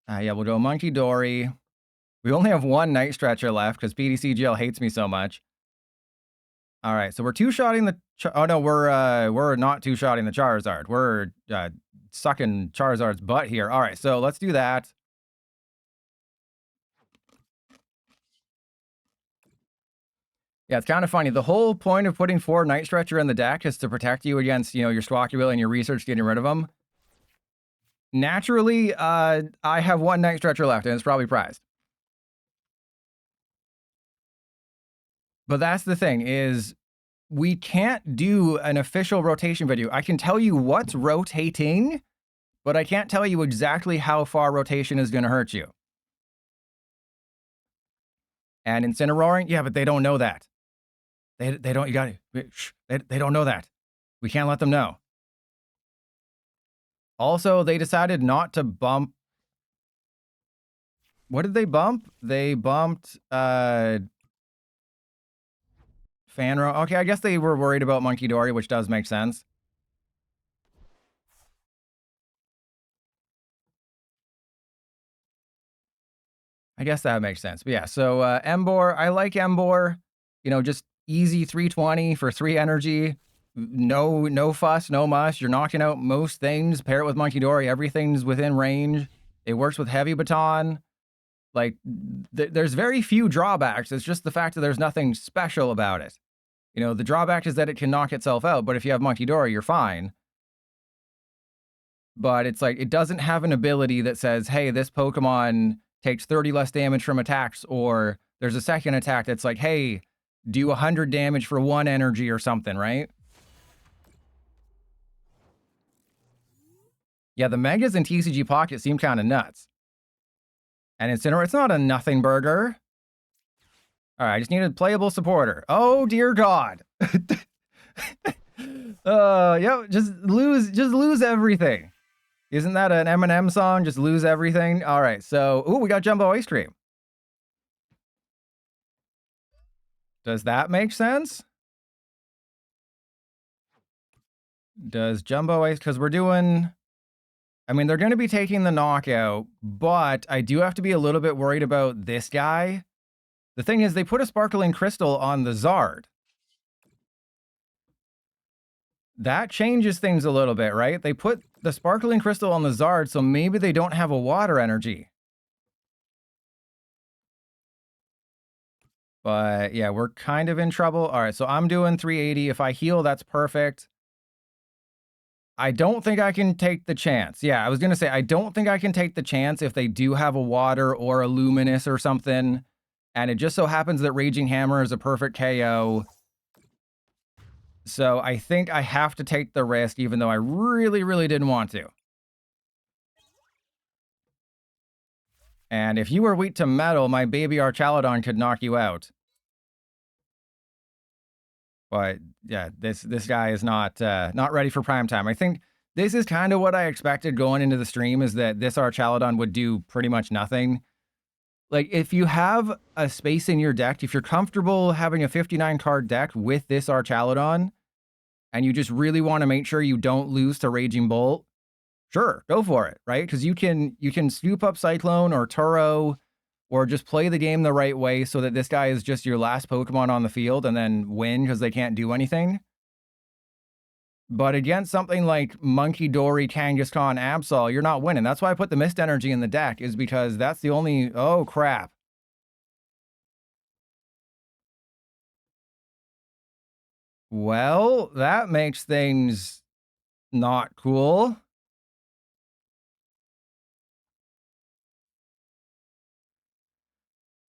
yeah, we'll go Monkey Dory. We only have 1 Night Stretcher left because PDCGL hates me so much. All right, so we're two-shotting the... oh, no, we're not two-shotting the Charizard. We're sucking Charizard's butt here. All right, so let's do that. Yeah, it's kind of funny. The whole point of putting 4 Night Stretcher in the deck is to protect you against, your Squawkybill and your Research getting rid of them. Naturally, I have 1 Night Stretcher left, and it's probably prized. But that's the thing, is we can't do an official rotation video. I can tell you what's rotating, but I can't tell you exactly how far rotation is going to hurt you. And Incineroaring, yeah, but they don't know that. They don't, you got to, they don't know that. We can't let them know. Also, they decided not to bump. What did they bump? They bumped Fanro. Okay, I guess they were worried about Monkey Dory, which does make sense. I guess that makes sense. But yeah, so Emboar, I like Emboar. Just easy 320 for 3 energy. No fuss, no muss. You're knocking out most things. Pair it with Monkey Dory. Everything's within range. It works with Heavy Baton. Like, there's very few drawbacks. It's just the fact that there's nothing special about it. The drawback is that it can knock itself out, but if you have Monkey Dory, you're fine. But it's like, it doesn't have an ability that says, hey, this Pokemon takes 30 less damage from attacks, or there's a second attack that's like, hey, do 100 damage for 1 energy or something, right? Yeah, the Megas in TCG Pocket seem kind of nuts. And Incineroar, it's not a nothing burger. All right, I just need a playable supporter. Oh, dear God. Yeah, just lose everything. Isn't that an Eminem song? Just lose everything. All right, so, ooh, we got Jumbo Ice Cream. Does that make sense? Does Jumbo Ice, because we're doing... I mean, they're going to be taking the knockout, but I do have to be a little bit worried about this guy. The thing is, they put a Sparkling Crystal on the Zard. That changes things a little bit, right? They put the Sparkling Crystal on the Zard, so maybe they don't have a water energy. But yeah, we're kind of in trouble. All right, so I'm doing 380. If I heal, that's perfect. I don't think I can take the chance. Yeah, I was going to say, I don't think I can take the chance if they do have a water or a luminous or something. And it just so happens that Raging Hammer is a perfect KO. So I think I have to take the risk, even though I really, really didn't want to. And if you were weak to metal, my baby Archaludon could knock you out. But yeah, this guy is not ready for prime time. I think this is kind of what I expected going into the stream, is that this Archaludon would do pretty much nothing. Like, if you have a space in your deck, if you're comfortable having a 59 card deck with this Archaludon, and you just really want to make sure you don't lose to Raging Bolt, sure, go for it, right? Because you can scoop up Cyclone or Turo, or just play the game the right way so that this guy is just your last Pokemon on the field and then win because they can't do anything. But against something like Monkey Dory, Kangaskhan, Absol, you're not winning. That's why I put the Mist Energy in the deck, is because that's the only... Oh, crap. Well, that makes things not cool.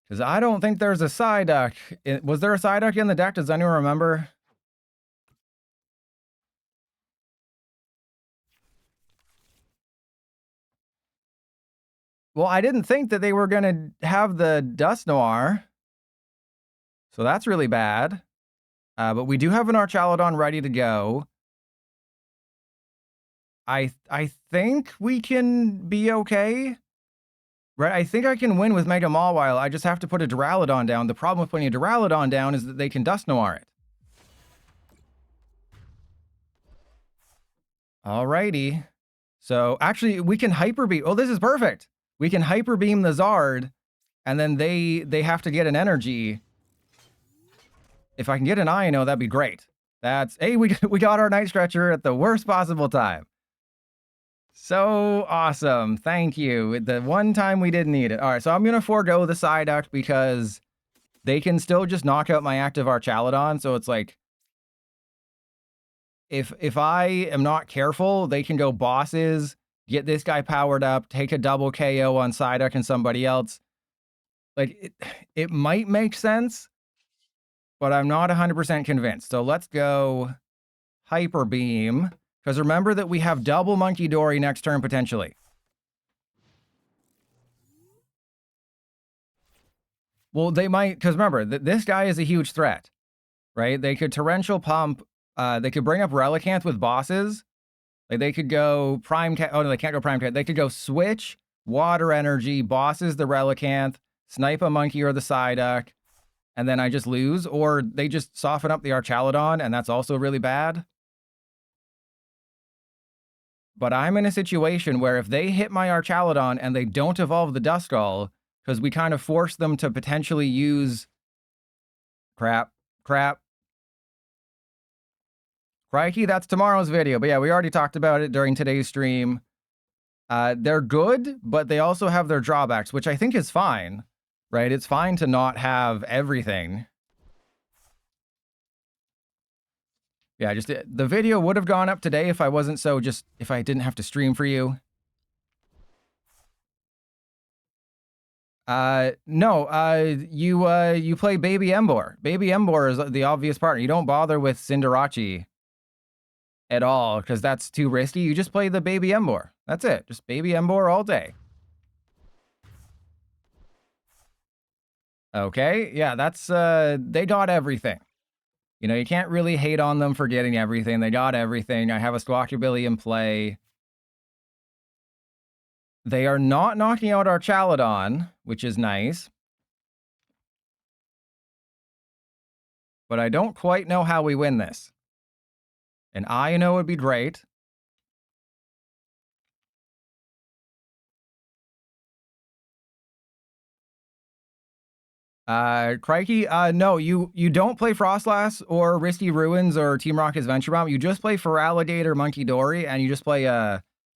Because I don't think there's a Psyduck. Was there a Psyduck in the deck? Does anyone remember? Well, I didn't think that they were going to have the Dust Noir. So that's really bad. But we do have an Archaludon ready to go. I think we can be okay. Right, I think I can win with Mega Mawile. I just have to put a Duraludon down. The problem with putting a Duraludon down is that they can Dust Noir it. Alrighty. So, actually, we can Hyper Beam. Oh, this is perfect. We can Hyper Beam the Zard, and then they have to get an energy. If I can get an Ino, that'd be great. That's, hey, we got our Night Stretcher at the worst possible time. So awesome. Thank you. The one time we didn't need it. All right, so I'm going to forego the Psyduck because they can still just knock out my active Archaludon. So it's like, if I am not careful, they can go bosses, get this guy powered up, take a double KO on Psyduck and somebody else. Like, it might make sense, but I'm not 100% convinced. So let's go Hyper Beam, because remember that we have double Monkey Dory next turn potentially. Well, they might, because remember, this guy is a huge threat, right? They could Torrential Pump, they could bring up Relicanth with bosses. Like, they could go Prime Cat, oh no, they can't go Prime Cat. They could go Switch, Water Energy, bosses the Relicanth, snipe a Monkey or the Psyduck, and then I just lose, or they just soften up the Archaludon, and that's also really bad. But I'm in a situation where if they hit my Archaludon and they don't evolve the Duskull, because we kind of force them to potentially use... Crap. Crikey, that's tomorrow's video. But yeah, we already talked about it during today's stream. They're good, but they also have their drawbacks, which I think is fine, right? It's fine to not have everything. Yeah, just the video would have gone up today if I wasn't so if I didn't have to stream for you. No, you play Baby Embor. Baby Embor is the obvious partner. You don't bother with Cinderace at all, because that's too risky. You just play the Baby Embor. That's it. Just Baby Embor all day. Okay, yeah, that's, they got everything. You know, you can't really hate on them for getting everything. They got everything. I have a Squawkabilly in play. They are not knocking out Archaludon, which is nice. But I don't quite know how we win this. An Ino would be great. Crikey, no, you don't play Frostlass or Risky Ruins or Team Rocket's Venture Bomb. You just play Feraligatr, Monkey Dory, and you just play,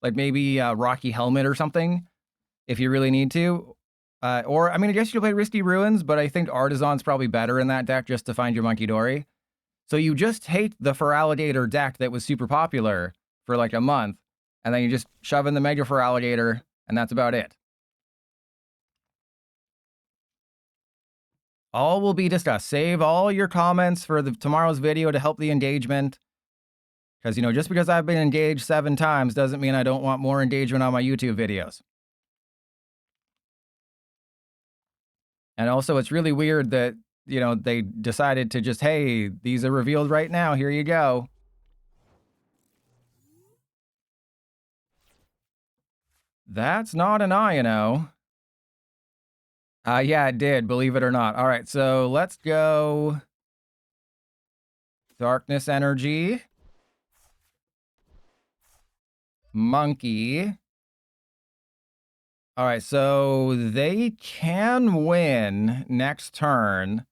like maybe Rocky Helmet or something, if you really need to. Or, I mean, I guess you play Risky Ruins, but I think Artisan's probably better in that deck just to find your Monkey Dory. So you just take the Feraligatr deck that was super popular for like a month, and then you just shove in the Mega Feraligatr, and that's about it. All will be discussed. Save all your comments for tomorrow's video to help the engagement. Because, you know, just because I've been engaged 7 times doesn't mean I don't want more engagement on my YouTube videos. And also, it's really weird that, you know, they decided to just, hey, these are revealed right now. Here you go. That's not an Ino. Yeah, it did, believe it or not. All right, so let's go Darkness Energy. Monkey. All right, so they can win next turn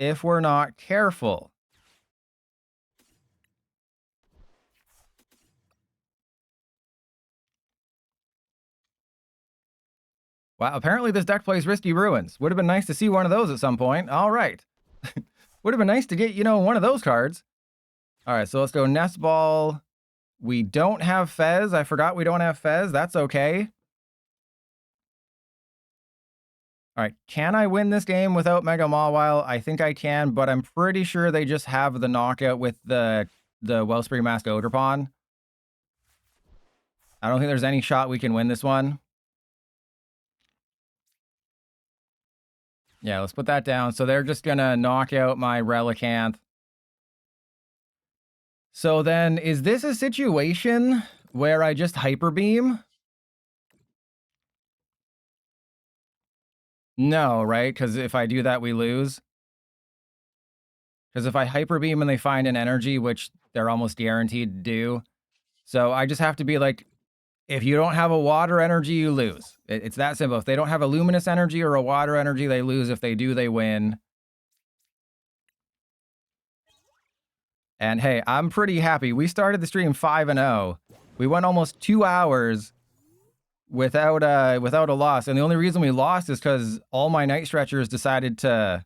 if we're not careful. Wow, apparently this deck plays Risky Ruins. Would have been nice to see one of those at some point. All right. Would have been nice to get, you know, one of those cards. All right, so let's go Nest Ball. We don't have Fez. I forgot we don't have Fez. That's okay. All right, can I win this game without Mega Mawile? I think I can, but I'm pretty sure they just have the knockout with the Wellspring Mask Ogerpon. I don't think there's any shot we can win this one. Yeah, let's put that down. So they're just gonna knock out my Relicanth. So then, is this a situation where I just Hyper Beam? No, right? Because if I do that, we lose. Because if I Hyper Beam and they find an energy, which they're almost guaranteed to do, so I just have to be like, if you don't have a water energy, you lose. It's that simple. If they don't have a luminous energy or a water energy, they lose. If they do, they win. And hey, I'm pretty happy. We started the stream 5-0. We went almost 2 hours without a loss. And the only reason we lost is because all my night stretchers decided to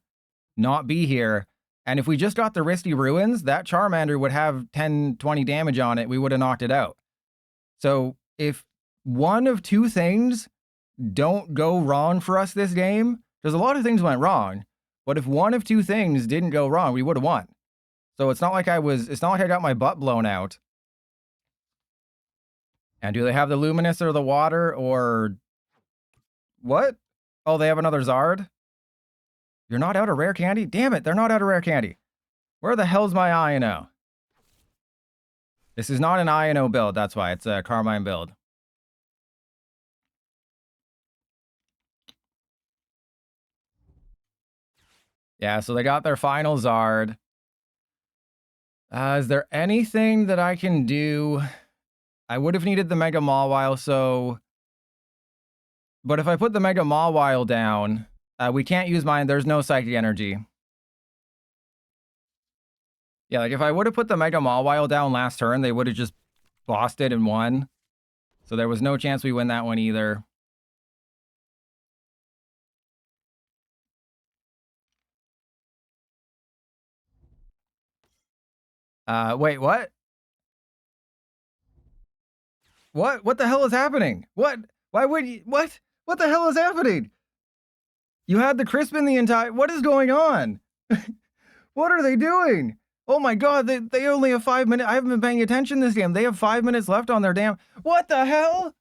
not be here. And if we just got the Risty Ruins, that Charmander would have 10, 20 damage on it. We would have knocked it out. So if one of two things don't go wrong for us this game, because a lot of things went wrong, but if one of two things didn't go wrong, we would have won. So it's not like I got my butt blown out. And do they have the Luminous or the Water or what? Oh, they have another Zard? You're not out of rare candy? Damn it, they're not out of rare candy. Where the hell's my INO? This is not an INO build, that's why. It's a Carmine build. Yeah, so they got their final Zard. Is there anything that I can do? I would have needed the Mega Mawile, so... But if I put the Mega Mawile down, we can't use mine. There's no Psychic Energy. Yeah, like if I would have put the Mega Mawile down last turn, they would have just bossed it and won. So there was no chance we win that one either. Wait, what? What the hell is happening? What? Why would you, what? What the hell is happening? You had the Crispin the entire, what is going on? What are they doing? Oh my god, they only have 5 minutes. I haven't been paying attention this game. They have 5 minutes left on their damn, what the hell?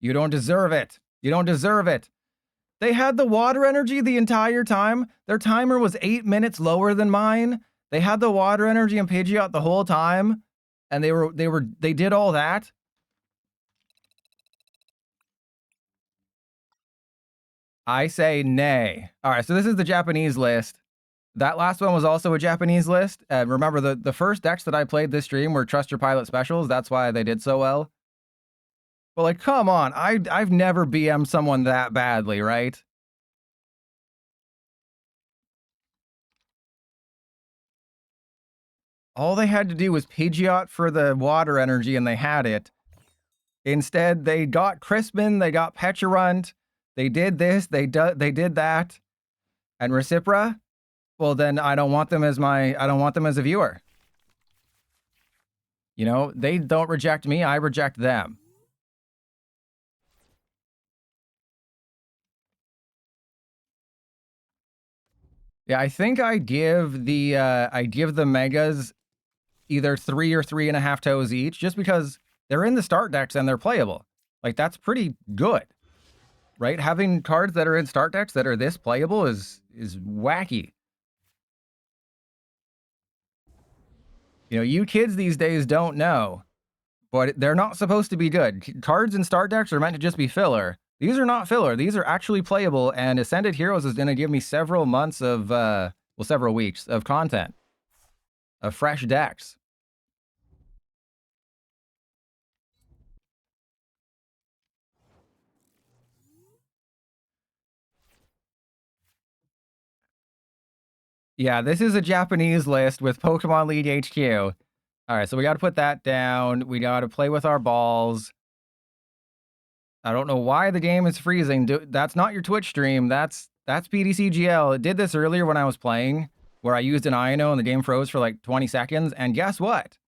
You don't deserve it. You don't deserve it. They had the water energy the entire time. Their timer was 8 minutes lower than mine. They had the water energy and Pidgeot the whole time. And they did all that. I say nay. All right, so this is the Japanese list. That last one was also a Japanese list. Remember, the first decks that I played this stream were Trust Your Pilot specials. That's why they did so well. But like, come on, I've never BM'd someone that badly, right? All they had to do was Pidgeot for the water energy, and they had it. Instead, they got Crispin, they got Pecharunt, they did this, they did that, and Recipra. Well, then I don't want them as a viewer. You know, they don't reject me, I reject them. Yeah, I think I give the Megas either 3 or 3.5 toes each, just because they're in the start decks and they're playable. Like, that's pretty good, right? Having cards that are in start decks that are this playable is wacky. You know, you kids these days don't know, but they're not supposed to be good. Cards in start decks are meant to just be filler. These are not filler. These are actually playable, and Ascended Heroes is going to give me several months of, well, several weeks of content, of fresh decks. Yeah, this is a Japanese list with Pokemon League HQ. All right, so we got to put that down. We got to play with our balls. I don't know why the game is freezing. That's not your Twitch stream. That's PDCGL. It did this earlier when I was playing, where I used an INO and the game froze for like 20 seconds. And guess what?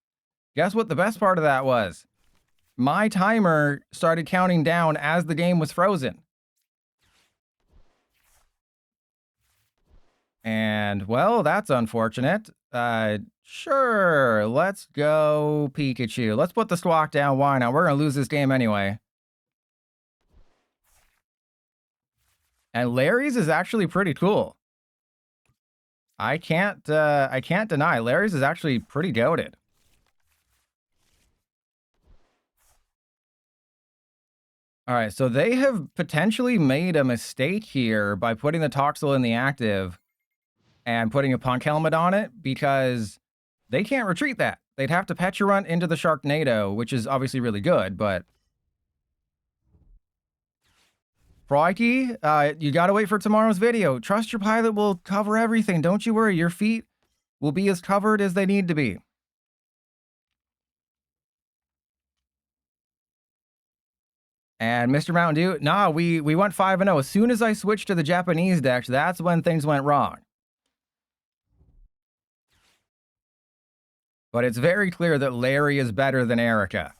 Guess what the best part of that was? My timer started counting down as the game was frozen. And, well, that's unfortunate. Sure, let's go Pikachu. Let's put the Squawk down. Why not? We're going to lose this game anyway. And Larry's is actually pretty cool. I can't deny Larry's is actually pretty goated. All right, so they have potentially made a mistake here by putting the Toxel in the active and putting a Punk Helmet on it, because they can't retreat that. They'd have to Pecharunt into the Sharknado, which is obviously really good, but... Crikey, you gotta wait for tomorrow's video. Trust your pilot will cover everything. Don't you worry. Your feet will be as covered as they need to be. And Mr. Mountain Dew, nah, we went 5-0. As soon as I switched to the Japanese decks, that's when things went wrong. But it's very clear that Larry is better than Erica.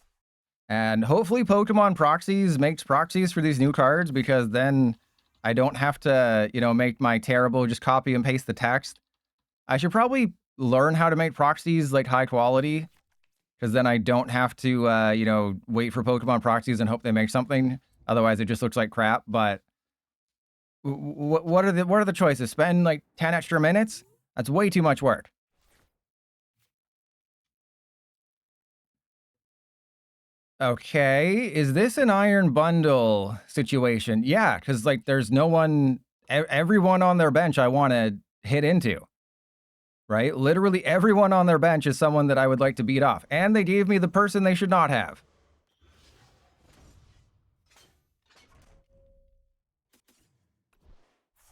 And hopefully Pokemon Proxies makes proxies for these new cards, because then I don't have to, make my terrible just copy and paste the text. I should probably learn how to make proxies like high quality, because then I don't have to, wait for Pokemon Proxies and hope they make something. Otherwise, it just looks like crap. But what are the choices? Spend like 10 extra minutes? That's way too much work. Okay, is this an Iron Bundle situation? Yeah, because like there's no one, everyone on their bench I want to hit into, right? Literally everyone on their bench is someone that I would like to beat off, and they gave me the person they should not have.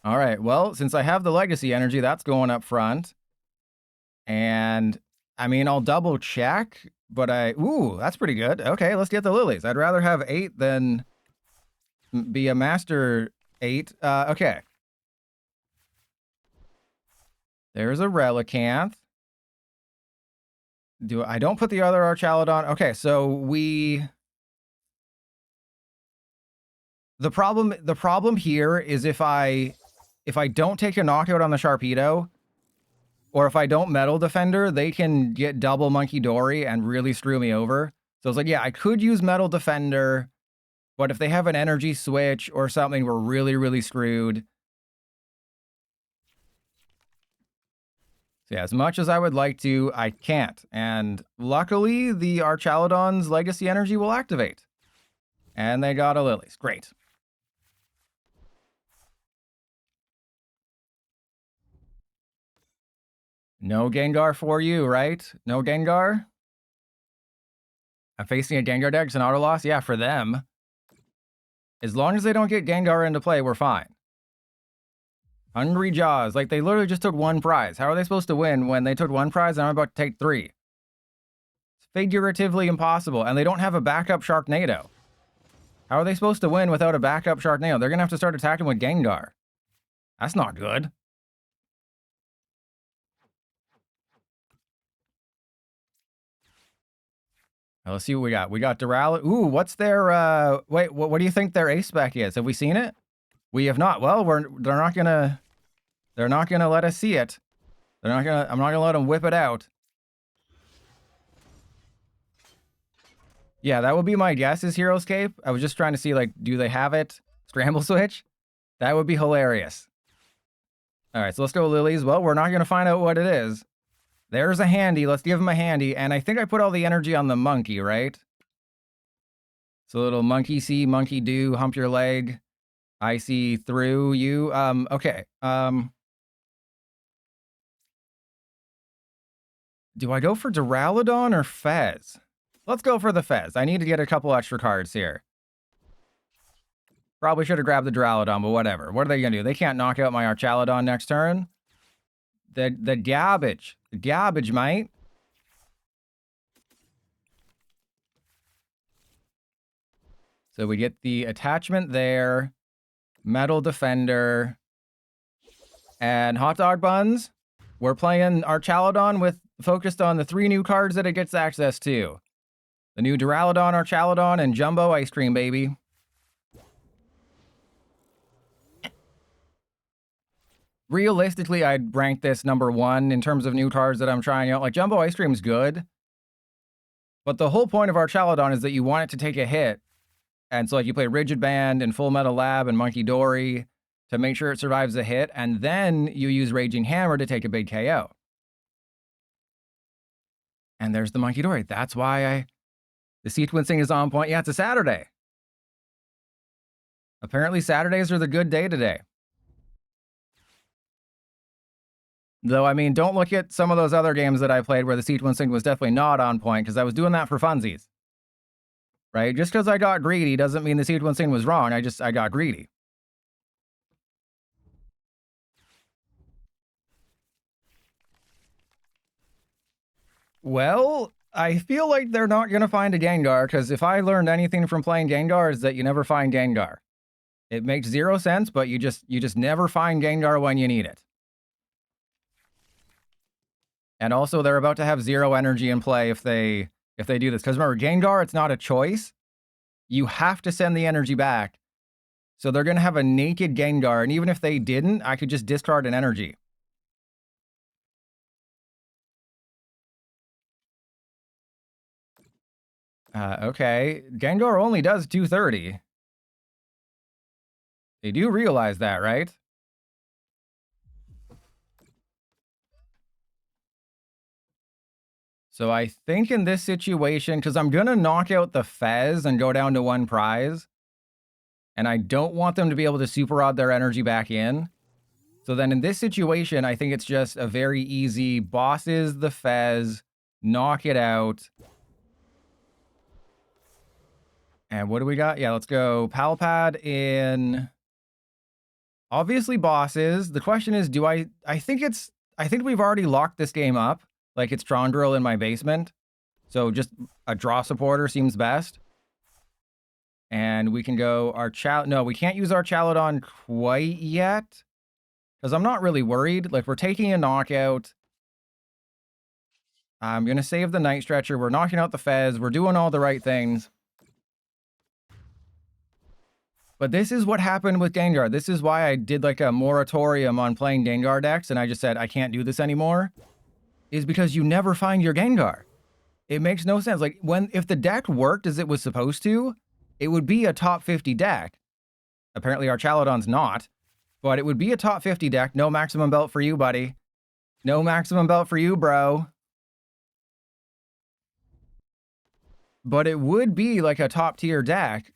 All right, well, since I have the Legacy Energy, that's going up front. And I mean, I'll double check, but ooh, that's pretty good. Okay, let's get the Lilies. I'd rather have 8 than be a Master 8. Okay. There's a Relicanth. I don't put the other Archaludon. Okay, so the problem here is if I don't take a knockout on the Sharpedo, or if I don't Metal Defender, they can get double Monkey Dory and really screw me over. So it's like, yeah, I could use Metal Defender, but if they have an energy switch or something, we're really, really screwed. So yeah, as much as I would like to, I can't. And luckily, the Archaludon's Legacy Energy will activate. And they got a Lilies. Great. No Gengar for you, right? No Gengar? I'm facing a Gengar deck. It's an auto loss? Yeah, for them. As long as they don't get Gengar into play, we're fine. Hungry Jaws. Like, they literally just took 1 prize. How are they supposed to win when they took 1 prize and I'm about to take 3? It's figuratively impossible. And they don't have a backup Sharknado. How are they supposed to win without a backup Sharknado? They're going to have to start attacking with Gengar. That's not good. Now, let's see what we got. We got Duraludon. Ooh, what's their, wait, what do you think their ace spec is? Have we seen it? We have not. Well, they're not gonna let us see it. I'm not gonna let them whip it out. Yeah, that would be my guess is Heroescape. I was just trying to see, like, do they have it? Scramble Switch? That would be hilarious. All right, so let's go Lilies. Well, we're not gonna find out what it is. There's a handy. Let's give him a handy. And I think I put all the energy on the monkey, right? So little monkey see, monkey do, hump your leg. I see through you. Okay. Do I go for Duraludon or Fez? Let's go for the Fez. I need to get a couple extra cards here. Probably should have grabbed the Duraludon, but whatever. What are they going to do? They can't knock out my Archaludon next turn. The garbage. The garbage, mate. So we get the attachment there. Metal Defender. And Hot Dog Buns. We're playing Archaludon with focused on the 3 new cards that it gets access to. The new Duraludon, Archaludon, and Jumbo Ice Cream, baby. Realistically, I'd rank this number 1 in terms of new cards that I'm trying out. Like, Jumbo Ice Cream's good. But the whole point of Archaludon is that you want it to take a hit. And so, like, you play Rigid Band and Full Metal Lab and Monkey Dory to make sure it survives a hit. And then you use Raging Hammer to take a big KO. And there's the Monkey Dory. That's why the sequencing is on point. Yeah, it's a Saturday. Apparently, Saturdays are the good day today. Though, I mean, don't look at some of those other games that I played where the sequencing was definitely not on point, because I was doing that for funsies. Right? Just because I got greedy doesn't mean the sequencing was wrong. I got greedy. Well, I feel like they're not going to find a Gengar, because if I learned anything from playing Gengar is that you never find Gengar. It makes 0 sense, but you just never find Gengar when you need it. And also, they're about to have 0 energy in play if they do this. Because remember, Gengar, it's not a choice. You have to send the energy back. So they're going to have a naked Gengar, and even if they didn't, I could just discard an energy. Okay, Gengar only does 230. They do realize that, right? So I think in this situation, because I'm going to knock out the Fez and go down to 1 prize, and I don't want them to be able to Super Rod their energy back in. So then in this situation, I think it's just a very easy bosses the Fez, knock it out. And what do we got? Yeah, let's go Palpad in... Obviously bosses. The question is, I think we've already locked this game up. Like it's Trondrill in my basement. So just a draw supporter seems best. And we can go no, we can't use Archaludon quite yet. Because I'm not really worried. Like, we're taking a knockout. I'm going to save the Night Stretcher. We're knocking out the Fez. We're doing all the right things. But this is what happened with Gengar. This is why I did like a moratorium on playing Gengar decks, and I just said, I can't do this anymore. Is because you never find your Gengar. It makes no sense. Like, if the deck worked as it was supposed to, it would be a top 50 deck. Apparently Archaludon's not. But it would be a top 50 deck. No maximum belt for you, buddy. No maximum belt for you, bro. But it would be like a top tier deck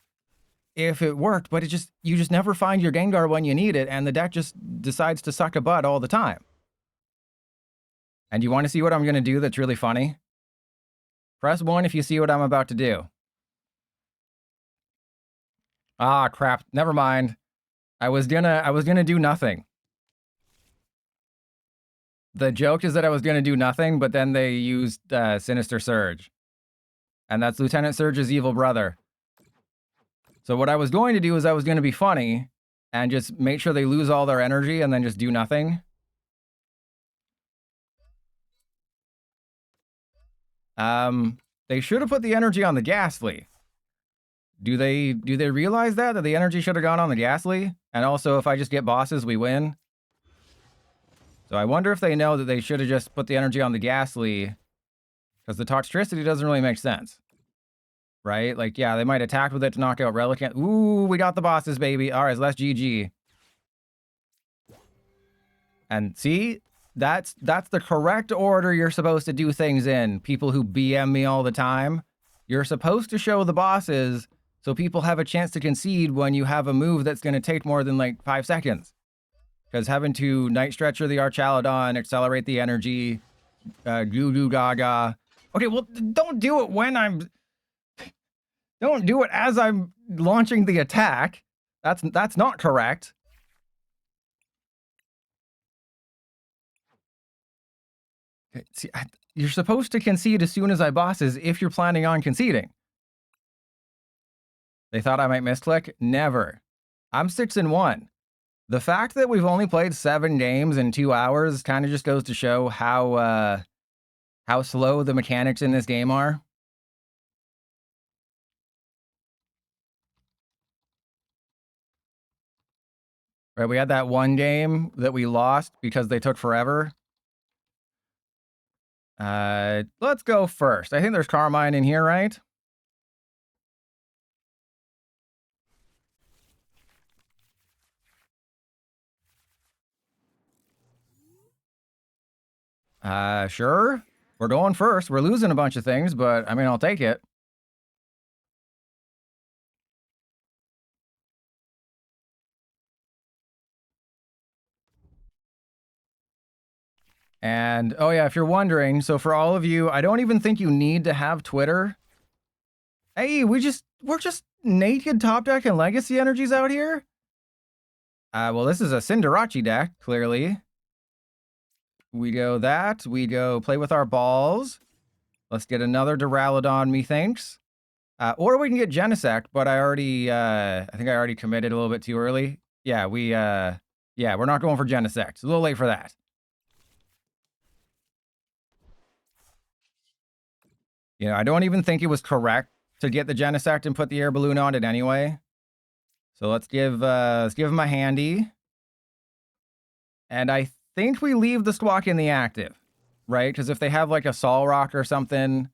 if it worked, but you just never find your Gengar when you need it, and the deck just decides to suck a butt all the time. And you want to see what I'm going to do that's really funny? Press 1 if you see what I'm about to do. Ah, crap. Never mind. I was gonna do nothing. The joke is that I was gonna do nothing, but then they used Sinister Surge. And that's Lieutenant Surge's evil brother. So what I was going to do is I was going to be funny and just make sure they lose all their energy and then just do nothing. They should have put the energy on the Ghastly. Do they realize that the energy should have gone on the Ghastly? And also, if I just get bosses, we win. So I wonder if they know that they should have just put the energy on the Ghastly, because the Toxtricity doesn't really make sense. Right? Like, yeah, they might attack with it to knock out Relicanth. Ooh, we got the bosses, baby. All right, so that's GG. And see, that's the correct order you're supposed to do things in. People who BM me all the time. You're supposed to show the bosses so people have a chance to concede when you have a move that's going to take more than like 5 seconds. Because having to Night Stretcher the Archaludon, accelerate the energy, goo goo gaga. Okay, well, don't do it when I'm... Don't do it as I'm launching the attack. That's not correct. Okay, see, you're supposed to concede as soon as I bosses if you're planning on conceding. They thought I might misclick? Never. I'm 6-1. The fact that we've only played 7 games in 2 hours kind of just goes to show how slow the mechanics in this game are. Right, we had that one game that we lost because they took forever. Let's go first. I think there's Carmine in here, right? Sure. We're going first. We're losing a bunch of things, but I mean, I'll take it. And, oh yeah, if you're wondering, so for all of you, I don't even think you need to have Twitter. Hey, we're just naked top deck and legacy energies out here? Well, this is a Cinderace deck, clearly. We go that. We go play with our balls. Let's get another Duraludon, methinks. Or we can get Genesect, but I think I already committed a little bit too early. Yeah, we're not going for Genesect. It's a little late for that. You know, I don't even think it was correct to get the Genesect and put the air balloon on it anyway. So let's give him a handy. And I think we leave the Squawk in the active, right? Because if they have like a Solrock or something,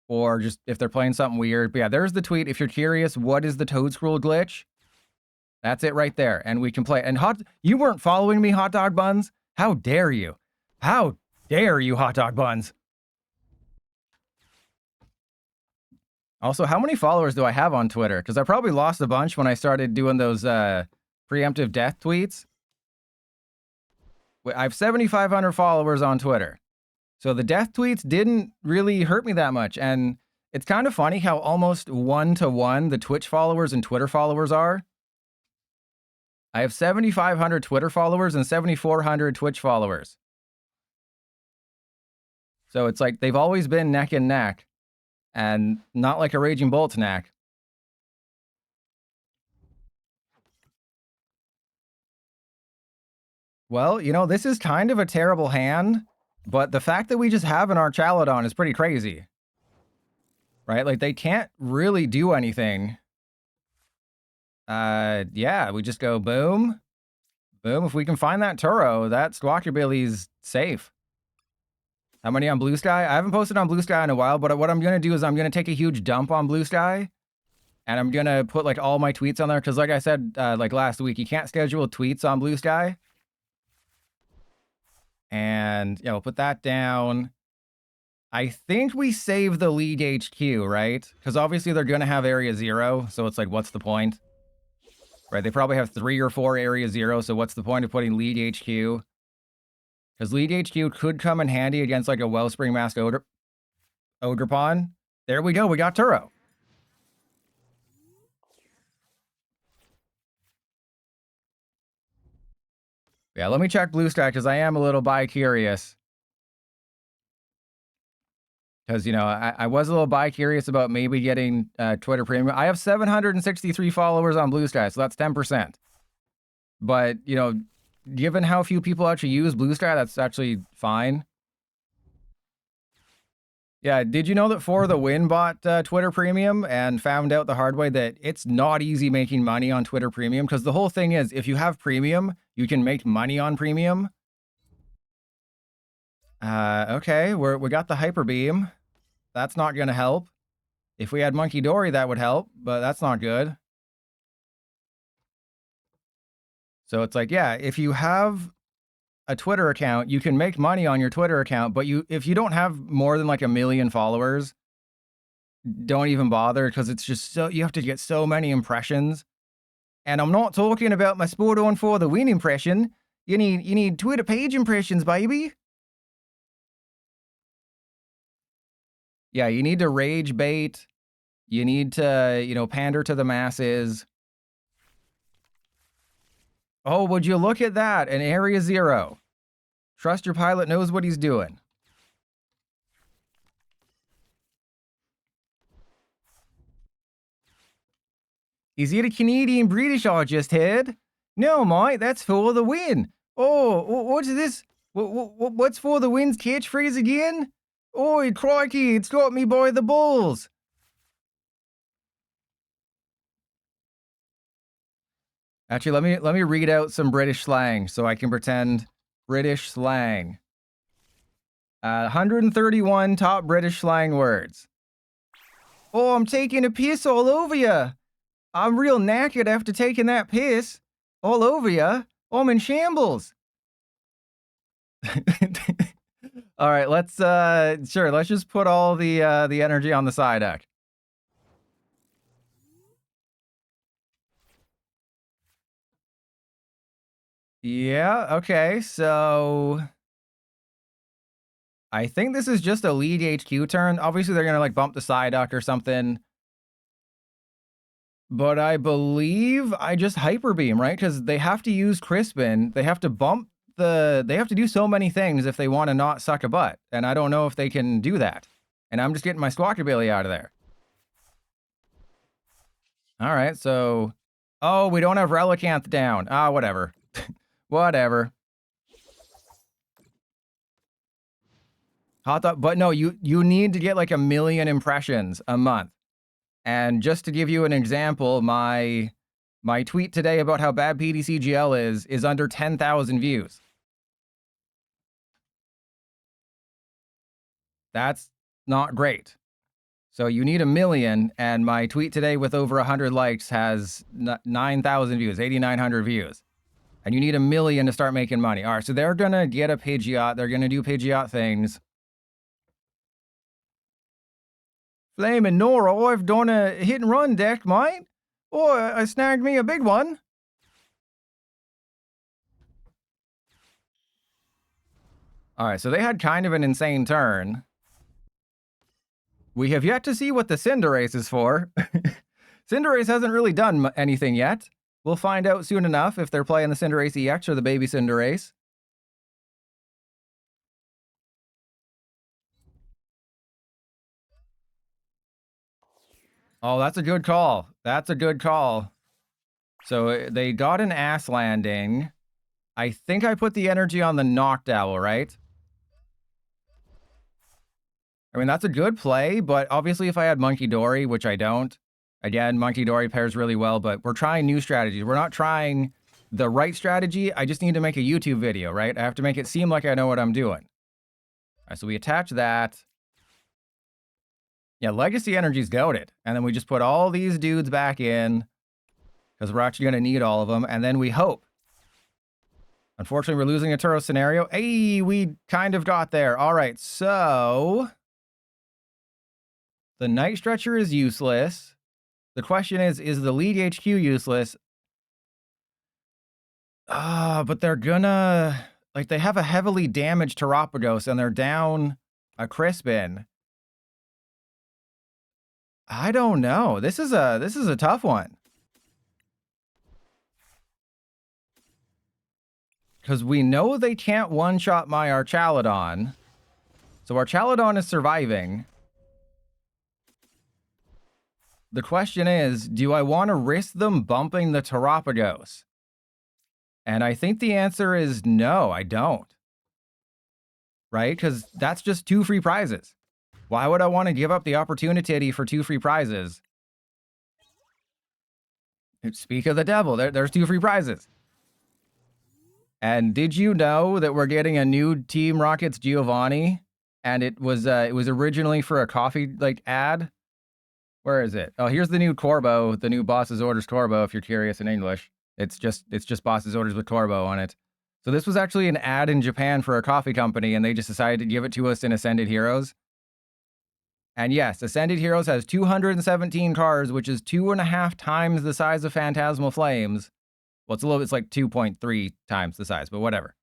or just if they're playing something weird. But yeah, there's the tweet. If you're curious, what is the Toad Scroll glitch? That's it right there. And we can play. And you weren't following me, Hot Dog Buns? How dare you? How dare you, Hot Dog Buns? Also, how many followers do I have on Twitter? Because I probably lost a bunch when I started doing those preemptive death tweets. I have 7,500 followers on Twitter. So the death tweets didn't really hurt me that much. And it's kind of funny how almost 1-to-1 the Twitch followers and Twitter followers are. I have 7,500 Twitter followers and 7,400 Twitch followers. So it's like they've always been neck and neck. And not like a Raging Bolt's neck. Well, you know, this is kind of a terrible hand. But the fact that we just have an Archaludon is pretty crazy. Right? Like, they can't really do anything. Yeah, we just go boom. Boom. If we can find that Turo, that Squawkabilly's safe. How many on Blue Sky? I haven't posted on Blue Sky in a while, but what I'm going to do is I'm going to take a huge dump on Blue Sky. And I'm going to put, like, all my tweets on there. Because, like I said, like, last week, you can't schedule tweets on Blue Sky. And, yeah, we'll put that down. I think we save the league HQ, right? Because obviously they're going to have Area 0. So it's like, what's the point? Right? They probably have 3 or 4 Area 0. So what's the point of putting league HQ? Because league HQ could come in handy against like a Wellspring Mask Ogerpon. There we go. We got Turo. Yeah, let me check Blue Sky because I am a little bi-curious. Because, you know, I was a little bi-curious about maybe getting Twitter Premium. I have 763 followers on Blue Sky, so that's 10%. But, you know, given how few people actually use Blue Sky, that's actually fine. Yeah, did you know that For the Win bought Twitter Premium and found out the hard way that it's not easy making money on Twitter Premium? Because the whole thing is, if you have Premium, you can make money on Premium. Okay, we got the Hyper Beam. That's not going to help. If we had Monkey Dory, that would help, but that's not good. So it's like, yeah, if you have a Twitter account, you can make money on your Twitter account, but if you don't have more than like 1 million followers, don't even bother because it's just so, you have to get so many impressions. And I'm not talking about my Sport on For the Win impression. You need Twitter page impressions, baby. Yeah, you need to rage bait. You need to, you know, pander to the masses. Oh, would you look at that? An Area 0. Trust your pilot knows what he's doing. Is it a Canadian British I just heard? No, mate, that's For the Win. Oh, what's this? What's For the Win's catchphrase again? Oh, crikey, it's got me by the balls. Actually, let me read out some British slang so I can pretend British slang. 131 top British slang words. Oh, I'm taking a piss all over you. I'm real knackered after taking that piss. All over you. I'm in shambles. All right, let's just put all the energy on the side deck. Yeah, okay, so I think this is just a lead HQ turn. Obviously, they're gonna like bump the Psyduck or something. But I believe I just Hyper Beam, right? Because they have to use Crispin. They have to bump they have to do so many things if they want to not suck a butt. And I don't know if they can do that. And I'm just getting my Squawkabilly out of there. All right, so... Oh, we don't have Relicanth down. Ah, whatever. Whatever. Hot dog, but no, you need to get like 1 million impressions a month. And just to give you an example, my tweet today about how bad PDCGL is under 10,000 views. That's not great. So you need 1 million, and my tweet today with over 100 likes has 9,000 views, 8,900 views. And you need 1 million to start making money. All right, so they're gonna get a Pidgeot. They're gonna do Pidgeot things. Flamin' Nora, I've done a hit and run deck, mate. Oh, I snagged me a big one. All right, so they had kind of an insane turn. We have yet to see what the Cinderace is for. Cinderace hasn't really done anything yet. We'll find out soon enough if they're playing the Cinderace EX or the baby Cinderace. Oh, that's a good call. That's a good call. So they got an ass landing. I think I put the energy on the Noctowl, right? I mean, that's a good play, but obviously if I had Monkey Dory, which I don't, again, Monkey Dory pairs really well, but we're trying new strategies. We're not trying the right strategy. I just need to make a YouTube video, right? I have to make it seem like I know what I'm doing. All right, so we attach that. Yeah, Legacy Energy's goated. And then we just put all these dudes back in because we're actually going to need all of them. And then we hope. Unfortunately, we're losing a Turo scenario. Hey, we kind of got there. All right, so the Night Stretcher is useless. The question is the Lead HQ useless? But they're gonna... Like, they have a heavily damaged Terapagos, and they're down a Crispin. I don't know. This is a tough one. Because we know they can't one-shot my Archaludon. So Archaludon is surviving. The question is, do I want to risk them bumping the Terapagos? And I think the answer is no, I don't. Right? Because that's just 2 free prizes. Why would I want to give up the opportunity for 2 free prizes? Speak of the devil, there's 2 free prizes. And did you know that we're getting a new Team Rocket's Giovanni? And it was originally for a coffee like ad. Where is it? Oh, here's the new Corbo, the new Boss's Orders Corbo, if you're curious in English. It's just Boss's Orders with Corbo on it. So this was actually an ad in Japan for a coffee company, and they just decided to give it to us in Ascended Heroes. And yes, Ascended Heroes has 217 cards, which is 2.5 times the size of Phantasmal Flames. Well, it's like 2.3 times the size, but whatever.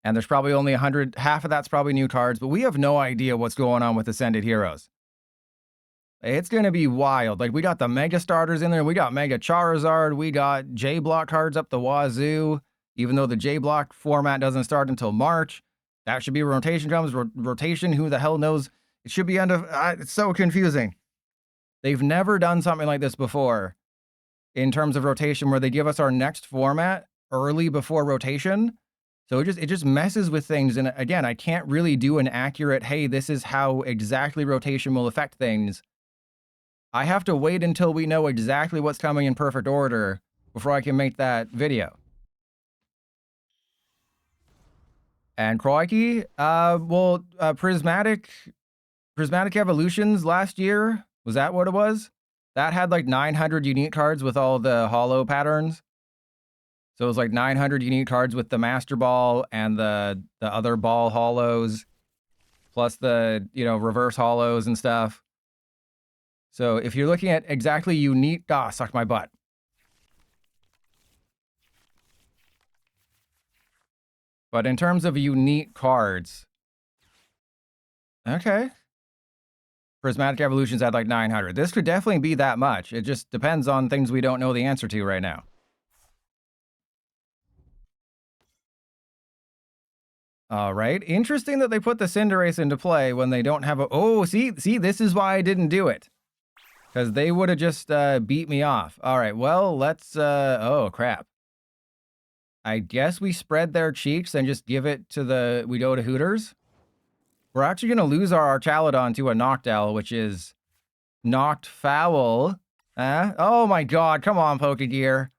And there's probably only 100, half of that's probably new cards, but we have no idea what's going on with Ascended Heroes. It's going to be wild. Like, we got the Mega Starters in there. We got Mega Charizard. We got J-Block cards up the wazoo. Even though the J-Block format doesn't start until March. That should be where rotation comes. Rotation, who the hell knows? It should be end of... it's so confusing. They've never done something like this before in terms of rotation where they give us our next format early before rotation. So it just messes with things. And again, I can't really do an accurate, hey, this is how exactly rotation will affect things. I have to wait until we know exactly what's coming in perfect order before I can make that video. And crikey, Prismatic Evolutions last year, was that what it was? That had like 900 unique cards with all the holo patterns. So it was like 900 unique cards with the Master Ball and the other ball holos, plus the, reverse holos and stuff. So if you're looking at exactly unique... suck my butt. But in terms of unique cards... Okay. Prismatic Evolutions had like 900. This could definitely be that much. It just depends on things we don't know the answer to right now. All right. Interesting that they put the Cinderace into play when they don't have a... Oh, see, this is why I didn't do it. Because they would have just beat me off. All right, well, let's... Oh, crap. I guess we spread their cheeks and just give it to the... We go to Hooters. We're actually going to lose our Archaludon to a Noctowl, which is knocked foul. Oh my god, come on, Pokegear.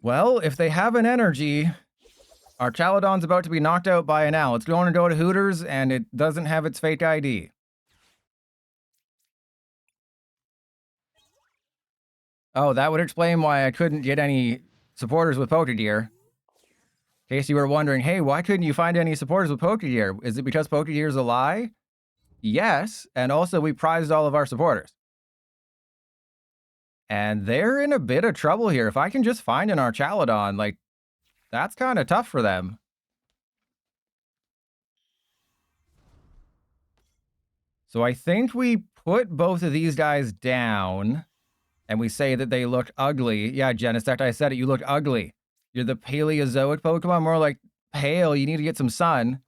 Well, if they have an energy, Archaludon's about to be knocked out by an owl. It's going to go to Hooters, and it doesn't have its fake ID. Oh, that would explain why I couldn't get any supporters with Pokegear. In case you were wondering, hey, why couldn't you find any supporters with Pokegear? Is it because Pokegear is a lie? Yes, and also we prized all of our supporters. And they're in a bit of trouble here. If I can just find an Archaludon, like, that's kind of tough for them. So I think we put both of these guys down, and we say that they look ugly. Yeah, Genesect, I said it, you look ugly. You're the Paleozoic Pokemon, more like pale, you need to get some sun.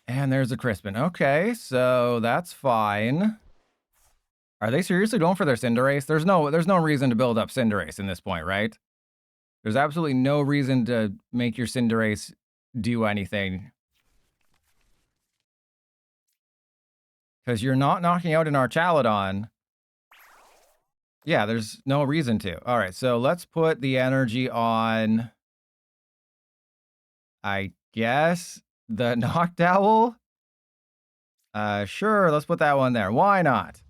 And there's a Crispin. Okay, so that's fine. Are they seriously going for their Cinderace? There's no reason to build up Cinderace in this point, right? There's absolutely no reason to make your Cinderace do anything. Because you're not knocking out an Archaludon. Yeah, there's no reason to. All right, so let's put the energy on, I guess, the Noctowl. Sure, let's put that one there. Why not?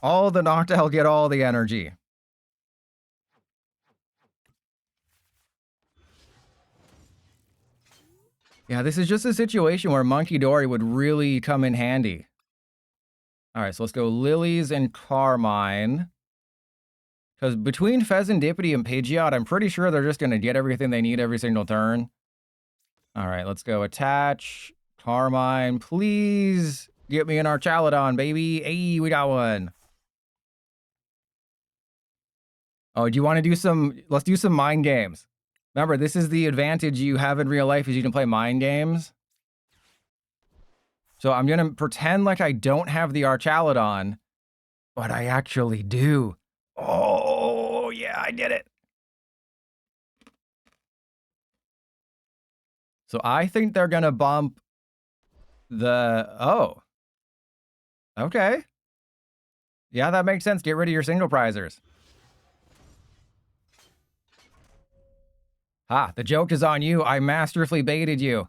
All the Noctowl get all the energy. Yeah, this is just a situation where Monkey Dory would really come in handy. All right, so let's go Lilies and Carmine. Because between Pheasantipity and Pidgeot, I'm pretty sure they're just going to get everything they need every single turn. All right, let's go Attach. Carmine, please get me an Archaludon, baby. Hey, we got one. Oh, do you want to do some... Let's do some mind games. Remember, this is the advantage you have in real life is you can play mind games. So I'm going to pretend like I don't have the Archaludon, but I actually do. Oh, yeah, I did it. So I think they're going to bump the... Oh. Okay. Yeah, that makes sense. Get rid of your single prizers. Ah, the joke is on you. I masterfully baited you.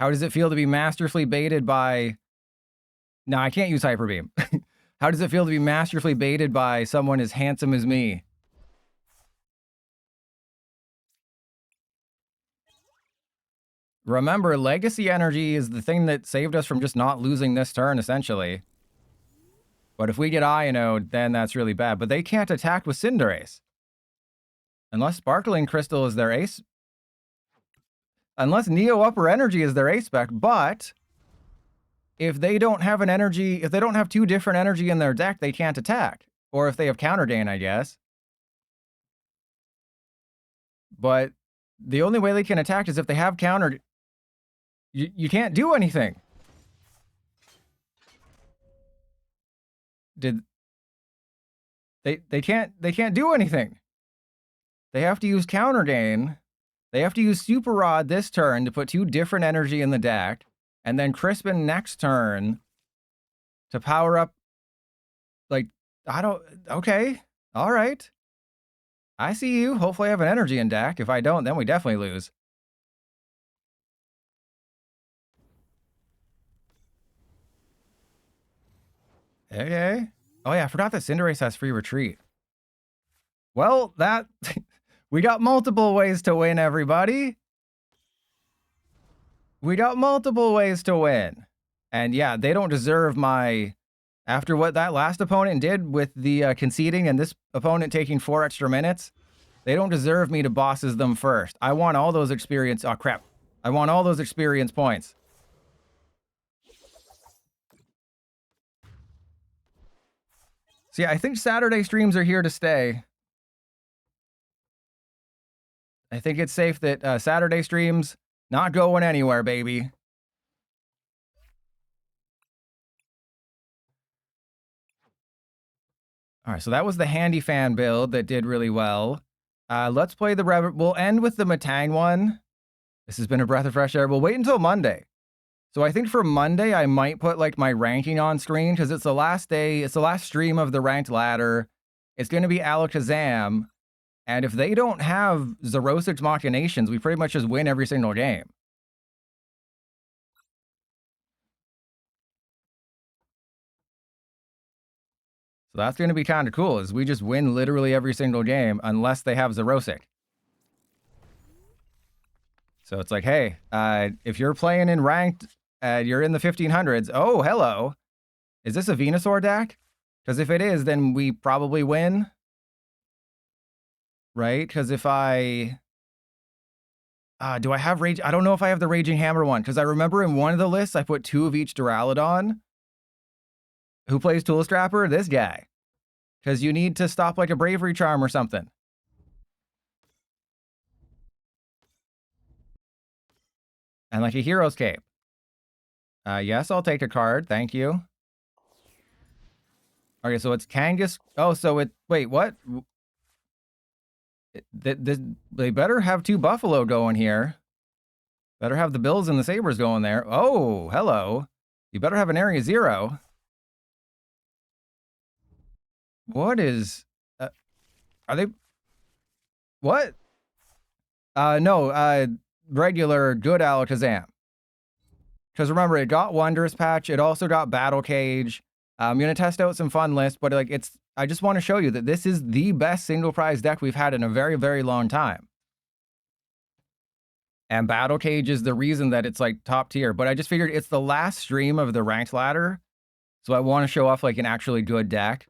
How does it feel to be masterfully baited by... No, I can't use Hyper Beam. How does it feel to be masterfully baited by someone as handsome as me? Remember, Legacy Energy is the thing that saved us from just not losing this turn, essentially. But if we get Ionode, then that's really bad. But they can't attack with Cinderace. Unless Sparkling Crystal is their ace... Unless Neo Upper Energy is their ace spec, but... If they don't have an energy... If they don't have two different energy in their deck, they can't attack. Or if they have Counter Gain, I guess. But the only way they can attack is if they have Counter... You can't do anything. They can't do anything. They have to use Counter Gain. They have to use Super Rod this turn to put two different energy in the deck, and then Crispin next turn to power up. Like, I don't... Okay. All right. I see you. Hopefully I have an energy in deck. If I don't, then we definitely lose. Okay. Oh yeah, I forgot that Cinderace has free retreat. Well, that... we got multiple ways to win, everybody. We got multiple ways to win. And yeah, they don't deserve my... After what that last opponent did with the conceding and this opponent taking 4 extra minutes, They don't deserve me to bosses them first. I want all those experience... Oh, crap. I want all those experience points. So yeah, I think Saturday streams are here to stay. I think it's safe that Saturday streams not going anywhere, baby. All right, so that was the Handy Fan build that did really well. Let's play the We'll end with the Matang one. This has been a breath of fresh air. We'll wait until Monday. So I think for Monday, I might put like my ranking on screen because it's the last day. It's the last stream of the ranked ladder. It's going to be Alakazam. And if they don't have Zerosic's Machinations, we pretty much just win every single game. So that's going to be kind of cool, is we just win literally every single game unless they have Zerosic. So it's like, hey, if you're playing in ranked, you're in the 1500s. Oh, hello. Is this a Venusaur deck? Because if it is, then we probably win. Right? Because if I... do I have Rage? I don't know if I have the Raging Hammer one, because I remember in one of the lists, I put 2 of each Duraludon. Who plays Tool Strapper? This guy. Because you need to stop like a Bravery Charm or something. And like a Hero's Cape. Yes, I'll take a card. Thank you. Okay, so it's Kangas. Oh, so it... Wait, what? They better have 2 Buffalo going here. Better have the Bills and the Sabres going there. Oh, hello. You better have an Area 0. What is... are they... What? No, regular good Alakazam. Because remember, it got Wondrous Patch. It also got Battle Cage. I'm going to test out some fun lists, but like I just want to show you that this is the best single prize deck we've had in a very, very long time. And Battle Cage is the reason that it's like top tier. But I just figured it's the last stream of the ranked ladder. So I want to show off like an actually good deck.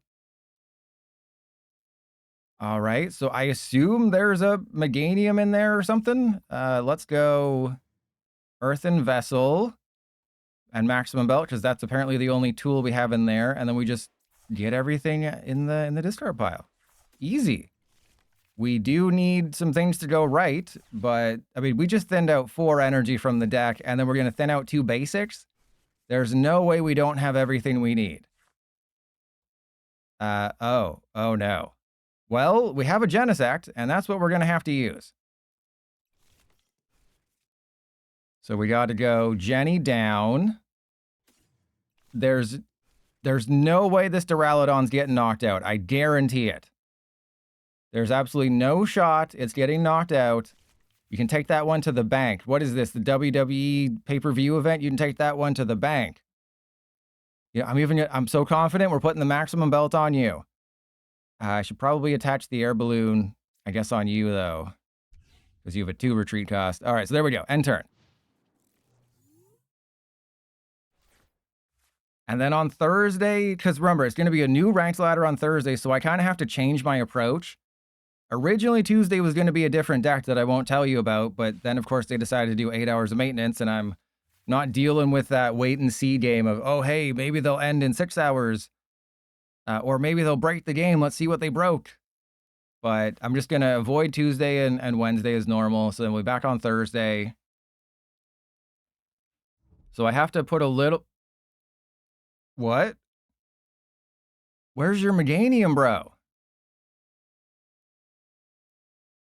All right, so I assume there's a Meganium in there or something. Let's go Earthen Vessel and Maximum Belt, because that's apparently the only tool we have in there. And then we just get everything in the discard pile. Easy. We do need some things to go right, but I mean, we just thinned out 4 energy from the deck, and then we're going to thin out 2 basics. There's no way we don't have everything we need. Oh no. Well, we have a Genesect, and that's what we're going to have to use. So we got to go Jenny down. There's no way this Duraludon's getting knocked out. I guarantee it. There's absolutely no shot it's getting knocked out. You can take that one to the bank. What is this? The WWE pay-per-view event? You can take that one to the bank. Yeah, I'm so confident we're putting the Maximum Belt on you. I should probably attach the air balloon, I guess, on you, though. Because you have a 2 retreat cost. All right, so there we go. End turn. And then on Thursday, because remember, it's going to be a new ranked ladder on Thursday, so I kind of have to change my approach. Originally, Tuesday was going to be a different deck that I won't tell you about, but then, of course, they decided to do 8 hours of maintenance, and I'm not dealing with that wait-and-see game of, oh, hey, maybe they'll end in 6 hours. Or maybe they'll break the game. Let's see what they broke. But I'm just going to avoid Tuesday and Wednesday as normal. So then we'll be back on Thursday. So I have to put a little... What? Where's your Meganium, bro?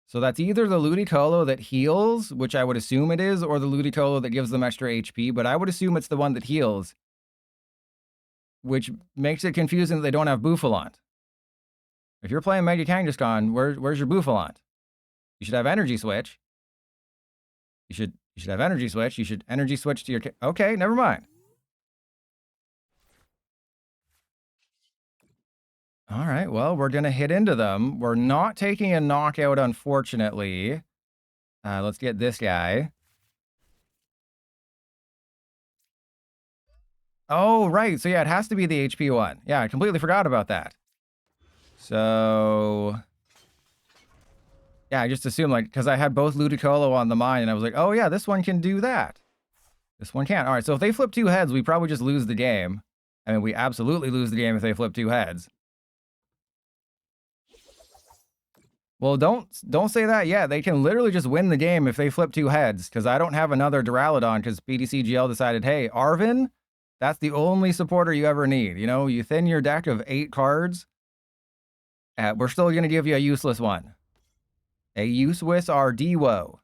So that's either the Ludicolo that heals, which I would assume it is, or the Ludicolo that gives them extra HP. But I would assume it's the one that heals, which makes it confusing that they don't have Bouffalont. If you're playing Mega Kangaskhan, where's your Bouffalont? You should have Energy Switch. You should have Energy Switch. You should Energy Switch to your... Okay, never mind. All right, well, we're going to hit into them. We're not taking a knockout, unfortunately. Let's get this guy. Oh, right. So, yeah, it has to be the HP one. Yeah, I completely forgot about that. So... Yeah, I just assumed, like, because I had both Ludicolo on the mine, and I was like, oh yeah, this one can do that. This one can't. All right, so if they flip 2 heads, we probably just lose the game. I mean, we absolutely lose the game if they flip 2 heads. Well, don't say that yet. They can literally just win the game if they flip 2 heads, because I don't have another Duraludon, because PDCGL decided, hey, Arvin, that's the only supporter you ever need. You know, you thin your deck of 8 cards, we're still going to give you a useless one. A useless Ardewo.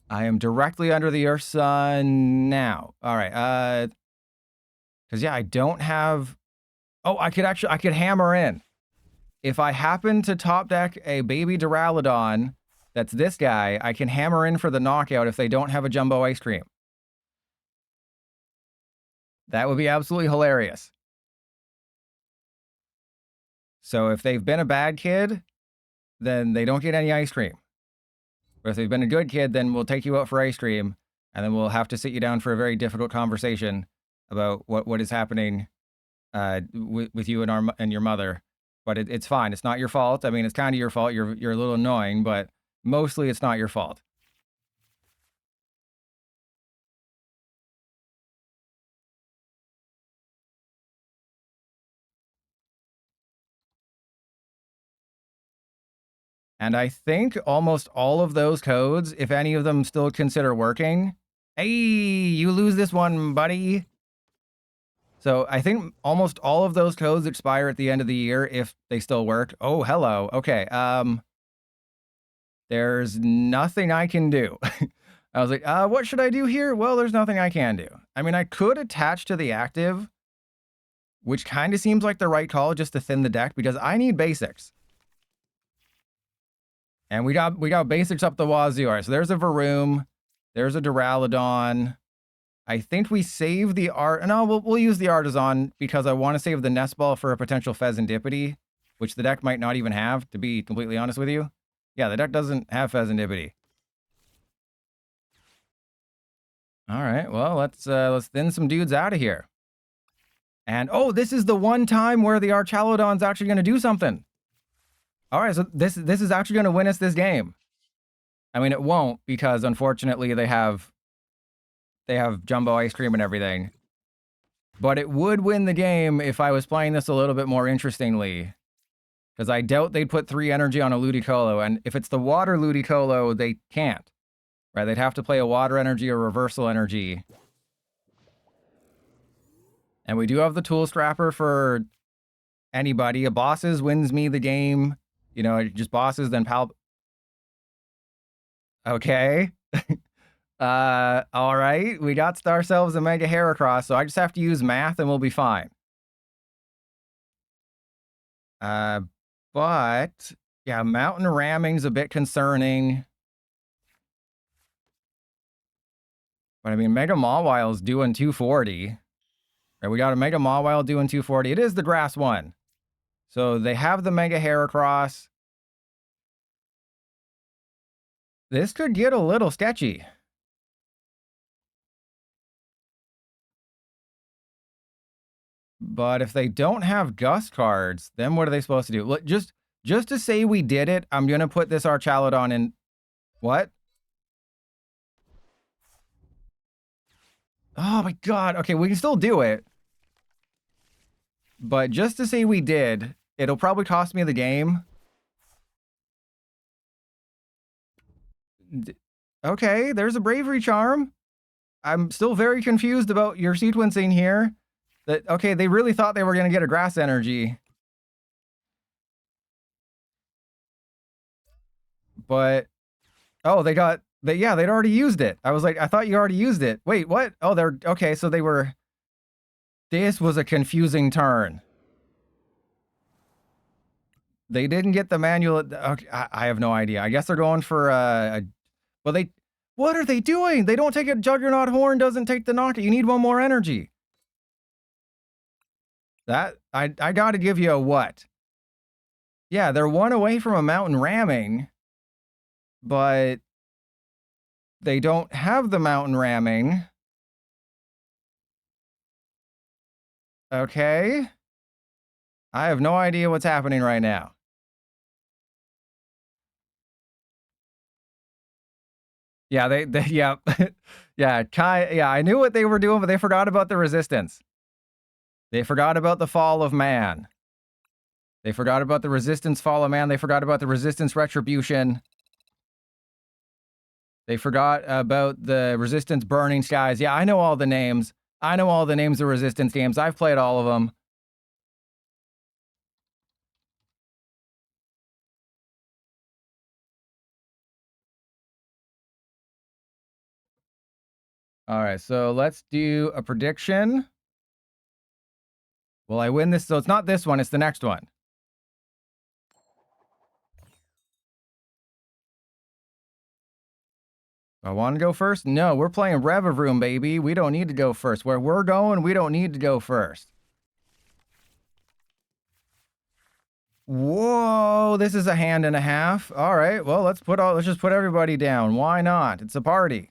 I am directly under the Earth Sun now. All right, because yeah, I don't have... Oh, I could hammer in. If I happen to top deck a baby Duraludon, that's this guy, I can hammer in for the knockout if they don't have a Jumbo Ice Cream. That would be absolutely hilarious. So if they've been a bad kid, then they don't get any ice cream. Or if they've been a good kid, then we'll take you out for ice cream, and then we'll have to sit you down for a very difficult conversation about what is happening with you and your mother. But it's fine. It's not your fault. I mean, it's kind of your fault. You're a little annoying, but mostly it's not your fault. And I think almost all of those codes, if any of them still consider working, hey, you lose this one, buddy. So I think almost all of those codes expire at the end of the year if they still work. Oh, hello. Okay. There's nothing I can do. I was like, what should I do here? Well, there's nothing I can do. I mean, I could attach to the active, which kind of seems like the right call just to thin the deck because I need basics. And we got basics up the wazoo. All right, so there's a Varoom, there's a Duraludon. I think we save the art. No, we'll use the Artisan because I want to save the Nest Ball for a potential Pheasantipity, which the deck might not even have, to be completely honest with you. Yeah, the deck doesn't have Pheasantipity. All right, well, let's thin some dudes out of here. And oh, this is the one time where the Archaludon's actually going to do something. All right, so this is actually going to win us this game. I mean, it won't because unfortunately they have Jumbo Ice Cream and everything. But it would win the game if I was playing this a little bit more interestingly. Because I doubt they'd put 3 energy on a Ludicolo, and if it's the water Ludicolo, they can't. Right? They'd have to play a water energy or reversal energy. And we do have the Tool Scrapper for anybody. A bosses wins me the game. You know, just bosses, then Okay. All right. We got ourselves a Mega Heracross, so I just have to use math and we'll be fine. But yeah, Mountain Ramming's a bit concerning. But I mean, Mega Mawile's doing 240. Right, we got a Mega Mawile doing 240. It is the grass one. So they have the Mega Heracross. This could get a little sketchy. But if they don't have Gust cards, then what are they supposed to do? Look, just to say we did it, I'm going to put this Archaludon in... What? Oh my god. Okay, we can still do it. But just to say we did, it'll probably cost me the game. Okay, there's a Bravery Charm. I'm still very confused about your sequencing here. Okay, they really thought they were going to get a grass energy. But, oh, they'd already used it. I was like, I thought you already used it. Wait, what? Oh, okay, so they were... This was a confusing turn. They didn't get the manual... Okay, I have no idea. I guess they're going for well, what are they doing? They don't take a Juggernaut Horn, doesn't take the knockout. You need one more energy. That, I gotta give you a what? Yeah, they're one away from a Mountain Ramming, but they don't have the Mountain Ramming. Okay. I have no idea what's happening right now. Yeah, yeah. Yeah, yeah, I knew what they were doing, but they forgot about the resistance. They forgot about the fall of man. They forgot about the resistance fall of man. They forgot about the resistance retribution. They forgot about the resistance burning skies. Yeah, I know all the names. I know all the names of resistance games. I've played all of them. All right, so let's do a prediction. Will I win this? So it's not this one, it's the next one. I want to go first? No, we're playing Revavroom, baby. We don't need to go first. Where we're going, we don't need to go first. Whoa, this is a hand and a half. All right, well, let's just put everybody down. Why not? It's a party.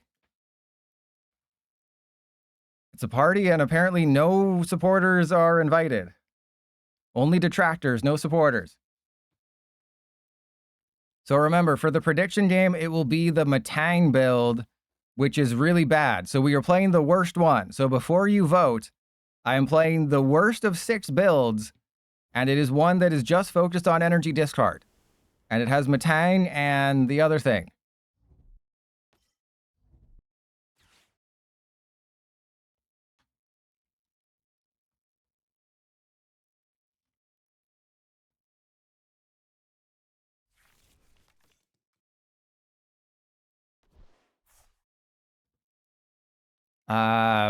It's a party, and apparently no supporters are invited. Only detractors, no supporters. So remember, for the prediction game, it will be the Matang build, which is really bad. So we are playing the worst one. So before you vote, I am playing the worst of 6 builds, and it is one that is just focused on energy discard. And it has Matang and the other thing.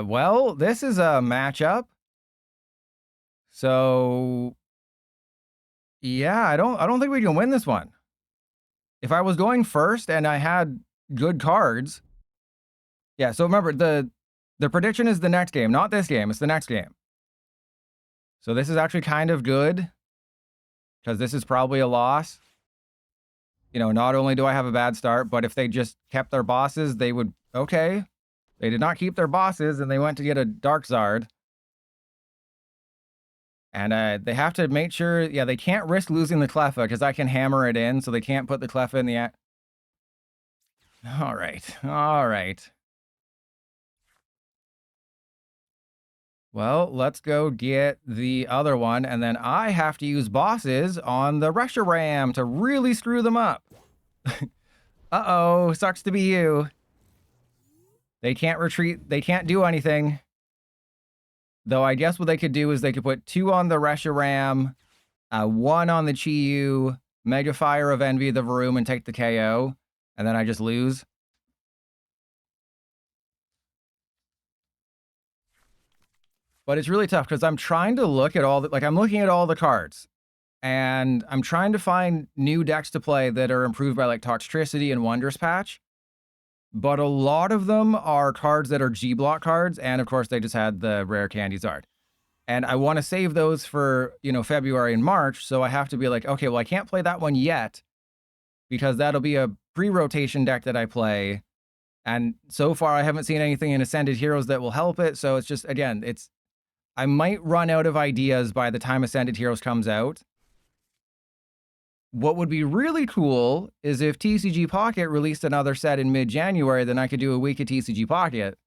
Well, this is a matchup. So yeah, I don't think we can win this one. If I was going first and I had good cards. Yeah, so remember the prediction is the next game, not this game, it's the next game. So this is actually kind of good because this is probably a loss. You know, not only do I have a bad start, but if they just kept their bosses, they would okay. They did not keep their bosses and they went to get a Dark Zard. And they have to make sure, yeah, they can't risk losing the Cleffa because I can hammer it in, so they can't put the Cleffa in the... All right, all right. Well, let's go get the other one, and then I have to use bosses on the Reshiram to really screw them up. Uh-oh, sucks to be you. They can't retreat, they can't do anything. Though I guess what they could do is they could put 2 on the Reshiram, 1 on the Chi-Yu, Mega Fire of Envy the Varoom, and take the KO, and then I just lose. But it's really tough because I'm trying to look at all the, like I'm looking at all the cards, and I'm trying to find new decks to play that are improved by like Toxtricity and Wondrous Patch. But a lot of them are cards that are G-Block cards, and of course they just had the rare Candy Zard. And I want to save those for, you know, February and March, so I have to be like, okay, well, I can't play that one yet, because that'll be a pre-rotation deck that I play. And so far, I haven't seen anything in Ascended Heroes that will help it, so it's just, again, I might run out of ideas by the time Ascended Heroes comes out. What would be really cool is if TCG Pocket released another set in mid-January, then I could do a week of TCG Pocket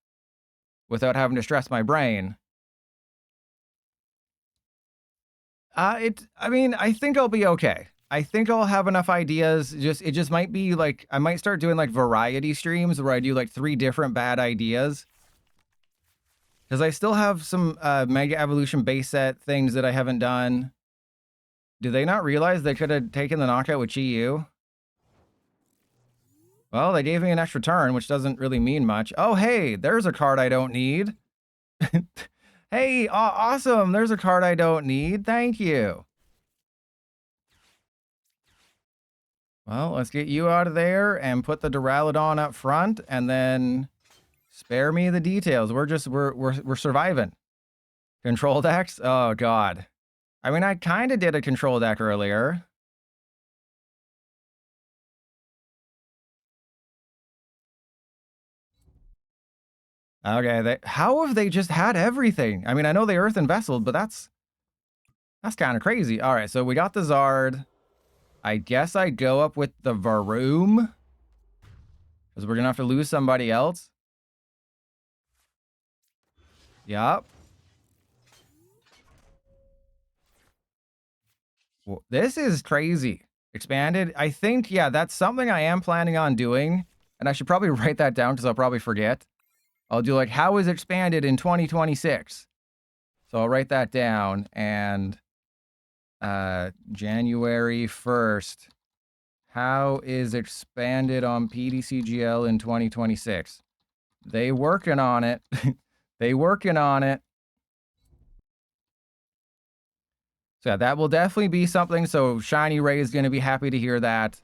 without having to stress my brain. I mean, I think I'll be okay. I think I'll have enough ideas. It just might be like, I might start doing like variety streams where I do like 3 different bad ideas. Because I still have some Mega Evolution base set things that I haven't done. Do they not realize they could have taken the knockout with Chi-Yu? Well, they gave me an extra turn, which doesn't really mean much. Oh, hey, there's a card I don't need. Hey, awesome. There's a card I don't need. Thank you. Well, let's get you out of there and put the Duraludon up front, and then spare me the details. We're surviving. Control decks? Oh, God. I mean, I kind of did a control deck earlier. Okay, how have they just had everything? I mean, I know they Earth and Vesseled, but that's kind of crazy. All right, so we got the Zard. I guess I go up with the Varoom. Because we're going to have to lose somebody else. Yup. Well, this is crazy. Expanded. I think, yeah, that's something I am planning on doing. And I should probably write that down because I'll probably forget. I'll do like, how is expanded in 2026? So I'll write that down. And January 1st. How is expanded on PDCGL in 2026? They working on it. They working on it. So yeah, that will definitely be something. So Shiny Ray is going to be happy to hear that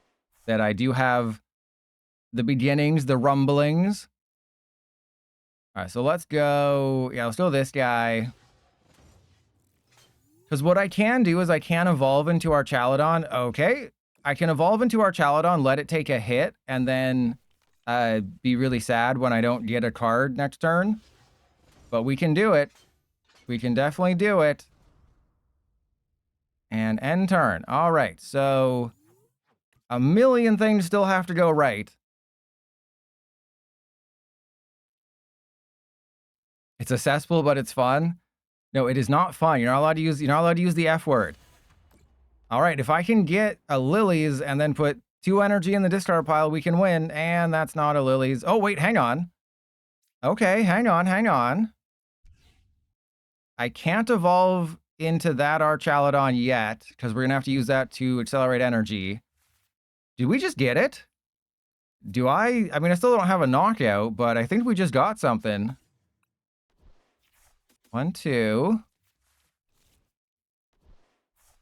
I do have the beginnings, the rumblings. All right, so let's go. Yeah, let's go this guy. Because what I can do is I can evolve into Archaludon. Okay, I can evolve into Archaludon, let it take a hit, and then be really sad when I don't get a card next turn. But we can do it. We can definitely do it. And end turn. All right, so a million things still have to go right. It's a cesspool, but it's fun. No, it is not fun. You're not allowed to use the F word. All right, if I can get a Lilies and then put 2 energy in the discard pile, we can win. And that's not a Lilies. Oh, wait, hang on. Okay, hang on. I can't evolve into that Archaludon yet, because we're going to have to use that to accelerate energy. Did we just get it? I mean, I still don't have a knockout, but I think we just got something. 1, 2.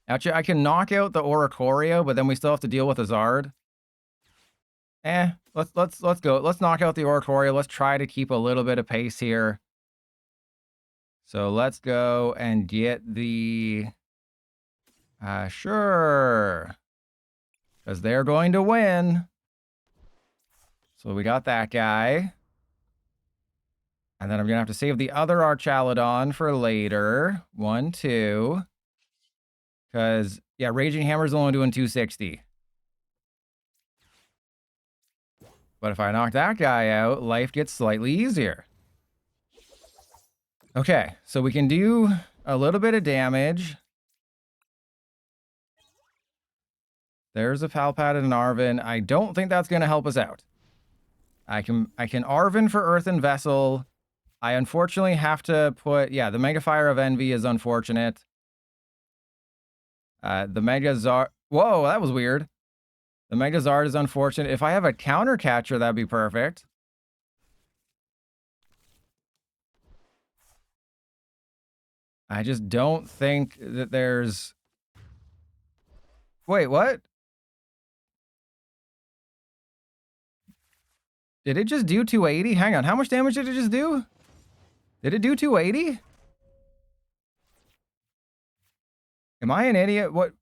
Actually, I can knock out the Oricorio, but then we still have to deal with a Zard. Let's go. Let's knock out the Oricorio. Let's try to keep a little bit of pace here. So let's go and get the... sure. Because they're going to win. So we got that guy. And then I'm going to have to save the other Archaludon for later. 1, 2. Because, yeah, Raging Hammer's only doing 260. But if I knock that guy out, life gets slightly easier. Okay, so we can do a little bit of damage. There's a Palpat and an Arven. I don't think that's going to help us out. I can Arven for Earthen Vessel. I unfortunately have to put... Yeah, the Mega Fire of Envy is unfortunate. The Mega Zard... Whoa, that was weird. The Mega Zard is unfortunate. If I have a counter catcher, that'd be perfect. I just don't think that there's... Wait, what? Did it just do 280? Hang on, how much damage did it just do? Did it do 280? Am I an idiot? What?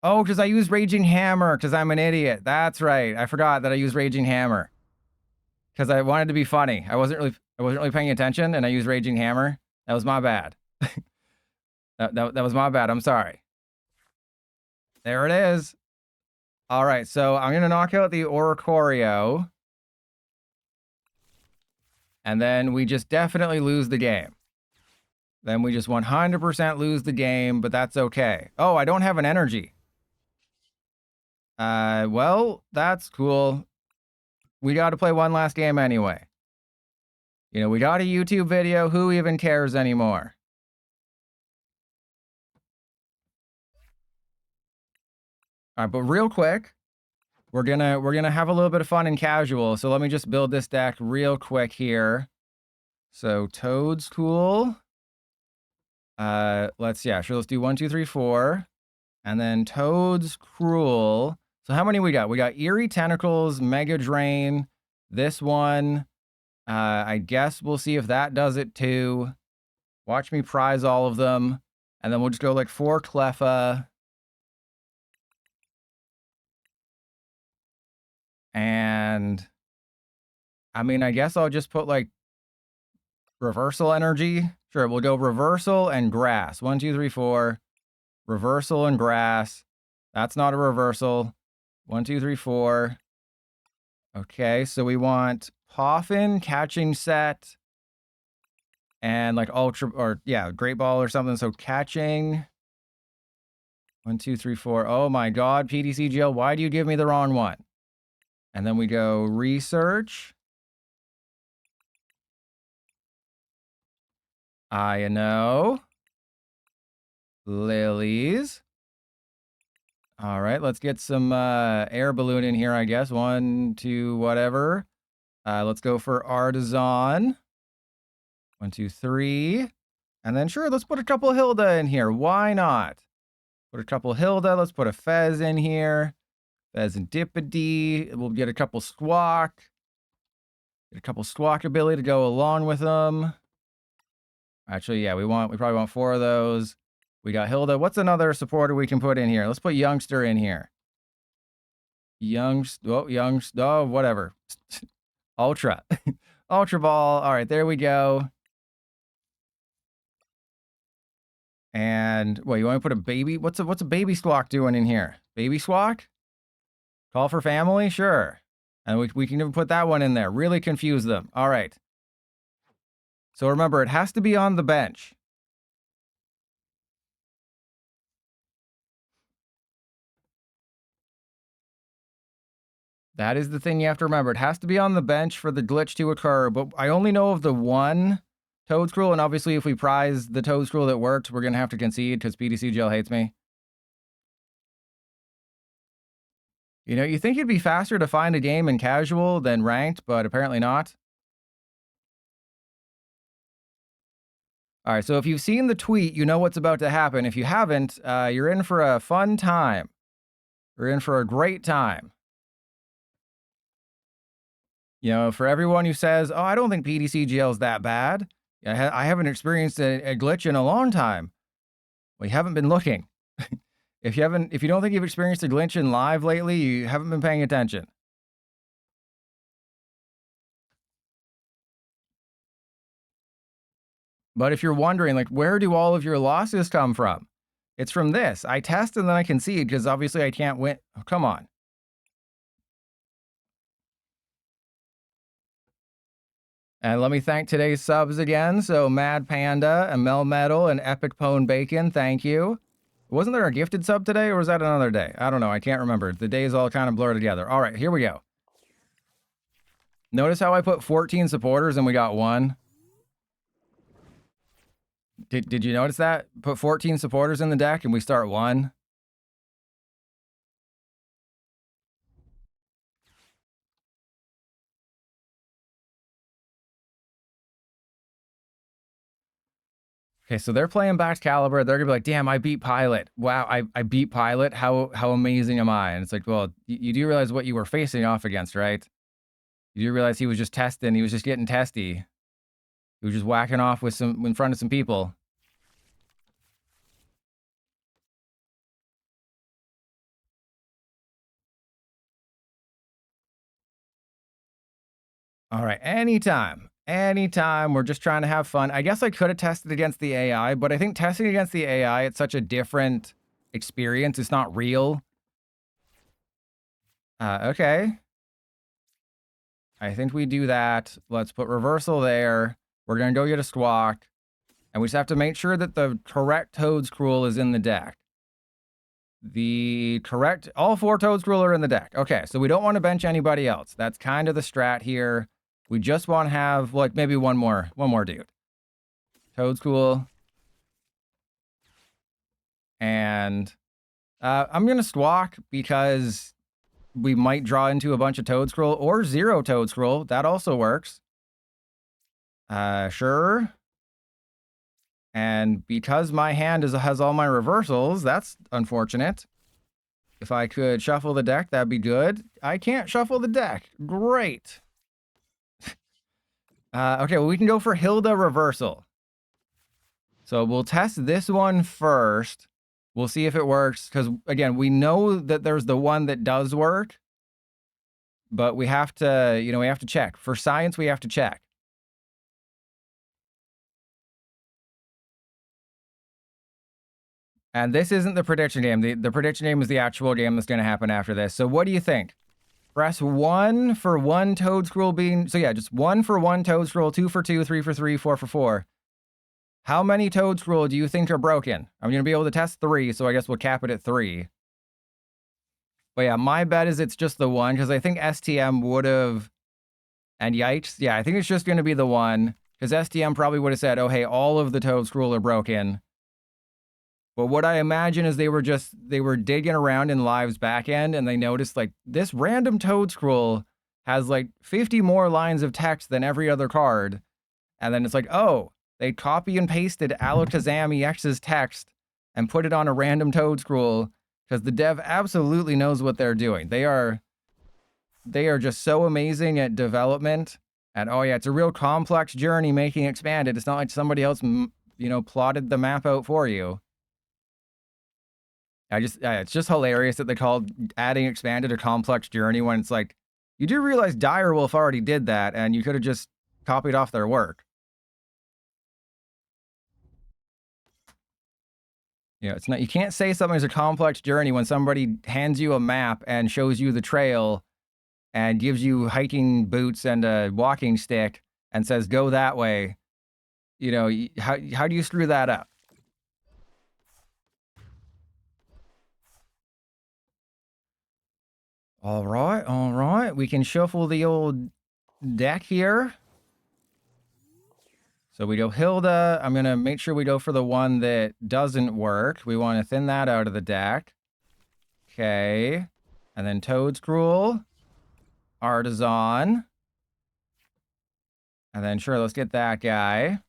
Oh, because I used Raging Hammer, because I'm an idiot. That's right. I forgot that I used Raging Hammer. Because I wanted to be funny. I wasn't really paying attention, and I used Raging Hammer. That was my bad. that was my bad. I'm sorry. There it is. All right, so I'm going to knock out the Oricorio. And then we just definitely lose the game. Then we just 100% lose the game, but that's okay. Oh, I don't have an energy. Well, that's cool. We got to play one last game anyway. You know, we got a YouTube video. Who even cares anymore? All right, but real quick, we're gonna have a little bit of fun in casual. So let me just build this deck real quick here. So Toad's cool. Let's do 1, 2, 3, 4. And then Toad's cruel. So how many we got? We got Eerie Tentacles, Mega Drain, this one. I guess we'll see if that does it too. Watch me prize all of them. And then we'll just go like 4 Cleffa. And I mean, I guess I'll just put like Reversal Energy. Sure, we'll go Reversal and Grass. 1, 2, 3, 4. Reversal and Grass. That's not a reversal. 1, 2, 3, 4. Okay, so we want Poffin, Catching Set, and like Ultra, or yeah, Great Ball or something. So Catching. 1, 2, 3, 4. Oh my God, PDCGL, why do you give me the wrong one? And then we go Research. I know. Lilies. All right, let's get some air balloon in here, I guess. 1, 2, whatever. Let's go for Artisan. 1, 2, 3. And then sure, let's put a couple Hilda in here. Why not? Put a couple Hilda. Let's put a Fez in here. Pheasantipede. We'll get a couple Squawk. Get a couple Squawk ability to go along with them. Actually, yeah, we probably want 4 of those. We got Hilda. What's another supporter we can put in here? Let's put Youngster in here. Oh, whatever. Ultra. Ultra Ball. All right, there we go. And, wait, you want to put a baby? What's a baby Squawk doing in here? Baby Squawk? Call for family? Sure. And we can even put that one in there. Really confuse them. All right. So remember, it has to be on the bench. That is the thing you have to remember. It has to be on the bench for the glitch to occur, but I only know of the one Toadscruel, and obviously if we prize the Toadscruel that worked, we're going to have to concede because PDCGL hates me. You know, you think it'd be faster to find a game in casual than ranked, but apparently not. All right, so if you've seen the tweet, you know what's about to happen. If you haven't, you're in for a fun time. You're in for a great time. You know, for everyone who says, oh, I don't think PDCGL is that bad. I haven't experienced a glitch in a long time. Well, you haven't been looking. If you don't think you've experienced a glitch in live lately, you haven't been paying attention. But if you're wondering, like, where do all of your losses come from? It's from this. I test and then I concede because obviously I can't win. Oh, come on. And let me thank today's subs again. So Mad Panda and Mel Metal and Epic Pone Bacon, thank you. Wasn't there a gifted sub today or was that another day? I don't know. I can't remember. The days all kind of blur together. All right, here we go. Notice how I put 14 supporters and we got 1? Did you notice that? Put 14 supporters in the deck and we start 1? Okay, so they're playing Back Caliber. They're gonna be like, damn, I beat Pilot. Wow, I beat Pilot. How amazing am I? And it's like, well, you do realize what you were facing off against, right? You do realize he was just testing. He was just getting testy. He was just whacking off with in front of some people. All right, anytime. We're just trying to have fun. I guess I could have tested against the AI, but I think testing against the AI, it's such a different experience. It's not real. Okay. I think we do that. Let's put reversal there. We're going to go get a Squawk. And we just have to make sure that the correct Toadscruel is in the deck. All 4 Toadscruel are in the deck. Okay, so we don't want to bench anybody else. That's kind of the strat here. We just want to have, like, maybe one more dude. Toadscruel. And I'm going to Squawk because we might draw into a bunch of Toadscruel or 0 Toadscruel. That also works. Sure. And because my hand has all my reversals, that's unfortunate. If I could shuffle the deck, that'd be good. I can't shuffle the deck. Great. Okay, well, we can go for Hilda reversal. So we'll test this one first. We'll see if it works. Because, again, we know that there's the one that does work. But we have to, we have to check. For science, we have to check. And this isn't the prediction game. The prediction game is the actual game that's going to happen after this. So what do you think? Press 1 for 1 toad scroll being... So yeah, just 1 for 1 toad scroll, 2 for 2, 3 for 3, 4 for 4. How many toad scroll do you think are broken? I'm going to be able to test 3, so I guess we'll cap it at 3. But yeah, my bet is it's just the 1, because I think STM would have... And yikes, yeah, I think it's just going to be the 1, because STM probably would have said, oh hey, all of the toad scroll are broken. But what I imagine is they were digging around in Live's backend and they noticed like this random toad scroll has like 50 more lines of text than every other card. And then it's like, oh, they copy and pasted Alakazam EX's text and put it on a random toad scroll because the dev absolutely knows what they're doing. They are just so amazing at development. And oh yeah, it's a real complex journey making expanded. It's not like somebody else, plotted the map out for you. It's just hilarious that they called adding expanded a complex journey when it's like, you do realize Direwolf already did that and you could have just copied off their work. It's not, you can't say something's a complex journey when somebody hands you a map and shows you the trail and gives you hiking boots and a walking stick and says, go that way. How do you screw that up? All right. We can shuffle the old deck here. So we go Hilda. I'm going to make sure we go for the one that doesn't work. We want to thin that out of the deck. Okay. And then Toadscruel. Artisan. And then, sure, let's get that guy.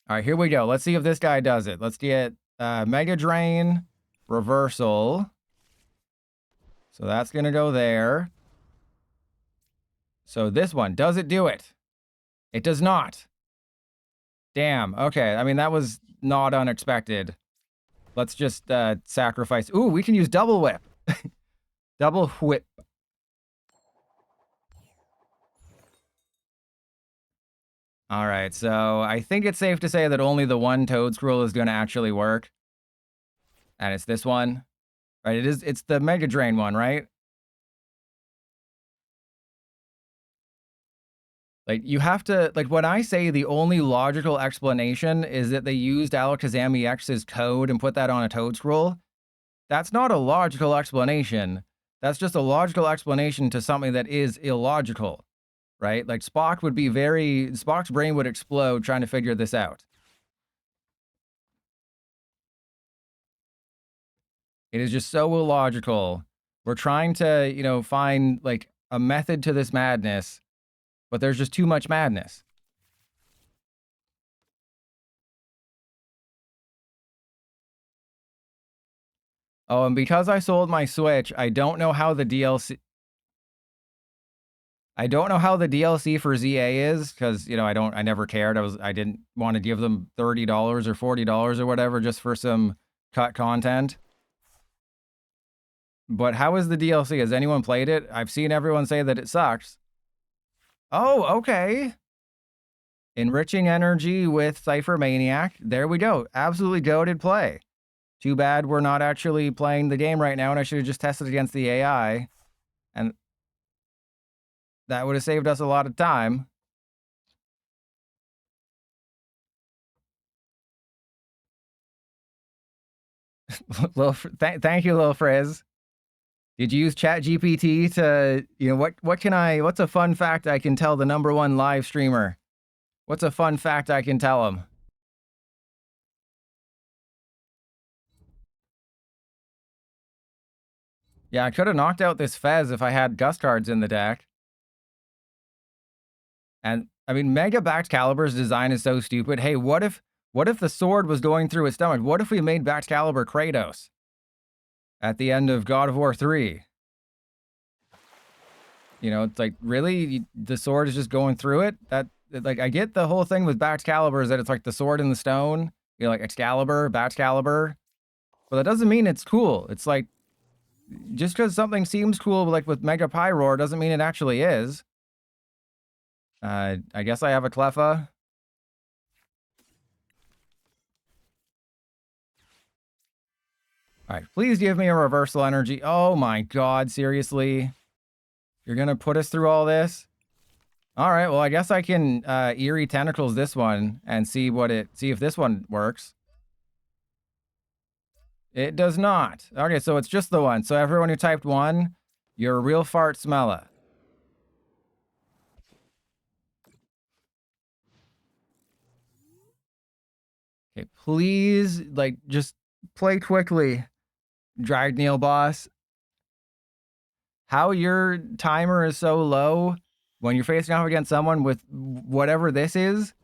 All right, here we go. Let's see if this guy does it. Let's get Mega Drain, Reversal. So that's going to go there. So this one, does it do it? It does not. Damn. Okay. I mean, that was not unexpected. Let's just sacrifice. Ooh, we can use Double Whip. Double Whip. All right. So I think it's safe to say that only the one Toadscruel is going to actually work. And it's this one. Right? It's the Mega Drain one, right? Like, you have to, like, when I say the only logical explanation is that they used Alakazam EX's code and put that on a Toadscruel, that's not a logical explanation. That's just a logical explanation to something that is illogical, right? Like, Spock's brain would explode trying to figure this out. It is just so illogical. We're trying to, find, like, a method to this madness, but there's just too much madness. Oh, and because I sold my Switch, I don't know how the DLC... I don't know how the DLC for ZA is, because, I never cared. I didn't want to give them $30 or $40 or whatever just for some cut content. But how is the DLC? Has anyone played it? I've seen everyone say that it sucks. Oh, okay. Enriching Energy with Cypher Maniac. There we go. Absolutely goated play. Too bad we're not actually playing the game right now, and I should have just tested against the AI. And that would have saved us a lot of time. Thank you, Lil Frizz. Did you use ChatGPT to, what's a fun fact I can tell the #1 live streamer? What's a fun fact I can tell him? Yeah, I could have knocked out this Fez if I had Gust cards in the deck. And, I mean, Mega Baxcalibur's design is so stupid. Hey, what if the sword was going through his stomach? What if we made Baxcalibur Kratos at the end of God of War 3? It's like, really? The sword is just going through it? I get the whole thing with Baxcalibur is that it's like the sword in the stone. Like Excalibur, Baxcalibur. But that doesn't mean it's cool. It's like, just because something seems cool, like with Mega Pyroar, doesn't mean it actually is. I guess I have a Cleffa. All right, please give me a reversal energy. Oh my god, seriously? You're gonna put us through all this? All right, well, I guess I can eerie tentacles this one and see if this one works. It does not. Okay, so it's just the one. So everyone who typed 1, you're a real fart smeller. Okay, please, like, just play quickly, Dragneel boss. How your timer is so low when you're facing off against someone with whatever this is.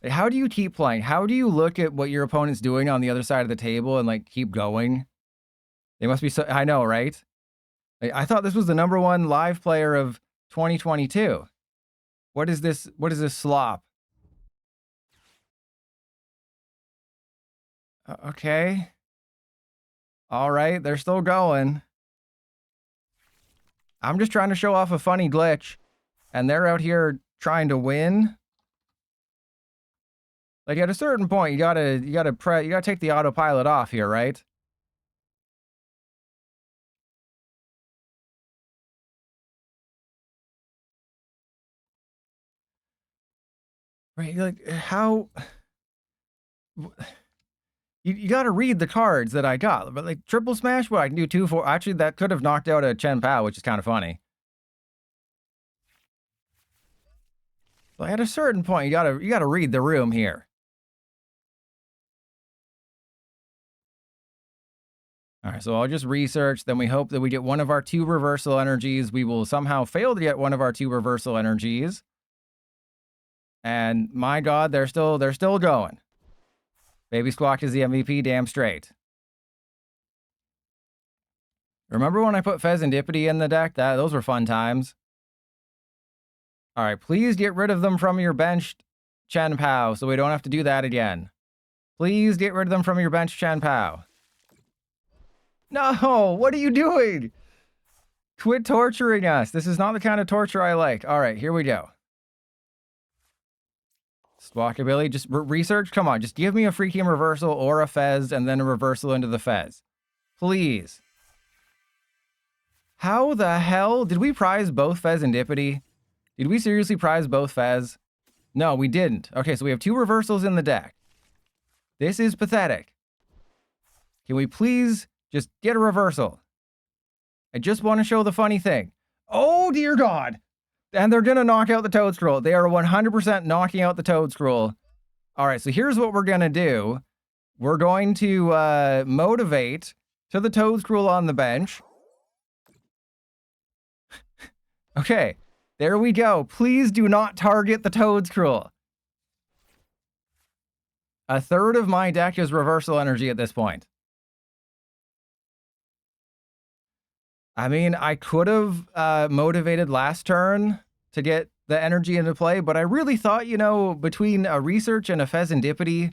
How do you keep playing? How do you look at what your opponent's doing on the other side of the table and, like, keep going? They must be so... I know, right? I thought this was the #1 live player of 2022. What is this? What is this slop? Okay. All right, they're still going. I'm just trying to show off a funny glitch, and they're out here trying to win. Like, at a certain point, you gotta take the autopilot off here, right? Right, like, how... You gotta read the cards that I got, but, like, triple smash, what, I can do 2, 4... Actually, that could have knocked out a Chen Pao, which is kind of funny. But at a certain point, you gotta read the room here. All right, so I'll just research. Then we hope that we get one of our 2 reversal energies. We will somehow fail to get one of our 2 reversal energies. And my god, they're still going. Baby Squawk is the MVP, damn straight. Remember when I put Pheasantipity in the deck? Those were fun times. All right, please get rid of them from your bench, Chen Pao, so we don't have to do that again. Please get rid of them from your bench, Chen Pao. No, what are you doing? Quit torturing us. This is not the kind of torture I like. All right, here we go. Squawkabilly, just research. Come on, just give me a freaking reversal or a Fez and then a reversal into the Fez. Please. How the hell? Did we prize both Pheasantipity? Did we seriously prize both Fez? No, we didn't. Okay, so we have 2 reversals in the deck. This is pathetic. Can we please just get a reversal? I just want to show the funny thing. Oh, dear God. And they're going to knock out the Toad Scroll. They are 100% knocking out the Toad Scroll. All right, so here's what we're going to do. We're going to motivate to the Toad Scroll on the bench. Okay, there we go. Please do not target the Toad Scroll. A third of my deck is reversal energy at this point. I mean, I could have motivated last turn to get the energy into play, but I really thought, you know, between a research and a Pheasantipity,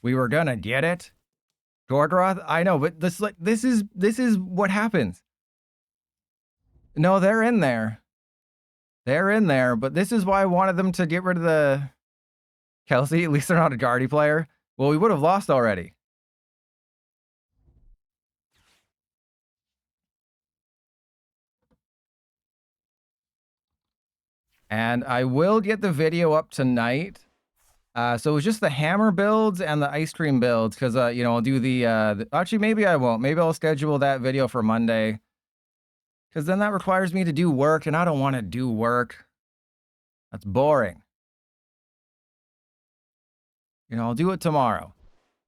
we were gonna get it. Gorgoroth, I know, but this is what happens. No, they're in there. They're in there, but this is why I wanted them to get rid of the Kelsey. At least they're not a Guardy player. Well, we would have lost already. And I will get the video up tonight. So it was just the hammer builds and the ice cream builds, because, you know, I'll do actually, maybe I won't. Maybe I'll schedule that video for Monday, because then that requires me to do work, and I don't want to do work. That's boring. You know, I'll do it tomorrow,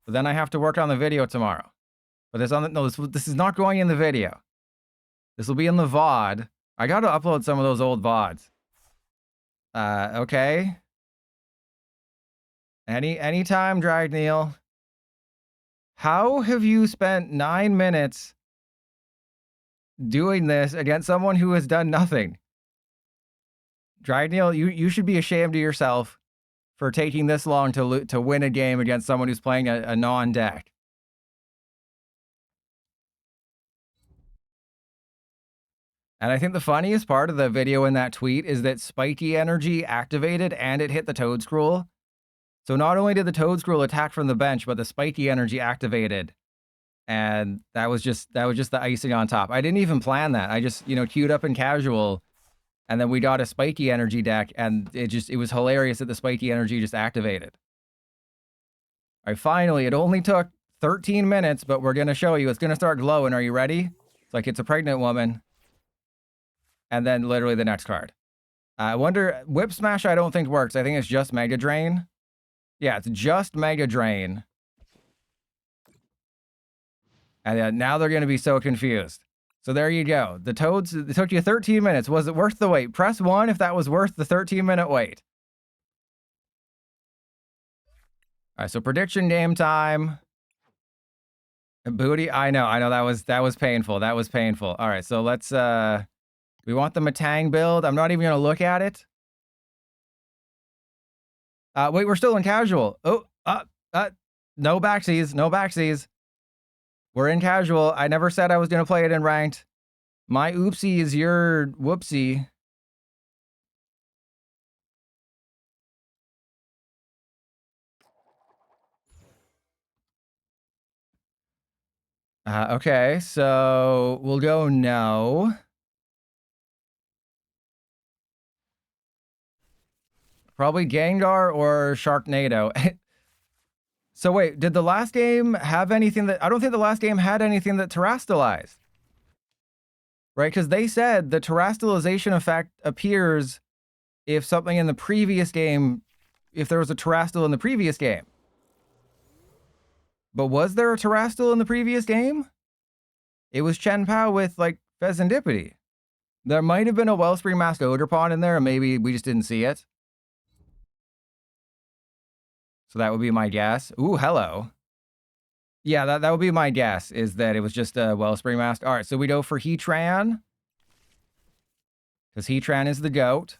but then I have to work on the video tomorrow. But this is not going in the video. This will be in the VOD. I got to upload some of those old VODs. Okay. Anytime, Dragneel. How have you spent 9 minutes doing this against someone who has done nothing? Dragneel, you should be ashamed of yourself for taking this long to win a game against someone who's playing a non-deck. And I think the funniest part of the video in that tweet is that Spiky Energy activated and it hit the Toad Scroll. So not only did the Toad Scroll attack from the bench, but the Spiky Energy activated And that was just the icing on top. I didn't even plan that. I just, queued up in casual, and then we got a spiky energy deck, and it was hilarious that the spiky energy just activated. All right, finally, it only took 13 minutes, but we're gonna show you. It's gonna start glowing. Are you ready? It's like it's a pregnant woman. And then literally the next card. I wonder, Whip Smash I don't think works. I think it's just Mega Drain. Yeah, it's just Mega Drain. And now they're going to be so confused. So there you go. The Toads, it took you 13 minutes. Was it worth the wait? Press 1 if that was worth the 13-minute wait. All right, so prediction game time. Booty, I know, that was painful. That was painful. All right, so let's, we want the Matang build. I'm not even going to look at it. Wait, we're still in casual. Oh, no backsies, no backsies. We're in casual. I never said I was going to play it in ranked. My oopsie is your whoopsie. Okay, so we'll go no. Probably Gengar or Sharknado. So wait, did the last game have anything that... I don't think the last game had anything that terastallized. Right, because they said the terastallization effect appears if something in the previous game... If there was a terastal in the previous game. But was there a terastal in the previous game? It was Chen Pao with, like, Pheasantipity. There might have been a Wellspring Mask Ogerpon in there, and maybe we just didn't see it. So that would be my guess. Ooh, hello. Yeah, that would be my guess, is that it was just a Wellspring Mask. All right, so we go for Heatran. Because Heatran is the GOAT.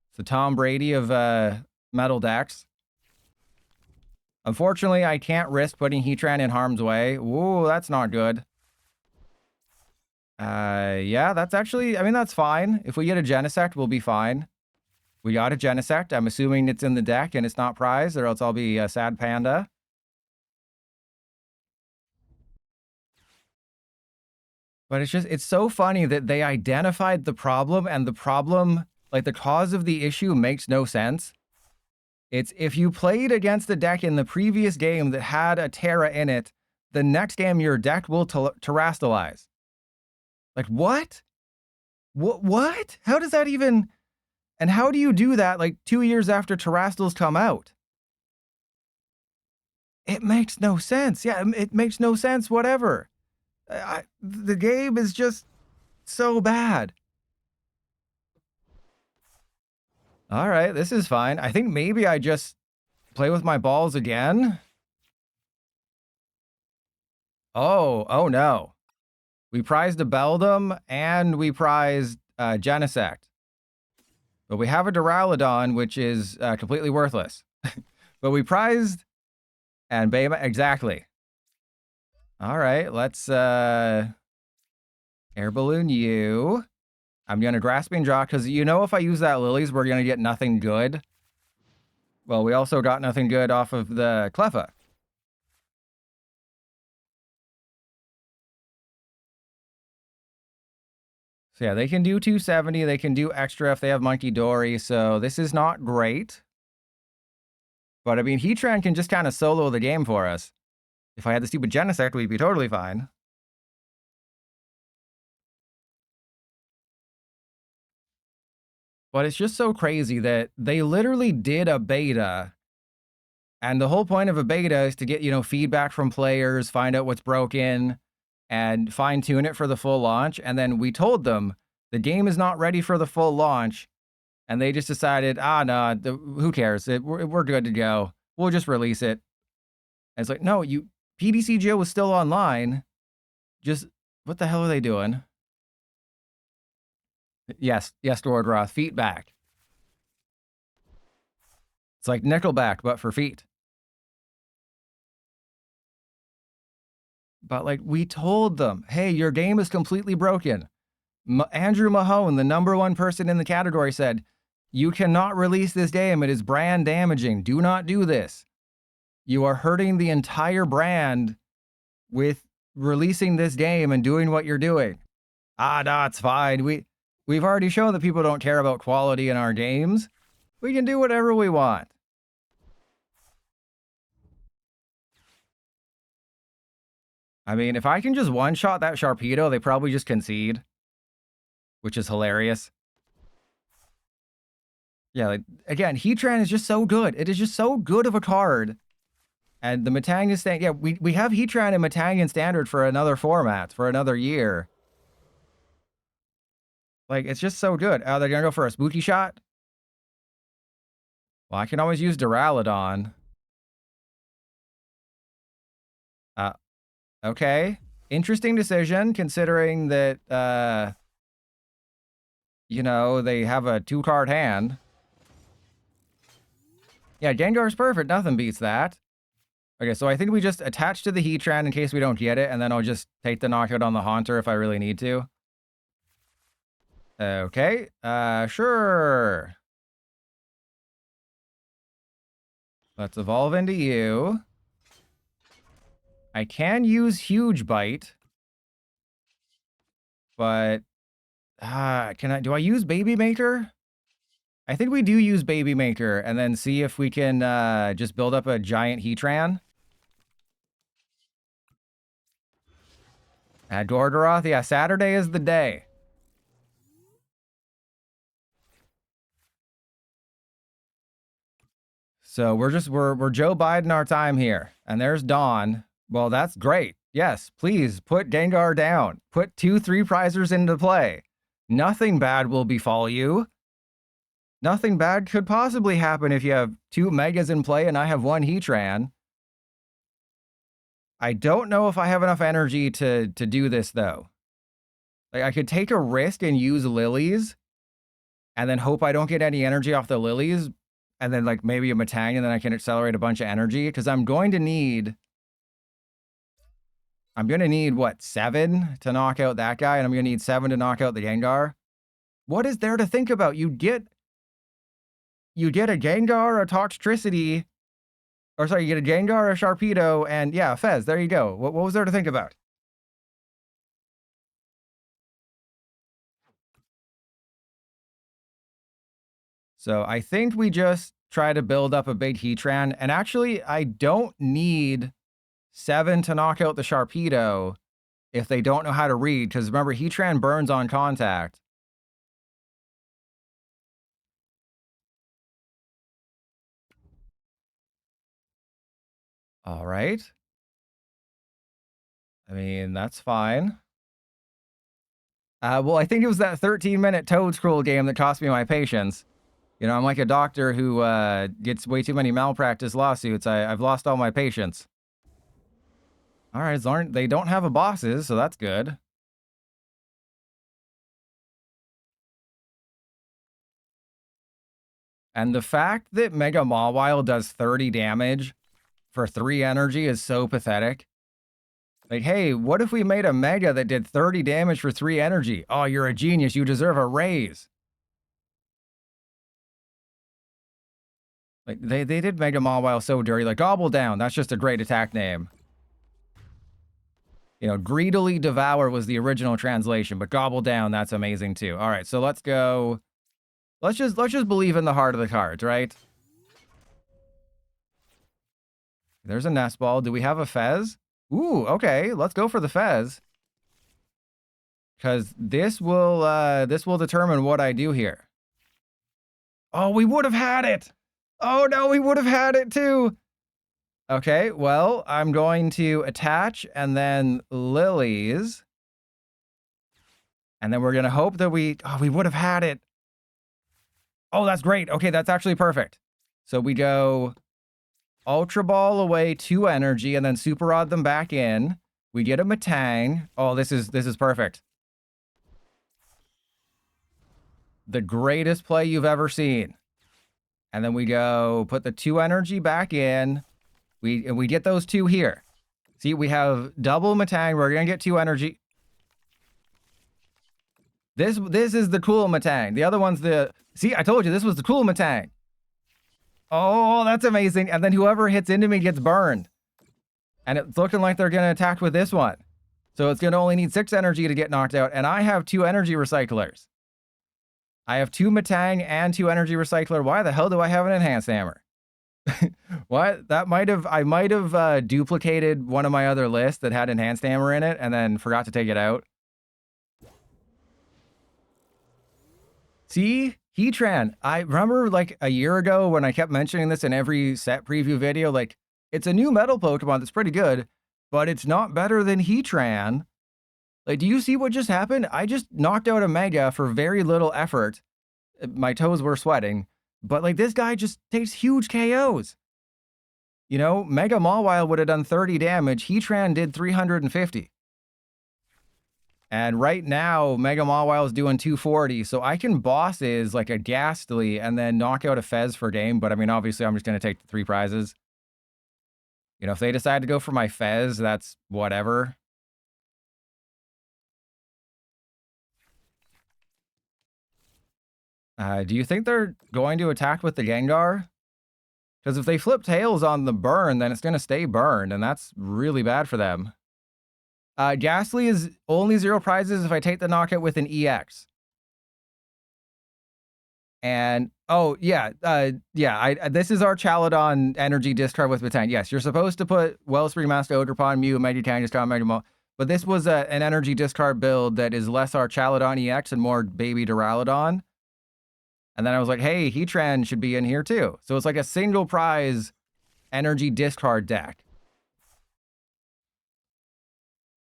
It's the Tom Brady of metal decks. Unfortunately, I can't risk putting Heatran in harm's way. Ooh, that's not good. Yeah, that's actually... I mean, that's fine. If we get a Genesect, we'll be fine. We got a Genesect. I'm assuming it's in the deck and it's not prized, or else I'll be a sad panda. But it's so funny that they identified the problem, and the problem, like the cause of the issue, makes no sense. It's if you played against a deck in the previous game that had a Terra in it, the next game your deck will terastallize. Like, what? What? How does that even... And how do you do that, like, 2 years after Terrastals come out? It makes no sense. Yeah, it makes no sense, whatever. The game is just so bad. All right, this is fine. I think maybe I just play with my balls again. Oh no. We prized a Beldum, and we prized Genesect. But we have a Duraludon, which is completely worthless. But we prized... And Bema... Exactly. All right, let's... Air Balloon you. I'm going to Grasping Jaw, because if I use that Lilies, we're going to get nothing good. Well, we also got nothing good off of the Cleffa. So yeah, they can do 270. They can do extra if they have Monkey Dory. So this is not great. But I mean, Heatran can just kind of solo the game for us. If I had the stupid Genesect, we'd be totally fine. But it's just so crazy that they literally did a beta. And the whole point of a beta is to get, feedback from players, find out what's broken, and fine-tune it for the full launch. And then we told them the game is not ready for the full launch, and they just decided, no, who cares? We're good to go. We'll just release it. And it's like, no, PDCGO was still online. Just, what the hell are they doing? Yes, Dwargroth, feet back. It's like Nickelback, but for feet. But, like, we told them, hey, your game is completely broken. Andrew Mahone, the #1 person in the category, said, you cannot release this game. It is brand damaging. Do not do this. You are hurting the entire brand with releasing this game and doing what you're doing. Ah, no, it's fine. We've already shown that people don't care about quality in our games. We can do whatever we want. I mean, if I can just one-shot that Sharpedo, they probably just concede, which is hilarious. Yeah, like, again, Heatran is just so good. It is just so good of a card. And the Metangian Standard, yeah, we have Heatran and Metangian Standard for another format, for another year. Like, it's just so good. Oh, they're gonna go for a Spooky Shot? Well, I can always use Duraludon. Okay. Interesting decision, considering that, you know, they have a 2-card hand. Yeah, Gengar's perfect. Nothing beats that. Okay, so I think we just attach to the Heatran in case we don't get it, and then I'll just take the knockout on the Haunter if I really need to. Okay, sure. Let's evolve into you. I can use Huge Bite, but do I use Baby Maker? I think we do use Baby Maker, and then see if we can just build up a giant Heatran. At Gorgoroth, yeah, Saturday is the day. So we're Joe Biden our time here. And there's Dawn. Well, that's great. Yes, please put Gengar down. Put 2 3-prizers into play. Nothing bad will befall you. Nothing bad could possibly happen if you have 2 Megas in play and I have 1 Heatran. I don't know if I have enough energy to do this, though. Like, I could take a risk and use Lilies, and then hope I don't get any energy off the Lilies, and then, like, maybe a Metang, and then I can accelerate a bunch of energy, because I'm going to need, what, 7 to knock out that guy, and I'm going to need 7 to knock out the Gengar? What is there to think about? You get a Gengar, a Toxtricity, or sorry, you get a Gengar, a Sharpedo, and yeah, a Fez. There you go. What was there to think about? So I think we just try to build up a big Heatran. And actually, I don't need 7 to knock out the Sharpedo if they don't know how to read. Because remember, Heatran burns on contact. All right. I mean, that's fine. Well, I think it was that 13-minute Toad Scroll game that cost me my patience. You know, I'm like a doctor who gets way too many malpractice lawsuits. I've lost all my patience. All right, they don't have a bosses, so that's good. And the fact that Mega Mawile does 30 damage for 3 energy is so pathetic. Like, hey, what if we made a Mega that did 30 damage for 3 energy? Oh, you're a genius. You deserve a raise. Like, they did Mega Mawile so dirty. Like, Gobble Down, that's just a great attack name. You know, Greedily Devour was the original translation, but Gobble Down, that's amazing too. All right, so let's go. Let's just believe in the heart of the cards, right? There's a Nest Ball. Do we have a Fez? Ooh, okay. Let's go for the Fez. Because this will determine what I do here. Oh, we would have had it. Oh no, we would have had it too. Okay, well, I'm going to attach and then Lilies. And then we're going to hope that we would have had it. Oh, that's great. Okay, that's actually perfect. So we go Ultra Ball away 2 energy and then Super Rod them back in. We get a Metang. Oh, this is perfect. The greatest play you've ever seen. And then we go put the 2 energy back in. We get those 2 here. See, we have double Metang. We're going to get 2 energy. This is the cool Metang. The other one's the... See, I told you, this was the cool Metang. Oh, that's amazing. And then whoever hits into me gets burned. And it's looking like they're going to attack with this one. So it's going to only need 6 energy to get knocked out, and I have 2 energy recyclers. I have 2 Matang and 2 energy recycler. Why the hell do I have an enhanced hammer? What? I might have duplicated one of my other lists that had enhanced hammer in it and then forgot to take it out. See? Heatran. I remember like a year ago when I kept mentioning this in every set preview video, like, it's a new metal Pokemon that's pretty good, but it's not better than Heatran. Like, do you see what just happened? I just knocked out a Mega for very little effort. My toes were sweating, but like this guy just takes huge KOs. You know, Mega Mawile would have done 30 damage. Heatran did 350. And right now, Mega Mawile is doing 240, so I can bosses like a Ghastly and then knock out a Fez for game, but I mean, obviously, I'm just going to take the 3 prizes. You know, if they decide to go for my Fez, that's whatever. Do you think they're going to attack with the Gengar? Because if they flip tails on the burn, then it's going to stay burned, and that's really bad for them. Ghastly is only 0 prizes if I take the knockout with an EX. And, oh, yeah, this is our Archaludon energy discard with Baton. Yes, you're supposed to put Wellspring Master, Ogerpon, Mew, Meditangus, Mega Mo. But this was an energy discard build that is less Archaludon EX and more Baby Duraludon. And then I was like, hey, Heatran should be in here too. So it's like a single prize energy discard deck.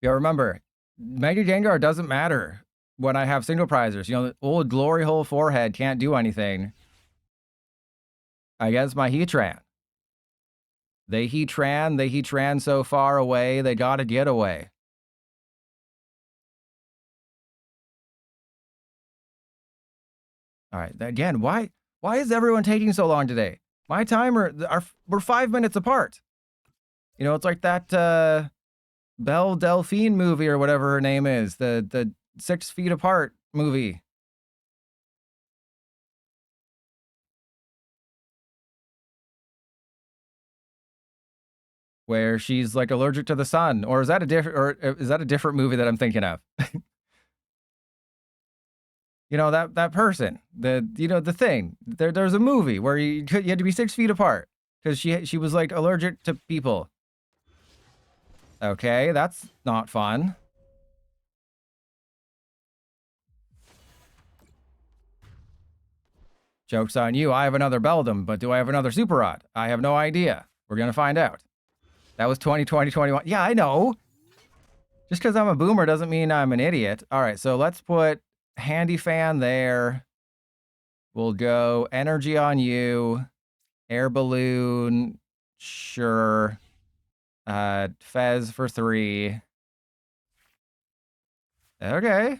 Yeah, remember, Mega Gengar doesn't matter when I have single prizers. You know, the old Glory Hole Forehead can't do anything against my Heatran. They Heatran so far away, they gotta get away. All right, again, why is everyone taking so long today? My timer, we're 5 minutes apart. You know, it's like that Belle Delphine movie or whatever her name is, the 6 feet apart movie. Where she's like allergic to the sun, or is that a different movie that I'm thinking of? You know, that person, the thing. There's a movie where you had to be 6 feet apart because she was like allergic to people. Okay, that's not fun. Joke's on you. I have another Beldum, but do I have another Super Rod? I have no idea. We're gonna find out. That was 2020, 21. Yeah, I know. Just because I'm a boomer doesn't mean I'm an idiot. All right, so let's put Handy Fan there. We'll go energy on you. Air balloon. Sure. Fez for 3. Okay.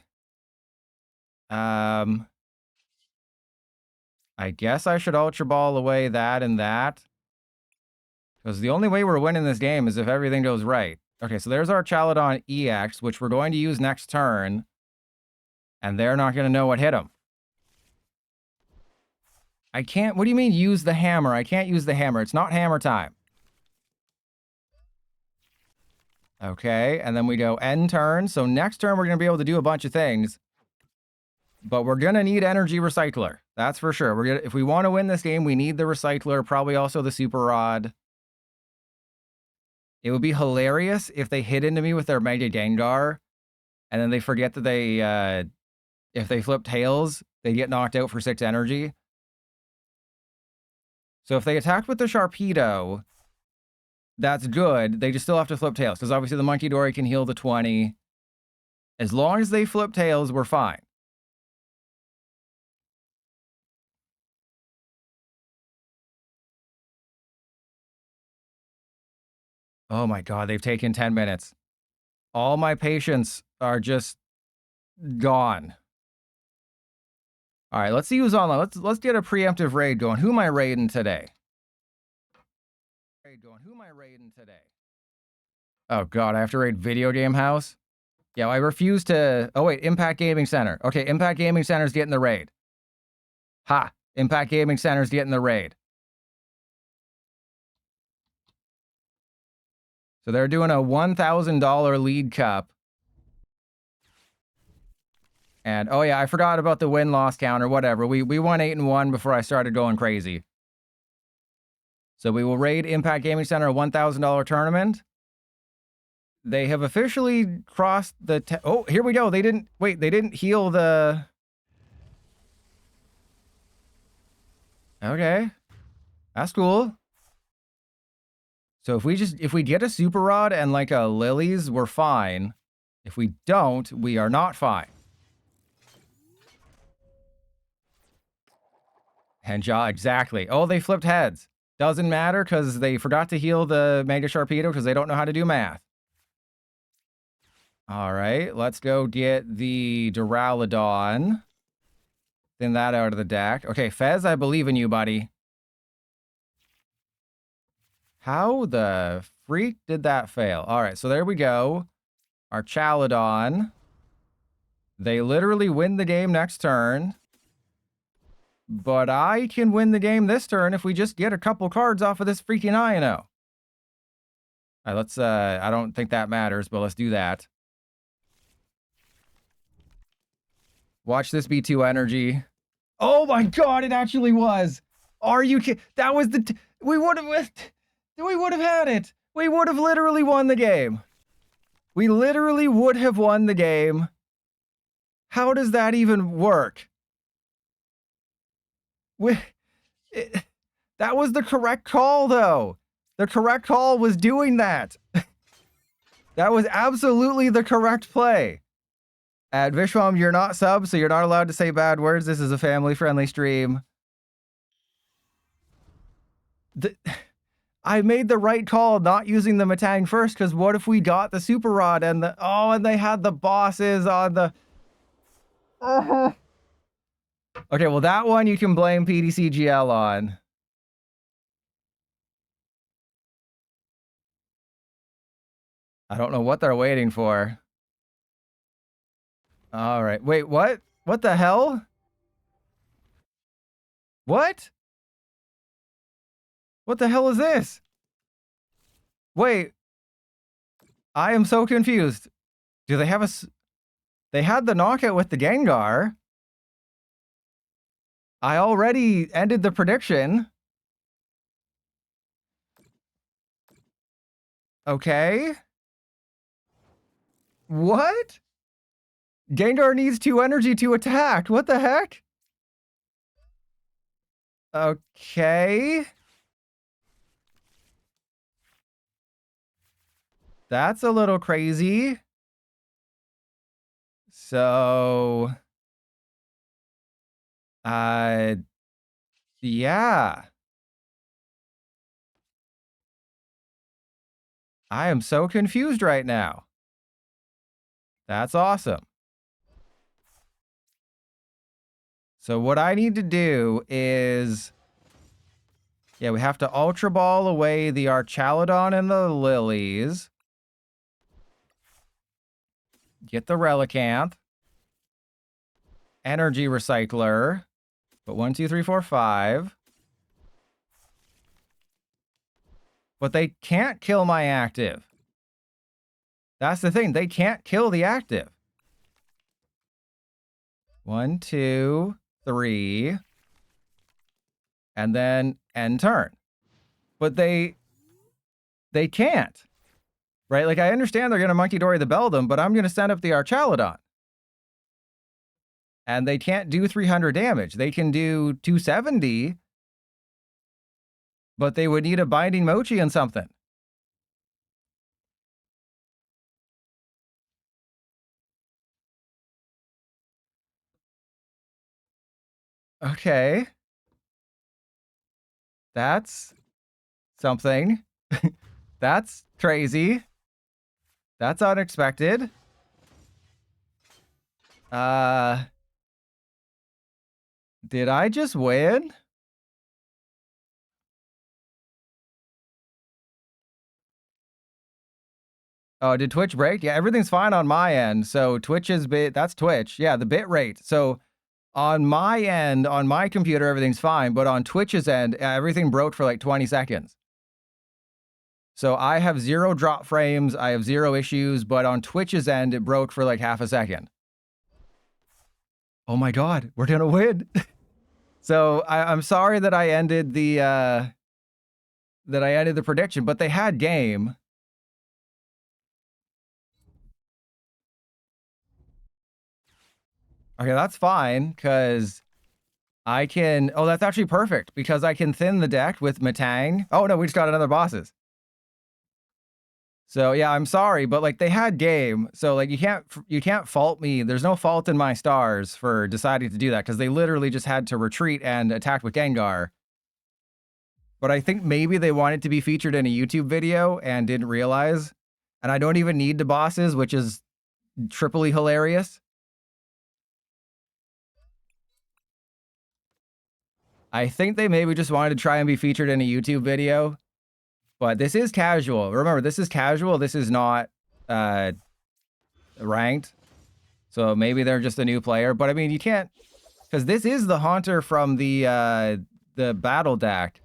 I guess I should Ultra Ball away that and that. Because the only way we're winning this game is if everything goes right. Okay, so there's our Archaludon EX, which we're going to use next turn. And they're not going to know what hit them. I can't... What do you mean use the hammer? I can't use the hammer. It's not hammer time. Okay, and then we go end turn. So next turn, we're going to be able to do a bunch of things. But we're going to need Energy Recycler. That's for sure. If we want to win this game, we need the Recycler, probably also the Super Rod. It would be hilarious if they hit into me with their Mega Gengar, and then they forget that if they flip tails, they get knocked out for 6 energy. So if they attack with the Sharpedo, that's good. They just still have to flip tails, because obviously the Monkey Dory can heal the 20. As long as they flip tails, we're fine. Oh my god, they've taken 10 minutes. All my patience are just gone. All right, let's see who's online. Let's get a preemptive raid going. Who am I raiding today? Oh god, I have to raid Video Game House? Yeah, I refuse to... Oh wait, Impact Gaming Center. Okay, Impact Gaming Center's getting the raid. Ha! Impact Gaming Center's getting the raid. So they're doing a $1,000 lead cup And oh yeah, I forgot about the win-loss counter, whatever. We won 8-1 before I started going crazy. So we will raid Impact Gaming Center a $1,000 tournament. They have officially crossed the... Oh, here we go. They didn't... Wait, they didn't heal the... Okay. That's cool. So if we get a Super Rod and like a Lilies, we're fine. If we don't, we are not fine. Henjaw, exactly. Oh, they flipped heads. Doesn't matter because they forgot to heal the Mega Sharpedo because they don't know how to do math. All right, let's go get the Duraludon. Thin that out of the deck. Okay, Fez, I believe in you, buddy. How the freak did that fail? All right, so there we go. Archaludon. They literally win the game next turn. But I can win the game this turn if we just get a couple cards off of this freaking INO. All right, let's, I don't think that matters, but let's do that. Watch this be 2 energy. Oh my god, it actually was. Are you kidding? That was the... we would have had it. We would have literally won the game. We literally would have won the game. How does that even work? That was the correct call, though. The correct call was doing that. That was absolutely the correct play. At Vishwam, you're not sub, so you're not allowed to say bad words. This is a family-friendly stream. I made the right call not using the Matang first, because what if we got the Super Rod and the... Oh, and they had the bosses on the... Okay, well, that one you can blame PDCGL on. I don't know what they're waiting for. All right. Wait, what? What the hell? What? What the hell is this? Wait. I am so confused. Do they have a... They had the knockout with the Gengar. I already ended the prediction. Okay. What? Gengar needs 2 energy to attack. What the heck? Okay. That's a little crazy. So... yeah. I am so confused right now. That's awesome. So what I need to do is... Yeah, we have to Ultra Ball away the Archaludon and the Lilies. Get the Relicanth. Energy Recycler. But 1, 2, 3, 4, 5. But they can't kill my active. That's the thing. They can't kill the active. 1, 2, 3. And then end turn. But they can't. Right? Like, I understand they're going to Monkey Dory the Beldum, but I'm going to send up the Archaludon. And they can't do 300 damage. They can do 270. But they would need a Binding Mochi and something. Okay. That's something. That's crazy. That's unexpected. Did I just win? Oh, did Twitch break? Yeah, everything's fine on my end. So Twitch's bit, that's Twitch. Yeah, the bit rate. So on my end, on my computer, everything's fine. But on Twitch's end, everything broke for like 20 seconds. So I have 0 drop frames. I have 0 issues. But on Twitch's end, it broke for like half a second. Oh my god, we're gonna win. So I'm sorry that I ended the prediction, but they had game. Okay, that's fine, because I can... Oh, that's actually perfect, because I can thin the deck with Matang. Oh, no, we just got another bosses. So, yeah, I'm sorry, but, like, they had game, so, like, you can't fault me. There's no fault in my stars for deciding to do that, because they literally just had to retreat and attack with Gengar. But I think maybe they wanted to be featured in a YouTube video and didn't realize. And I don't even need the bosses, which is triply hilarious. I think they maybe just wanted to try and be featured in a YouTube video. But this is casual. Remember, this is casual. This is not ranked. So maybe they're just a new player. But I mean, you can't... Because this is the Haunter from the battle deck.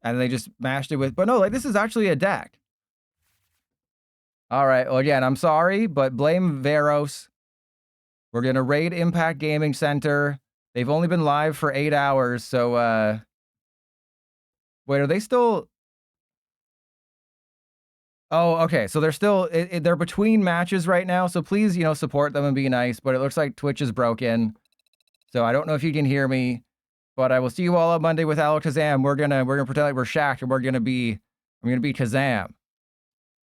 And they just mashed it with... But no, like, this is actually a deck. All right. Well, again, I'm sorry, but blame Veros. We're going to raid Impact Gaming Center. They've only been live for 8 hours, so... Wait, are they still... Oh, okay. So they're still... they're between matches right now, so please, support them and be nice. But it looks like Twitch is broken. So I don't know if you can hear me. But I will see you all on Monday with Alakazam. We're gonna pretend like we're Shaq, and I'm gonna be Kazam.